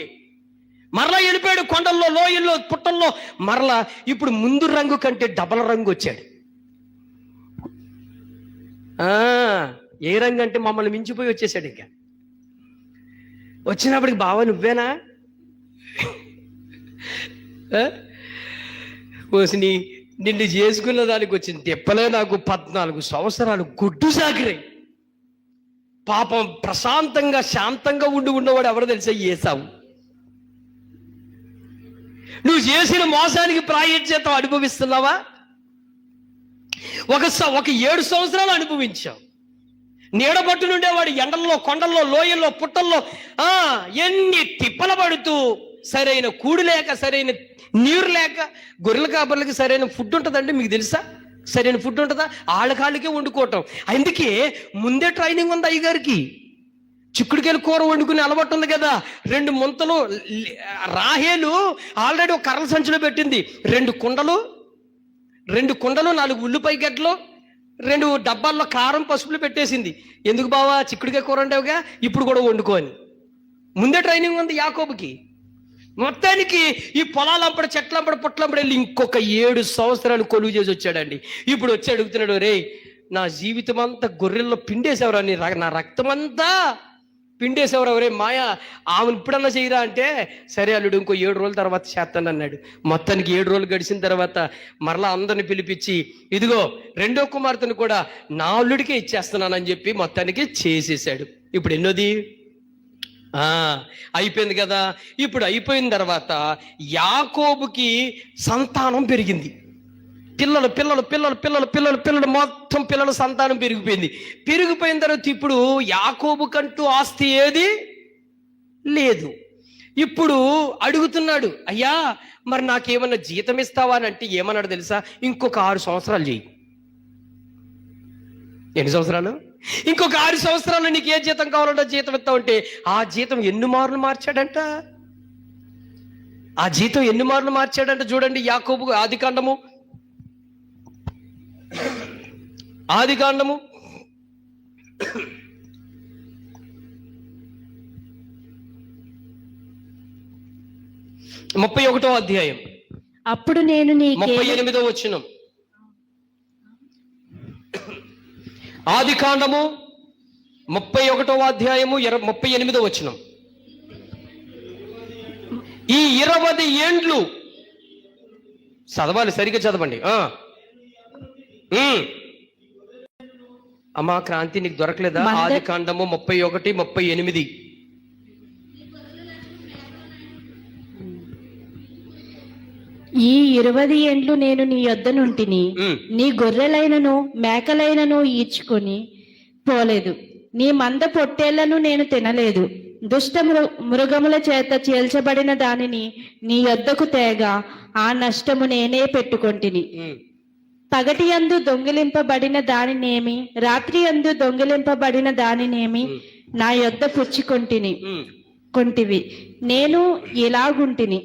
మరలా వెళ్ళిపోయాడు కొండల్లో లోయల్లో పుట్టల్లో. మరలా ఇప్పుడు ముందు రంగు కంటే డబల్ రంగు వచ్చాడు. ఏ రంగు అంటే మమ్మల్ని మించిపోయి వచ్చేసాడు. ఇంకా వచ్చినప్పటికి బావ నువ్వేనా పోసి నిన్ను చేసుకున్న దానికి వచ్చింది తిప్పలే నాకు 14 సంవత్సరాలు గుడ్డు సాకిరాయి. పాపం ప్రశాంతంగా శాంతంగా ఉన్నవాడు ఎవరో తెలుసా? ఏసావు. నువ్వు చేసిన మోసానికి ప్రాయశ్చిత్తం అనుభవిస్తున్నావా? ఒక 7 సంవత్సరాలు అనుభవించావు. నీడబట్టు నుండేవాడు ఎండల్లో కొండల్లో లోయల్లో పుట్టల్లో ఎన్ని తిప్పల పడుతూ సరైన కూడు లేక సరైన నీరు లేక గొర్రెల కాపర్లకి సరైన ఫుడ్ ఉంటుందండి మీకు తెలుసా? సరైన ఫుడ్ ఉంటుందా? ఆళ్ళకాళ్ళకే వండుకోవటం. అందుకే ముందే ట్రైనింగ్ ఉంది అయ్యగారికి. చిక్కుడుకాయలు కూర వండుకునే అలవాటు ఉంది కదా. 2 ముంతలు రాహేలు ఆల్రెడీ ఒక కర్రల సంచిలో పెట్టింది. 2 కుండలు 4 ఉల్లిపాయ గడ్డలు 2 డబ్బాల్లో కారం పసుపులు పెట్టేసింది. ఎందుకు బావా చిక్కుడుకాయ కూర ఉండేవిగా ఇప్పుడు కూడా వండుకోని. ముందే ట్రైనింగ్ ఉంది యాకోబుకి. మొత్తానికి ఈ పొలాలంపడ చెట్లంపడ పుట్లంపడ వెళ్ళి ఇంకొక 7 సంవత్సరాలు కొలువు చేసి వచ్చాడండి. ఇప్పుడు వచ్చి అడుగుతున్నాడు, రే నా జీవితం అంతా గొర్రెల్లో పిండేసేవరా, నా రక్తం అంతా పిండేసేవరా, రే మాయా ఆమెను ఇప్పుడన్నా చేయరా అంటే, సరే అల్లుడు ఇంకో 7 రోజుల తర్వాత చేస్తాను అన్నాడు. మొత్తానికి 7 రోజులు గడిచిన తర్వాత మరలా అందరిని పిలిపించి, ఇదిగో 2వ కుమార్తెను కూడా నా అల్లుడికే ఇచ్చేస్తున్నానని చెప్పి మొత్తానికి చేసేసాడు. ఇప్పుడు ఎన్నోది అయిపోయింది కదా. ఇప్పుడు అయిపోయిన తర్వాత యాకోబుకి సంతానం పెరిగింది. పిల్లలు పిల్లలు పిల్లలు పిల్లలు పిల్లలు పిల్లలు మొత్తం పిల్లల సంతానం పెరిగిపోయింది. పెరిగిపోయిన తర్వాత ఇప్పుడు యాకోబు కంటూ ఆస్తి ఏది లేదు. ఇప్పుడు అడుగుతున్నాడు, అయ్యా మరి నాకేమన్నా జీతం ఇస్తావా అని అంటే ఏమన్నాడు తెలుసా? ఇంకొక 6 సంవత్సరాలు చేయి. ఎన్ని సంవత్సరాలు? ఇంకొక 6 సంవత్సరాలు నీకు ఏ జీతం కావాలంటే జీతం ఇస్తావంటే ఆ జీతం ఎన్ని మార్లు మార్చాడంట. ఆ జీతం ఎన్ని మార్లు మార్చాడంట చూడండి. యాకోబు ఆదికాండము 31వ అధ్యాయం అప్పుడు నేను 38వ వచనం. ఆదికాండము 31వ అధ్యాయము 38వ వచనం. ఈ 20 ఏండ్లు చదవాలి, సరిగ్గా చదవండి. అమ్మా క్రాంతి, నీకు దొరకలేదా? ఆదికాండము 31, 38. ఈ 20 ఏండ్లు నేను నీ యొద్ద నుంటిని, నీ గొర్రెలైనను మేకలైనను ఈడ్చుకొని పోలేదు, నీ మంద పొట్టేళ్లను నేను తినలేదు. దుష్ట మృగముల చేత చీల్చబడిన దానిని నీ యొద్దకు తేగా ఆ నష్టము నేనే పెట్టుకొంటిని. పగటి యందు దొంగిలింపబడిన దానినేమి, రాత్రి యందు దొంగిలింపబడిన దానినేమి నా యొద్ద కొంటివి. నేను ఇలాగుంటిని,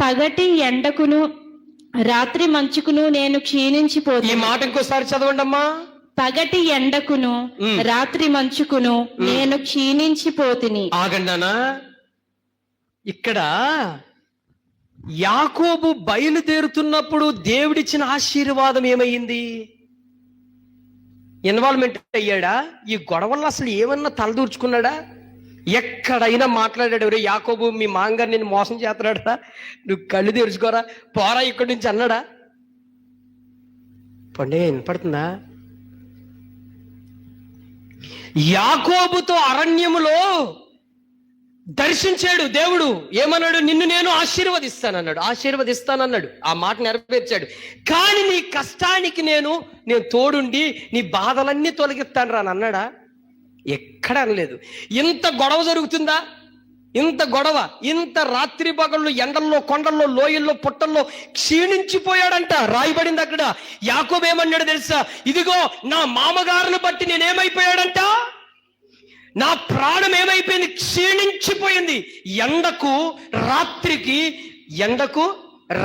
పగటి ఎండకును రాత్రి మంచుకును నేను క్షీణించిపోతుంది. ఈ మాట ఇంకోసారి చదవండి అమ్మా. పగటి ఎండకును రాత్రి మంచుకును నేను క్షీణించిపోతిని. ఆగండానా, ఇక్కడ యాకోబు బయలుదేరుతున్నప్పుడు దేవుడిచ్చిన ఆశీర్వాదం ఏమైంది? ఇన్వాల్వ్మెంట్ అయ్యాడా? ఈ గొడవల్లో అసలు ఏమన్నా తలదూర్చుకున్నాడా? ఎక్కడైనా మాట్లాడాడు, రే యాకోబు మీ మాంగారు నేను మోసం చేస్తున్నాడా, నువ్వు కళ్ళు తెరుచుకోరా, పోరా ఇక్కడి నుంచి అన్నాడా? పండే వినపడుతుందా? యాకోబుతో అరణ్యములో దర్శించాడు దేవుడు. ఏమన్నాడు? నిన్ను నేను ఆశీర్వదిస్తానన్నాడు. ఆ మాట నెరవేర్చాడు. కానీ నీ కష్టానికి నేను తోడుండి నీ బాధలన్నీ తొలగిస్తాను రా అన్నాడా? ఎక్కడ అనలేదు. ఇంత గొడవ జరుగుతుందా? ఇంత గొడవ, ఇంత రాత్రి పగళ్ళు ఎండల్లో, కొండల్లో, లోయల్లో, పుట్టల్లో క్షీణించిపోయాడంట. రాయబడింది అక్కడ. యాకోబు ఏమన్నాడు తెలుసా? ఇదిగో నా మామగారిని బట్టి నేనేమైపోయాడంట, నా ప్రాణం ఏమైపోయింది, క్షీణించిపోయింది. ఎండకు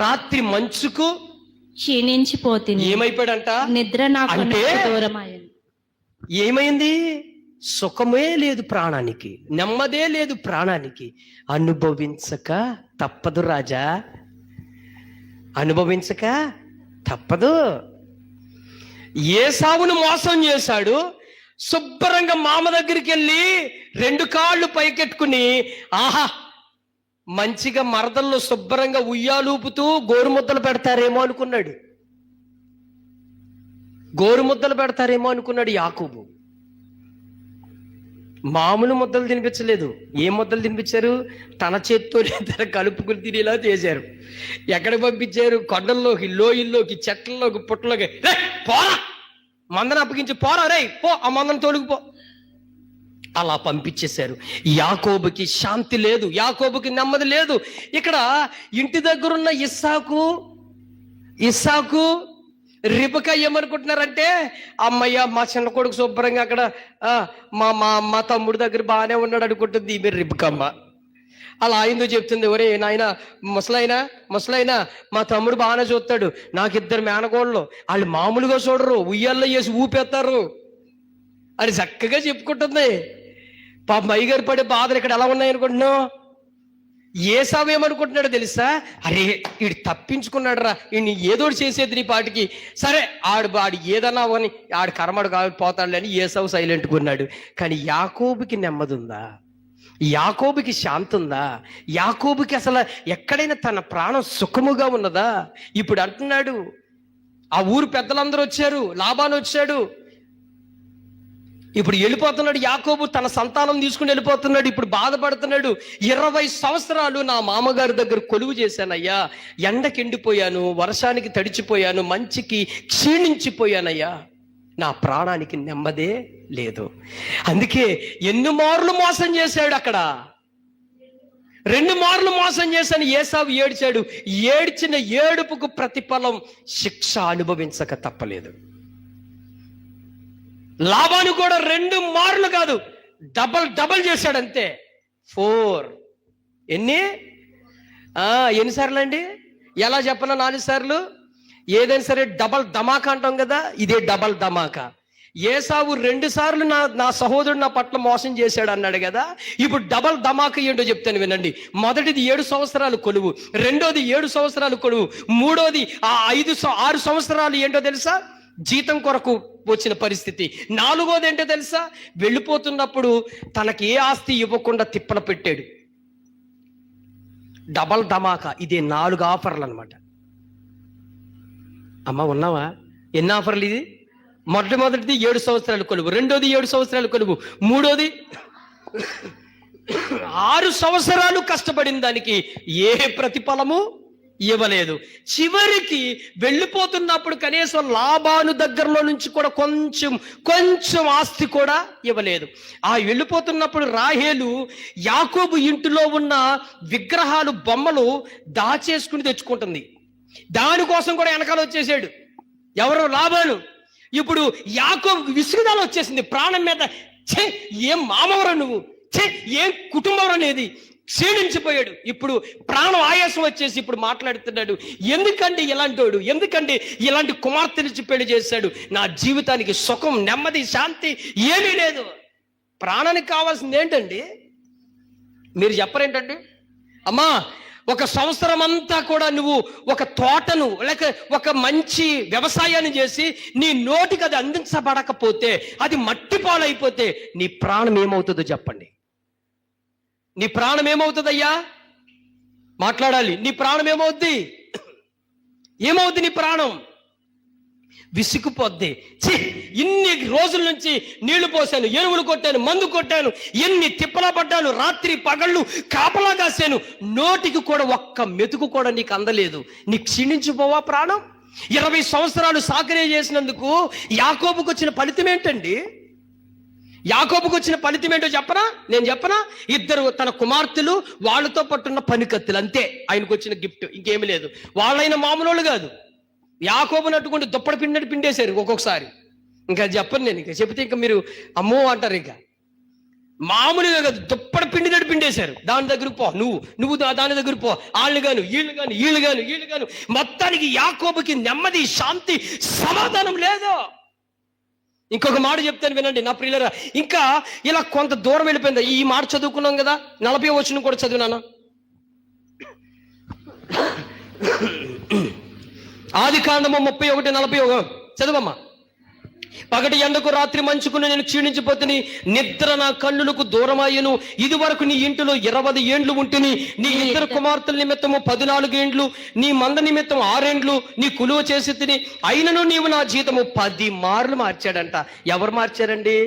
రాత్రి మంచుకు క్షీణించిపోతుంది. ఏమైపోయాడంట? నిద్ర నాకు దూరమైంది. ఏమైంది? సుఖమే లేదు ప్రాణానికి, నెమ్మదే లేదు ప్రాణానికి. అనుభవించక తప్పదు రాజా, అనుభవించక తప్పదు. ఏసావును మోసం చేశాడు. శుభ్రంగా మామ దగ్గరికి వెళ్ళి 2 కాళ్ళు పైకెట్టుకుని ఆహా మంచిగా మరదల్లో శుభ్రంగా ఉయ్యాలూపుతూ గోరుముద్దలు పెడతారేమో అనుకున్నాడు యాకోబు. మామూలు ముద్దలు తినిపించలేదు. ఏ ముద్దలు తినిపించారు? తన చేత్తో కలుపుకుని తినేలా చేశారు. ఎక్కడికి పంపించారు? కొండల్లోకి, లోయల్లోకి, చెట్లలోకి, పుట్టలోకి. రే పోరా, మందను అప్పగించి పోరా, రే పో, ఆ మందను తోలుకుపో. అలా పంపించేశారు. యాకోబుకి శాంతి లేదు, యాకోబుకి నెమ్మది లేదు. ఇక్కడ ఇంటి దగ్గరున్న ఇస్సాకు రిబకా ఏమనుకుంటున్నారంటే, అమ్మయ్య మా చిన్న కొడుకు శుభ్రంగా అక్కడ మా తమ్ముడి దగ్గర బాగానే ఉన్నాడు అనుకుంటుంది మీరు రిబకమ్మ. అలా అయిందో చెప్తుంది. ఒరే నాయన ముసలైనా మా తమ్ముడు బాగానే చూస్తాడు, నాకు 2 మేనకోళ్ళు, వాళ్ళు మామూలుగా చూడరు, ఉయ్యాల్లో వేసి ఊపేస్తారు అని చక్కగా చెప్పుకుంటుంది. పాప అయ్యగారు పడే బాధలు ఇక్కడ ఎలా ఉన్నాయనుకుంటున్నావు? ఏసావు ఏమనుకుంటున్నాడో తెలుసా? అరే వీడు తప్పించుకున్నాడు రా, వీడిని ఏదోటి చేసేది నీ పాటికి, సరే ఆడు ఏదన్నా అని ఆడు కర్మడు పోతాడు అని ఏసావు సైలెంట్గా ఉన్నాడు. కానీ యాకోబుకి నెమ్మది ఉందా? యాకోబుకి శాంతి ఉందా? యాకోబుకి అసలు ఎక్కడైనా తన ప్రాణం సుఖముగా ఉన్నదా? ఇప్పుడు అంటున్నాడు, ఆ ఊరు పెద్దలందరూ వచ్చారు, లాబాను వచ్చాడు, ఇప్పుడు వెళ్ళిపోతున్నాడు యాకోబు, తన సంతానం తీసుకుని వెళ్ళిపోతున్నాడు. ఇప్పుడు బాధపడుతున్నాడు. 20 సంవత్సరాలు నా మామగారి దగ్గర కొలువు చేశానయ్యా, ఎండకి ఎండిపోయాను, వర్షానికి తడిచిపోయాను, మంచికి క్షీణించిపోయానయ్యా, నా ప్రాణానికి నెమ్మదే లేదు. అందుకే 2 మార్లు మోసం చేశాడు. అక్కడ 2 మార్లు మోసం చేశాను. ఏసావు ఏడ్చాడు. ఏడ్చిన ఏడుపుకు ప్రతిఫలం శిక్ష అనుభవించక తప్పలేదు. లాబాను కూడా 2 మార్లు కాదు, డబల్ చేశాడు అంతే. 4 ఎన్నిసార్లు అండి? ఎలా చెప్పనా? 4 సార్లు. ఏదైనా సరే డబల్ ధమాకా అంటాం కదా, ఇదే డబల్ ధమాకా. ఏసావు 2 సార్లు నా సహోదరుడు నా పట్ల మోసం చేశాడు అన్నాడు కదా, ఇప్పుడు డబల్ ధమాకా ఏంటో చెప్తాను వినండి. మొదటిది 7 సంవత్సరాలు కొలువు, రెండోది 7 సంవత్సరాలు కొలువు, మూడోది 6 సంవత్సరాలు ఏంటో తెలుసా? జీతం కొరకు వచ్చిన పరిస్థితి. 4వది ఏంటో తెలుసా? వెళ్ళిపోతున్నప్పుడు తనకి ఏ ఆస్తి ఇవ్వకుండా తిప్పల పెట్టాడు. డబల్ ధమాకా. ఇదే 4 ఆఫర్లు అనమాట. అమ్మ ఉన్నావా? ఎన్ని ఆఫర్లు ఇది? మొట్టమొదటిది 7 సంవత్సరాలు కొలువు, రెండోది 7 సంవత్సరాలు కొలువు, మూడోది 6 సంవత్సరాలు కష్టపడిన దానికి ఏ ప్రతిఫలము ఇవ్వలేదు. చివరికి వెళ్ళిపోతున్నప్పుడు కనీసం లాబాను దగ్గరలో నుంచి కూడా కొంచెం ఆస్తి కూడా ఇవ్వలేదు. ఆ వెళ్ళిపోతున్నప్పుడు రాహేలు యాకోబు ఇంటిలో ఉన్న విగ్రహాలు, బొమ్మలు దాచేసుకుని తెచ్చుకుంటుంది. దానికోసం కూడా వెనకాల వచ్చేసాడు ఎవరో? లాబాను. ఇప్పుడు యాకోబుకు విసుగుదల వచ్చేసింది ప్రాణం మీద. ఛే, ఏం మామవరా నువ్వు, ఛే ఏం కుటుంబం అనేది. క్షీణించిపోయాడు. ఇప్పుడు ప్రాణం ఆయాసం వచ్చేసి ఇప్పుడు మాట్లాడుతున్నాడు. ఎందుకంటే ఇలాంటోడు, ఎందుకంటే ఇలాంటి కుమార్తెనిచ్చి పెళ్లి చేశాడు? నా జీవితానికి సుఖం, నెమ్మది, శాంతి ఏమీ లేదు. ప్రాణానికి కావాల్సింది ఏంటండి? మీరు చెప్పరేంటండి? అమ్మా, 1 సంవత్సరం అంతా కూడా నువ్వు ఒక తోటను లేక ఒక మంచి వ్యవసాయాన్ని చేసి నీ నోటికి అది అందించబడకపోతే, అది మట్టి పాలైపోతే నీ ప్రాణం ఏమవుతుందో చెప్పండి. నీ ప్రాణం ఏమవుతుందయ్యా? మాట్లాడాలి. నీ ప్రాణం ఏమవుద్ది? నీ ప్రాణం విసిగిపోద్ది. ఇన్ని రోజుల నుంచి నీళ్లు పోసాను, ఎరువులు కొట్టాను, మందు కొట్టాను, ఎన్ని తిప్పలా పడ్డాను, రాత్రి పగళ్ళు కాపలా కాసాను, నోటికి కూడా ఒక్క మెతుకు కూడా నీకు అందలేదు. నీకు క్షీణించిపోవా ప్రాణం? 20 సంవత్సరాలు సాకరే చేసినందుకు యాకోబుకు వచ్చిన ఫలితం ఏంటండి? యాకోబుకు వచ్చిన ఫలితం ఏంటో చెప్పనా? నేను చెప్పనా? 2 తన కుమార్తెలు, వాళ్ళతో పట్టున్న పనికత్తులు, అంతే ఆయనకు వచ్చిన గిఫ్ట్. ఇంకేమీ లేదు. వాళ్ళైన మామూలు కాదు. యాకోబుని అట్టుకుంటే దుప్పటి పిండి పిండేశారు ఒక్కొక్కసారి. ఇంకా చెప్పను నేను. ఇంకా చెప్తే ఇంకా మీరు అమ్మో అంటారు. ఇంకా మామూలుగా కాదు, దుప్పటి పిండినట్టు పిండేశారు. దాని దగ్గరకు పో, నువ్వు దాని దగ్గర పో, వీళ్ళు గాను మొత్తానికి యాకోబుకి నెమ్మది, శాంతి, సమాధానం లేదు. ఇంకొక మాట చెప్తాను వినండి నా ప్రియులారా. ఇంకా ఇలా కొంత దూరం వెళ్ళిపోయింది. ఈ మాట చదువుకున్నాం కదా, 40వ వచనం కూడా చదివినాను. ఆదికాండము 31:41 చదువమ్మా. పగటి ఎండకు రాత్రి మంచుకుని నేను క్షీణించిపోతుని, నిద్ర నా కన్నులకు దూరమయ్యను. ఇది వరకు నీ ఇంటిలో 20 ఏండ్లు ఉంటుని, నీ 2 కుమార్తెల నిమిత్తము 14 ఏండ్లు, నీ మంద నిమిత్తం 6 ఏండ్లు నీ కులువ చేసి తిని, అయినను నీవు నా జీతము 10 మార్లు మార్చాడంట. ఎవరు మార్చారండి?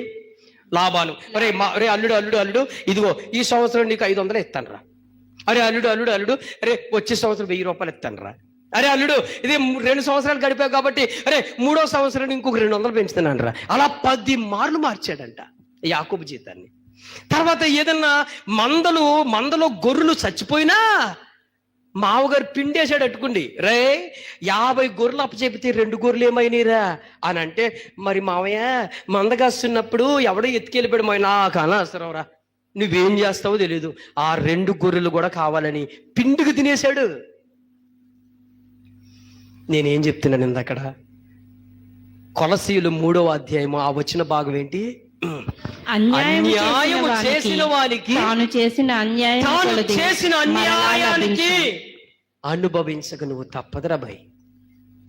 లాబాను. అరే అల్లుడు, ఇదిగో ఈ సంవత్సరం నీకు 500 ఇస్తాను రా. అరే అల్లుడు, అరే వచ్చే సంవత్సరం 1000 రూపాయలు ఇస్తాను రా. అరే అల్లుడు, ఇది 2 సంవత్సరాలు గడిపావు కాబట్టి అరే 3వ సంవత్సరం ఇంకొక 200 పెంచుతున్నాను రా. అలా 10 మార్లు మార్చాడంట యాకోబు జీతాన్ని. తర్వాత ఏదన్నా మందలో గొర్రెలు చచ్చిపోయినా మావగారు పిండేశాడు అట్టుకుండి. 50 గొర్రెలు అప్పచెపితే 2 గొర్రెలు ఏమైనాయిరా అని అంటే, మరి మావయ్య మందగాస్తున్నప్పుడు ఎవడో ఎత్తుకెళ్ళిపోయాడు, మా నాకు అనవసరం రా, నువ్వేం చేస్తావో తెలీదు, ఆ 2 గొర్రెలు కూడా కావాలని పిండికి తినేశాడు. నేనేం చెప్తున్నాను ఇందక్కడ? కొలసీయులు 3వ అధ్యాయము ఆ వచ్చిన భాగం ఏంటి? అన్యాయము చేసిన వానికి తాను చేసిన అన్యాయానికి అనుభవించక నువ్వు తప్పదురా భయ్.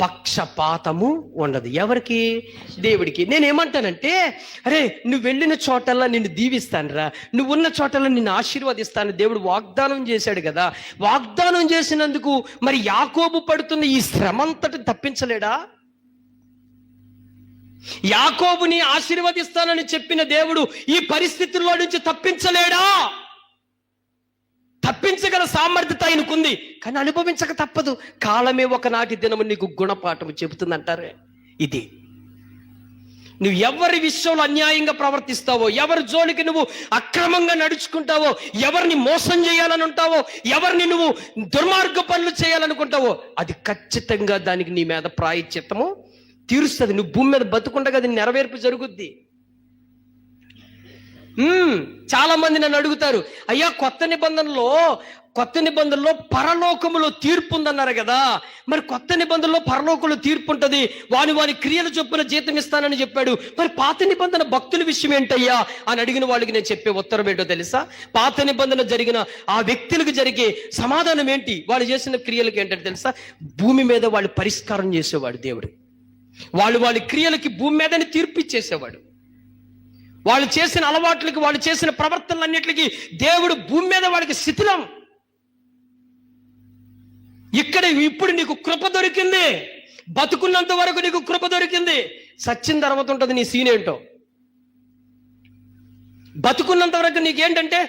పక్షపాతము ఉండదు. ఎవరికి? దేవుడికి. నేనేమంటానంటే, అరే నువ్వు వెళ్ళిన చోటల్లా నిన్ను దీవిస్తానురా, నువ్వు ఉన్న చోటల్లా నిన్ను ఆశీర్వదిస్తాను దేవుడు వాగ్దానం చేశాడు కదా. వాగ్దానం చేసినందుకు మరి యాకోబు పడుతున్న ఈ శ్రమంతటి తప్పించలేడా? యాకోబుని ఆశీర్వదిస్తానని చెప్పిన దేవుడు ఈ పరిస్థితుల్లో నుంచి తప్పించలేడా? తప్పించగల సామర్థ్యత ఆయనకుంది, కానీ అనుభవించక తప్పదు. కాలమే ఒకనాటి దినము నీకు గుణపాఠము చెబుతుందంటారే. ఇది నువ్వు ఎవరి విషయంలో అన్యాయంగా ప్రవర్తిస్తావో, ఎవరి జోలికి నువ్వు అక్రమంగా నడుచుకుంటావో, ఎవరిని మోసం చేయాలని ఉంటావో, ఎవరిని నువ్వు దుర్మార్గ పనులు చేయాలనుకుంటావో, అది ఖచ్చితంగా దానికి నీ మీద ప్రాయశ్చిత్తము తీరుస్తుంది. నువ్వు భూమి మీద బతుకుండగా అది నెరవేర్పు జరుగుద్ది. చాలా మంది నన్ను అడుగుతారు, అయ్యా కొత్త నిబంధనలో పరలోకములో తీర్పు ఉందన్నారు కదా, మరి కొత్త నిబంధనలో పరలోకంలో తీర్పు ఉంటుంది, వాని క్రియలు చొప్పున జీతం ఇస్తానని చెప్పాడు, మరి పాత నిబంధన భక్తుల విషయం ఏంటయ్యా అని అడిగిన వాళ్ళకి నేను చెప్పే ఉత్తరం ఏంటో తెలుసా? పాత నిబంధన జరిగిన ఆ వ్యక్తులకు జరిగే సమాధానం ఏంటి, వాళ్ళు చేసిన క్రియలకు ఏంటంటే తెలుసా? భూమి మీద వాళ్ళు పరిష్కారం చేసేవాడు దేవుడు. వాళ్ళ క్రియలకి భూమి మీదని తీర్పు ఇచ్చేసేవాడు. వాళ్ళు చేసిన అలవాట్లకి, వాళ్ళు చేసిన ప్రవర్తనలన్నిటికీ దేవుడు భూమి మీద వాడికి శిథిలం. ఇక్కడ ఇప్పుడు నీకు కృప దొరికింది, బతుకున్నంత వరకు నీకు కృప దొరికింది. సచ్చిన తర్వాత ఉంటుంది నీ సీన్ ఏంటో. బతుకున్నంత వరకు నీకేంటంటే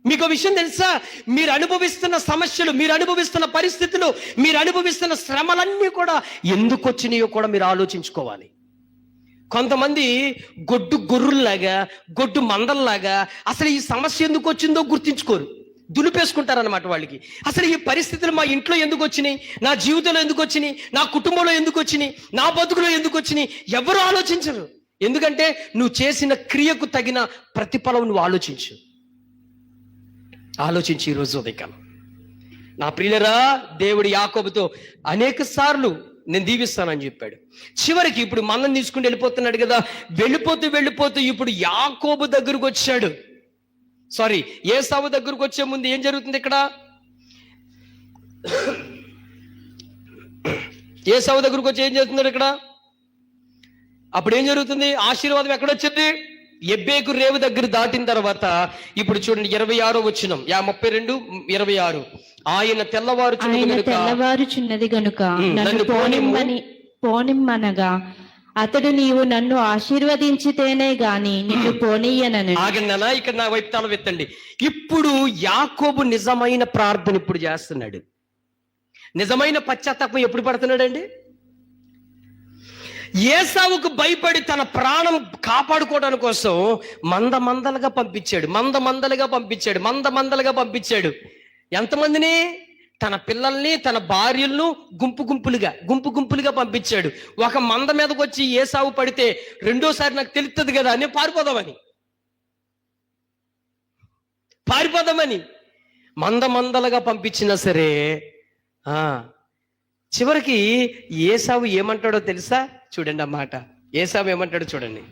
మీకు విషయం తెలుసా, మీరు అనుభవిస్తున్న సమస్యలు, మీరు అనుభవిస్తున్న పరిస్థితులు, మీరు అనుభవిస్తున్న శ్రమలన్నీ కూడా ఎందుకు వచ్చినాయో కూడా మీరు ఆలోచించుకోవాలి. కొంతమంది గొడ్డు గొర్రుల్లాగా, గొడ్డు మందల్లాగా అసలు ఈ సమస్య ఎందుకు వచ్చిందో గుర్తించుకోరు, దులిపేసుకుంటారన్నమాట. వాళ్ళకి అసలు ఈ పరిస్థితులు మా ఇంట్లో ఎందుకు వచ్చినాయి, నా జీవితంలో ఎందుకు వచ్చినాయి, నా కుటుంబంలో ఎందుకు వచ్చినాయి, నా బతుకులో ఎందుకు వచ్చినాయి, ఎవరు ఆలోచించరు. ఎందుకంటే నువ్వు చేసిన క్రియకు తగిన ప్రతిఫలం నువ్వు ఆలోచించు. ఈరోజు ఉదయకాలం నా ప్రియులరా, దేవుడు యాకోబుతో అనేక సార్లు నేను దీవిస్తానని చెప్పాడు. చివరికి ఇప్పుడు మనం తీసుకుని వెళ్ళిపోతున్నాడు కదా, వెళ్ళిపోతూ ఇప్పుడు యాకోబు దగ్గరకు వచ్చాడు. సారీ, ఏసావు దగ్గరకు వచ్చే ముందు ఏం జరుగుతుంది ఇక్కడ? ఏసావు దగ్గరకు వచ్చి ఏం జరుగుతున్నాడు ఇక్కడ? అప్పుడు ఏం జరుగుతుంది? ఆశీర్వాదం ఎక్కడొచ్చింది? ఎబ్బేకు రేవు దగ్గర దాటిన తర్వాత ఇప్పుడు చూడండి 26వ వచనం, 32:26. ఆయన తెల్లవారుచున్నది గనుక నన్ను పోనిమ్మనగా అతడు నీవు నన్ను ఆశీర్వదించితేనే గాని నిన్ను పోనీయనని. ఆగండి, ఇక్కడ నా వైపు తల వెత్తండి. ఇప్పుడు యాకోబు నిజమైన ప్రార్థన ఇప్పుడు చేస్తున్నాడు. నిజమైన పశ్చాత్తాపం ఎప్పుడు పడుతున్నాడండి? ఏసావుకు భయపడి తన ప్రాణం కాపాడుకోవడానికి కోసం మందలుగా పంపించాడు. ఎంతమందిని? తన పిల్లల్ని, తన భార్యలను గుంపు గుంపులుగా పంపించాడు. ఒక మంద మీదకి వచ్చి ఏసావు పడితే రెండోసారి నాకు తెలుస్తుంది కదా అని పారిపోదామని మందలుగా పంపించినా సరే చివరికి ఏసావు ఏమంటాడో తెలుసా? చూడండి ఆ మాట. ఏసావు ఏమంటాడో చూడండి.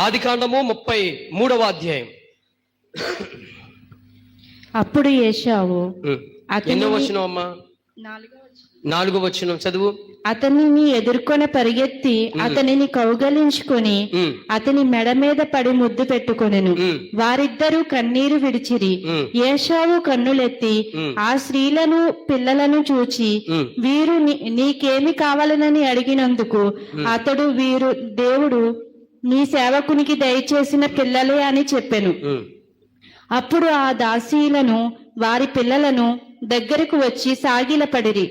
ఆదికాండము 33వ అధ్యాయం. అప్పుడు ఏసావు ఎన్నో వచనం అమ్మా? 4వ వచనం చదువు. అతనిని ఎదుర్కొని పరిగెత్తి అతనిని కౌగలించుకొని అతని మెడ మీద పడి ముద్దు పెట్టుకొనెను. వారిద్దరూ కన్నీరు విడిచిరి. ఏశావు కన్నులెత్తి ఆ స్త్రీలను పిల్లలను చూచి వీరు నీకేమి కావాలనని అడిగినందుకు అతడు వీరు దేవుడు నీ సేవకునికి దయచేసిన పిల్లలే అని చెప్పెను. అప్పుడు ఆ దాసీలను వారి పిల్లలను దగ్గరకు వచ్చి సాగిలపడిరి.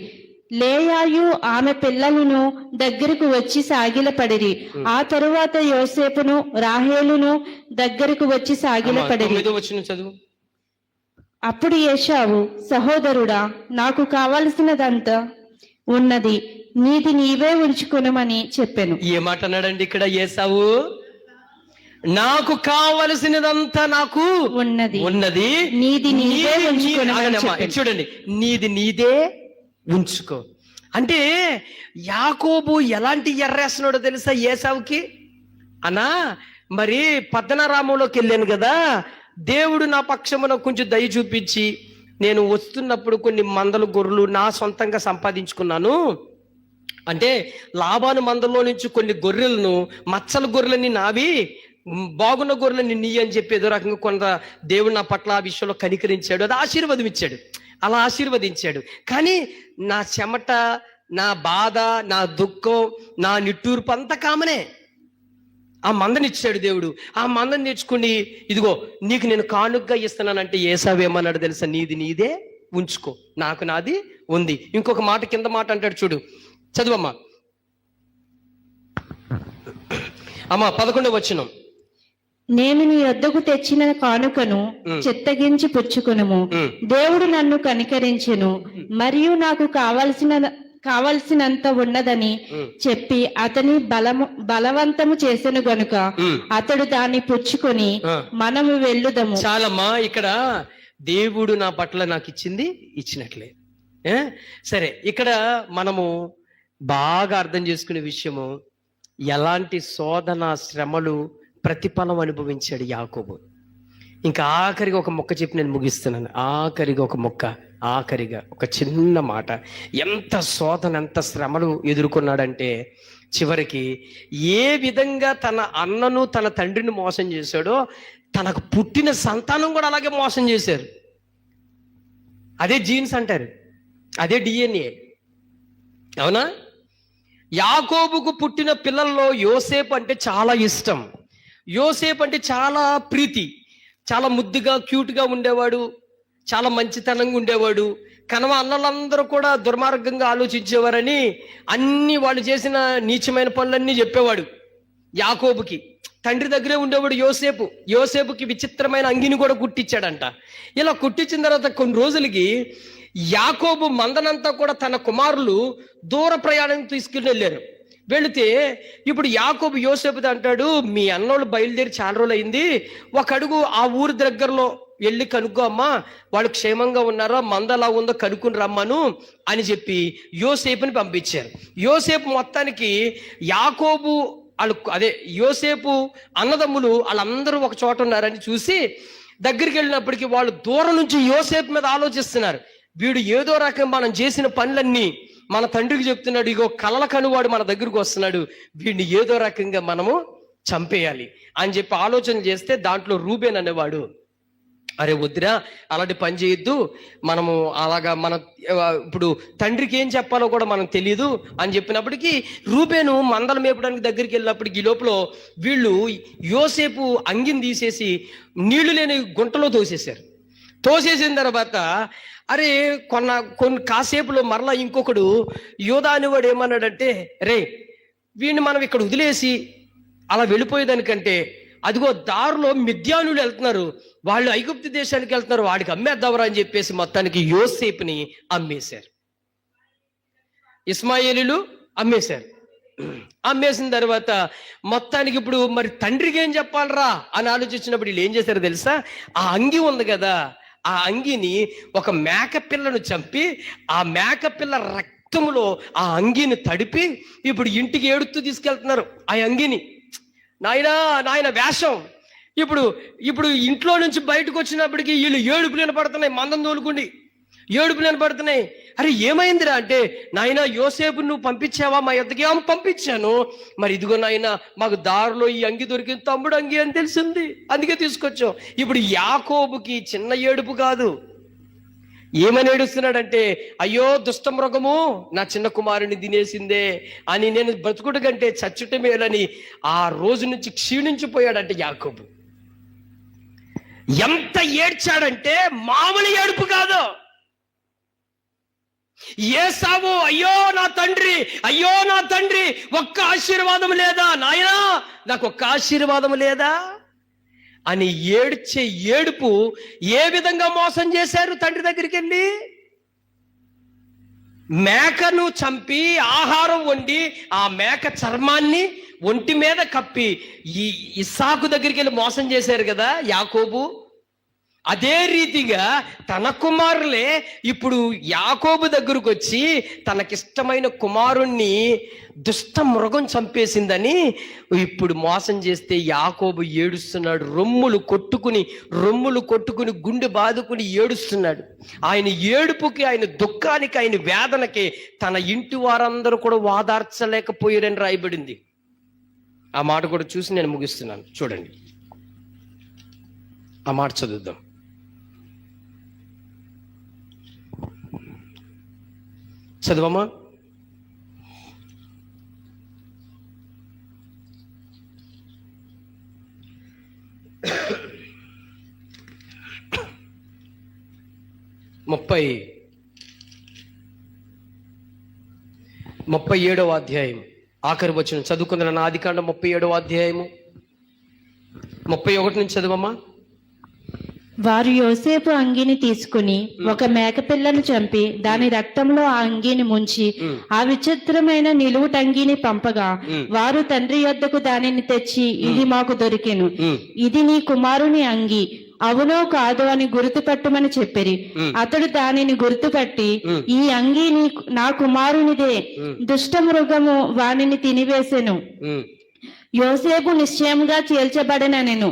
లేయాయు ఆమె పిల్లలను దగ్గరకు వచ్చి సాగిలపడిరి. ఆ తరువాత యోసేపును రాహేలును దగ్గరకు వచ్చి సాగిలపడిరి. అప్పుడు ఏశావు, సహోదరుడా, నాకు కావలసినదంతా ఉన్నది, నీది నీవే ఉంచుకొనమని చెప్పాను. ఏమాటన్నాడండి ఇక్కడ ఏశావు? నాకు కావలసినదంతా నాకు ఉన్నది, నీది నీదే ఉంచుకొనమని. చూడండి, నీది నీదే ఉంచుకో అంటే యాకోబు ఎలాంటి ఎర్రేస్తున్నాడో తెలుసా ఏసావుకి? అన్నా, మరి పద్దనరామంలోకి వెళ్ళాను కదా, దేవుడు నా పక్షమున కొంచెం దయ చూపించి నేను వస్తున్నప్పుడు కొన్ని మందల గొర్రెలు నా సొంతంగా సంపాదించుకున్నాను. అంటే లాబాను మందల్లో నుంచి కొన్ని గొర్రెలను, మచ్చల గొర్రెలని నావి, బాగున్న గొర్రెలని నీ అని చెప్పి ఏదో రకంగా కొంత దేవుడు నా పట్ల ఆ విషయంలో కనికరించాడు, అది ఆశీర్వాదం ఇచ్చాడు, అలా ఆశీర్వదించాడు. కానీ నా చెమట, నా బాధ, నా దుఃఖం, నా నిట్టూర్పు అంతా కామనే. ఆ మందనిచ్చాడు దేవుడు. ఆ మందని నేర్చుకుని ఇదిగో నీకు నేను కానుకగా ఇస్తున్నానంటే ఏసావు ఏమన్నాడు తెలుసా? నీది నీదే ఉంచుకో, నాకు నాది ఉంది. ఇంకొక మాట, కింద మాట అంటాడు చూడు, చదువమ్మా. 11వ వచనం. నేను నీ వద్దకు తెచ్చిన కానుకను చిత్తగించి పుచ్చుకొనుము. దేవుడు నన్ను కనికరించెను మరియు నాకు కావలసినంత ఉన్నదని చెప్పి అతని బలవంతము చేసెను గనుక అతడు దాన్ని పుచ్చుకొని మనము వెళ్ళుదము. చాలమ్మా, ఇక్కడ దేవుడు నా పట్ల నాకు ఇచ్చినట్లే. సరే, ఇక్కడ మనము బాగా అర్థం చేసుకునే విషయము, ఎలాంటి శోధన, శ్రమలు, ప్రతిఫలం అనుభవించాడు యాకోబు. ఇంకా ఆఖరిగా ఒక మొక్క చెప్పి నేను ముగిస్తున్నాను. ఆఖరిగా ఒక చిన్న మాట. ఎంత శోధన, ఎంత శ్రమలు ఎదుర్కొన్నాడంటే చివరికి ఏ విధంగా తన అన్నను తన తండ్రిని మోసం చేశాడో తనకు పుట్టిన సంతానం కూడా అలాగే మోసం చేశారు. అదే జీన్స్ అంటారు, అదే DNA, అవునా? యాకోబుకు పుట్టిన పిల్లల్లో యోసేపు అంటే చాలా ఇష్టం, యోసేపు అంటే చాలా ప్రీతి, చాలా ముద్దుగా క్యూట్గా ఉండేవాడు, చాలా మంచితనంగా ఉండేవాడు. కనవ అన్నలందరూ కూడా దుర్మార్గంగా ఆలోచించేవారని అన్ని వాళ్ళు చేసిన నీచమైన పనులన్నీ చెప్పేవాడు యాకోబుకి. తండ్రి దగ్గరే ఉండేవాడు యోసేపుకి విచిత్రమైన అంగిని కూడా కుట్టించాడంట. ఇలా కుట్టించిన తర్వాత కొన్ని రోజులకి యాకోబు మందనంతా కూడా తన కుమారులు దూర ప్రయాణం తీసుకుని వెళ్ళారు. వెళితే ఇప్పుడు యాకోబు యోసేపుతో అంటాడు, మీ అన్నోళ్ళు బయలుదేరి చాలా రోజులు అయింది, ఒక అడుగు ఆ ఊరి దగ్గరలో వెళ్ళి కనుక్కో అమ్మా, వాళ్ళు క్షేమంగా ఉన్నారో, మంద ఎలా ఉందో కనుక్కుని రమ్మను అని చెప్పి యోసేపుని పంపించారు. యోసేపు మొత్తానికి యాకోబు యోసేపు అన్నదమ్ములు వాళ్ళందరూ ఒక చోట ఉన్నారని చూసి దగ్గరికి వెళ్ళినప్పటికీ వాళ్ళు దూరం నుంచి యోసేపు మీద ఆలోచిస్తున్నారు. వీడు ఏదో రకం మనం చేసిన పనులన్నీ మన తండ్రికి చెప్తున్నాడు, ఇగో కలల కనువాడు మన దగ్గరకు వస్తున్నాడు, వీడిని ఏదో రకంగా మనము చంపేయాలి అని చెప్పి ఆలోచన చేస్తే దాంట్లో రూబేన్ అనేవాడు, అరే వద్దురా అలాంటి పని చేయొద్దు, మనము అలాగా ఇప్పుడు తండ్రికి ఏం చెప్పాలో కూడా మనకు తెలియదు అని చెప్పినప్పటికీ రూబేను మందలు మేపడానికి దగ్గరికి వెళ్ళినప్పటికీ ఈ లోపల వీళ్ళు యోసేపు అంగిని తీసేసి నీళ్లు లేని గుంటలో తోసేసిన తర్వాత అరే కొన్ని కాసేపులో మరలా ఇంకొకడు యోధా అనేవాడు ఏమన్నాడంటే, రే వీడిని మనం ఇక్కడ వదిలేసి అలా వెళ్ళిపోయేదానికంటే అదిగో దారిలో మిద్యానులు వెళ్తున్నారు, వాళ్ళు ఐగుప్తు దేశానికి వెళ్తున్నారు, వాడికి అమ్మేద్దావరా అని చెప్పేసి మొత్తానికి యోసేపుని అమ్మేశారు. ఇస్మాయేలీలు అమ్మేసిన తర్వాత మొత్తానికి ఇప్పుడు మరి తండ్రికి ఏం చెప్పాలరా అని ఆలోచించినప్పుడు వీళ్ళు ఏం చేశారో తెలుసా? ఆ అంగి ఉంది కదా, ఆ అంగిని ఒక మేకపిల్లను చంపి ఆ మేకపిల్ల రక్తంలో ఆ అంగిని తడిపి ఇప్పుడు ఇంటికి ఏడుతూ తీసుకెళ్తున్నారు ఆ అంగిని. నాయన వేషం. ఇప్పుడు ఇంట్లో నుంచి బయటకు వచ్చినప్పటికీ వీళ్ళు ఏడుపులు వినపడుతున్నాయి, మందం తోలుకుండి ఏడుపులు వినపడుతున్నాయి. అరే ఏమైందిరా అంటే, నాయన యోసేపు నువ్వు పంపించావా మా యొద్దకి? పంపించాను. మరి ఇదిగో నాయన మాకు దారిలో ఈ అంగి దొరికింది, తమ్ముడు అంగి అని తెలిసింది, అందుకే తీసుకొచ్చాం. ఇప్పుడు యాకోబుకి చిన్న ఏడుపు కాదు, ఏమని ఏడుస్తున్నాడంటే, అయ్యో దుష్ట మృగము నా చిన్న కుమారుని తినేసిందే అని, నేను బ్రతుకుడు కంటే చచ్చుట మేలని ఆ రోజు నుంచి క్షీణించిపోయాడంటే యాకోబు. ఎంత ఏడ్చాడంటే మామూలు ఏడుపు కాదు. ఏసావు అయ్యో నా తండ్రి ఒక్క ఆశీర్వాదం లేదా నాయనా, నాకు ఒక్క ఆశీర్వాదం లేదా అని ఏడ్చే ఏడుపు. ఏ విధంగా మోసం చేశారు? తండ్రి దగ్గరికి వెళ్ళి మేకను చంపి ఆహారం వండి ఆ మేక చర్మాన్ని ఒంటి మీద కప్పి ఈ ఇస్సాకు దగ్గరికి వెళ్ళి మోసం చేశారు కదా యాకోబు. అదే రీతిగా తన కుమారులే ఇప్పుడు యాకోబు దగ్గరకు వచ్చి తనకిష్టమైన కుమారుణ్ణి దుష్ట మృగం చంపేసిందని ఇప్పుడు మోసం చేస్తే యాకోబు ఏడుస్తున్నాడు. రొమ్ములు కొట్టుకుని గుండె బాదుకుని ఏడుస్తున్నాడు. ఆయన ఏడుపుకి, ఆయన దుఃఖానికి, ఆయన వేదనకి తన ఇంటి వారందరూ కూడా వాదార్చలేకపోయారని రాయబడింది. ఆ మాట కూడా చూసి నేను ముగిస్తున్నాను. చూడండి, ఆ మాట చదువుదాం. చదవమ్మా. ముప్పై 37వ అధ్యాయం ఆఖరి వచనం చదువుకుందాం. ఆదికాండం 37వ అధ్యాయము 31 నుంచి చదవమ్మా. వారు యోసేపు అంగిని తీసుకుని ఒక మేకపిల్లను చంపి దాని రక్తంలో ఆ అంగిని ముంచి ఆ విచిత్రమైన నిలువుటంగిని పంపగా వారు తండ్రి యొద్దకు దానిని తెచ్చి, ఇది మాకు దొరికెను, ఇది నీ కుమారుని అంగి, అవునో కాదో అని గుర్తుపట్టమని చెప్పిరి. అతడు దానిని గుర్తుపట్టి, ఈ అంగి నా కుమారునిదే, దుష్ట మృగము వానిని తినివేసెను. యోసేపు నిశ్చయముగా చీల్చబడనెను.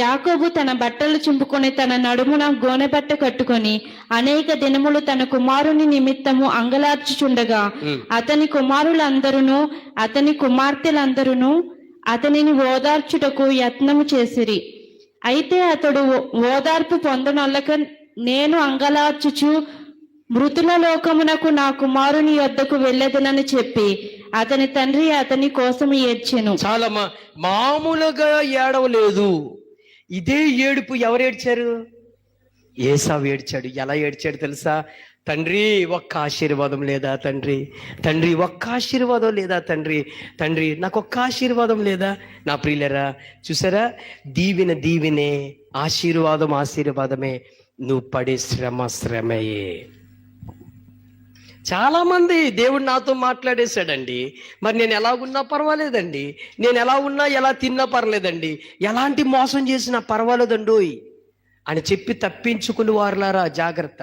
యాకోబు తన బట్టలు చింపుకొని తన నడుమున గోనెపట్ట కట్టుకొని అనేక దినములు తన కుమారుని నిమిత్తము అంగలార్చుచుండగా అతని కుమారులందరూ అతని కుమార్తెలందరూ అతనిని ఓదార్చుటకు యత్నము చేసిరి. అయితే అతడు ఓదార్పు పొందనొల్లక నేను అంగలార్చుచు మృతుల లోకమునకు నా కుమారుని యొద్దకు వెళ్ళదనని చెప్పి అతని తండ్రి అతని కోసం ఏడ్చెను. చాలా మామూలుగా ఏడవలేదు. ఇదే ఏడుపు ఎవరు ఏడ్చారు? ఏసావు ఏడ్చాడు. ఎలా ఏడ్చాడు తెలుసా? తండ్రి ఒక్క ఆశీర్వాదం లేదా తండ్రి, తండ్రి ఒక్క ఆశీర్వాదం లేదా తండ్రి, తండ్రి నాకు ఒక్క ఆశీర్వాదం లేదా. నా ప్రియులరా, చూసారా, దీవెన దీవెనే, ఆశీర్వాదం ఆశీర్వాదమే, నువ్వు పడే శ్రమ శ్రమయే. చాలా మంది దేవుడు నాతో మాట్లాడేశాడండి, మరి నేను ఎలా ఉన్నా పర్వాలేదండి, నేను ఎలా ఉన్నా ఎలా తిన్నా పర్లేదండి, ఎలాంటి మోసం చేసినా పర్వాలేదండోయ్ అని చెప్పి తప్పించుకుని వారులారా జాగ్రత్త.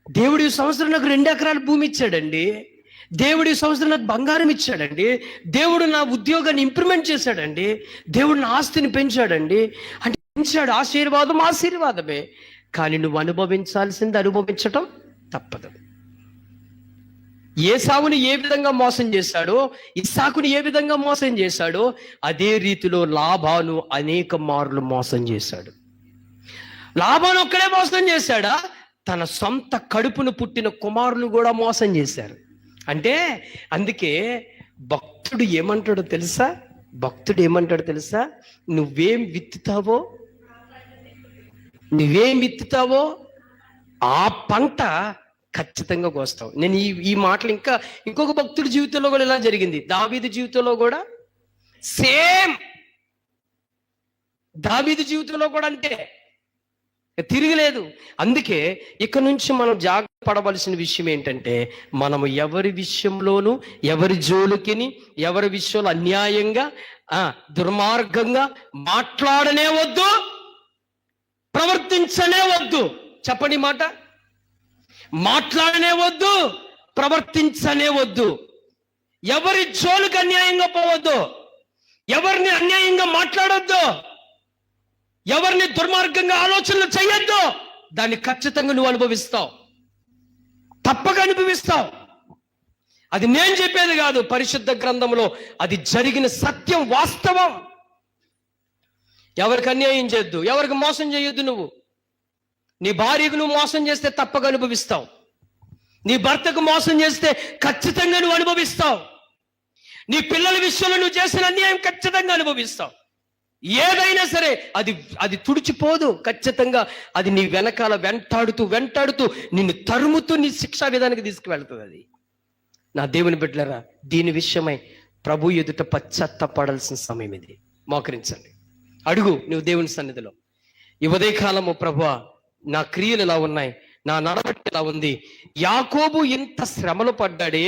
దేవుడి సంవత్సరం నాకు 2 ఎకరాల భూమి ఇచ్చాడండి, దేవుడి సంవత్సరం నాకు బంగారం ఇచ్చాడండి, దేవుడు నా ఉద్యోగాన్ని ఇంప్రూవ్మెంట్ చేశాడండి, దేవుడు నా ఆస్తిని పెంచాడండి అంటే పెంచాడు. ఆశీర్వాదం ఆశీర్వాదమే, కానీ నువ్వు అనుభవించాల్సింది అనుభవించటం తప్పదు. ఏసావుని ఏ విధంగా మోసం చేశాడో, ఇస్సాకుని ఏ విధంగా మోసం చేశాడో, అదే రీతిలో లాబాను అనేక మార్లు మోసం చేశాడు. లాబాను ఒక్కడే మోసం చేశాడా? తన సొంత కడుపును పుట్టిన కుమారులు కూడా మోసం చేశారు. అంటే అందుకే భక్తుడు ఏమంటాడో తెలుసా? భక్తుడు ఏమంటాడో తెలుసా? నువ్వేం విత్తుతావో ఆ పంట ఖచ్చితంగా కోస్తావు. నేను ఈ మాటలు ఇంకొక భక్తుడి జీవితంలో కూడా ఇలా జరిగింది. దావీదు జీవితంలో కూడా సేమ్. దావీదు జీవితంలో కూడా అంటే తిరగలేదు. అందుకే ఇక నుంచి మనం జాగ్రత్త పడవలసిన విషయం ఏంటంటే, మనము ఎవరి విషయంలోనూ ఎవరి జోలికిని ఎవరి విషయంలో అన్యాయంగా దుర్మార్గంగా మాట్లాడనే వద్దు, ప్రవర్తించనే వద్దు. చెప్పండి మాట. మాట్లాడనే వద్దు, ప్రవర్తించనే వద్దు. ఎవరి జోలికి అన్యాయంగా పోవద్దు, ఎవరిని అన్యాయంగా మాట్లాడొద్దు, ఎవరిని దుర్మార్గంగా ఆలోచనలు చేయొద్దు. దాన్ని ఖచ్చితంగా నువ్వు అనుభవిస్తావు, తప్పక అనుభవిస్తావు. అది నేను చెప్పేది కాదు, పరిశుద్ధ గ్రంథంలో అది జరిగిన సత్యం, వాస్తవం. ఎవరికి అన్యాయం చేయొద్దు, ఎవరికి మోసం చేయొద్దు. నువ్వు నీ భార్యకు నువ్వు మోసం చేస్తే తప్పక అనుభవిస్తావు. నీ భర్తకు మోసం చేస్తే ఖచ్చితంగా నువ్వు అనుభవిస్తావు. నీ పిల్లల విషయంలో నువ్వు చేసిన అన్యాయం ఖచ్చితంగా అనుభవిస్తావు. ఏదైనా సరే అది తుడిచిపోదు, ఖచ్చితంగా అది నీ వెనకాల వెంటాడుతూ నిన్ను తరుముతూ నీ శిక్షా విధానానికి తీసుకువెళ్తుంది. అది నా దేవుని బిడ్డలారా, దీని విషయమై ప్రభు ఎదుట పశ్చాత్తాపడాల్సిన సమయం ఇది. మోకరించండి, అడుగు నువ్వు దేవుని సన్నిధిలో. ఈ ఉదయకాలము, ప్రభువా నా క్రియలు ఎలా ఉన్నాయి, నా నడవడి ఎలా ఉంది. యాకోబు ఇంత శ్రమలు పడ్డాడే,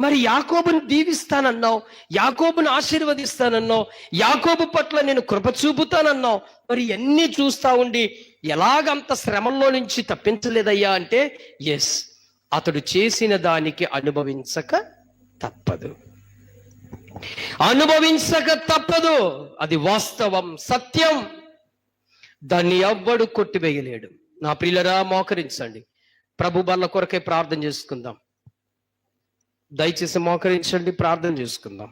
మరి యాకోబుని దీవిస్తానన్నావు, యాకోబుని ఆశీర్వదిస్తానన్నావు, యాకోబు పట్ల నేను కృప చూపుతానన్నావు, మరి ఎన్ని చూస్తా ఉండి ఎలాగంత శ్రమల్లో నుంచి తప్పించలేదయ్యా అంటే, ఎస్, అతడు చేసిన దానికి అనుభవించక తప్పదు. అనుభవించక తప్పదు. అది వాస్తవం, సత్యం. దాన్ని ఎవ్వడు కొట్టివేయలేడు. నా ప్రియులరా, మోకరించండి. ప్రభు బల్ల కొరకే ప్రార్థన చేసుకుందాం. దయచేసి మోకరించండి, ప్రార్థన చేసుకుందాం.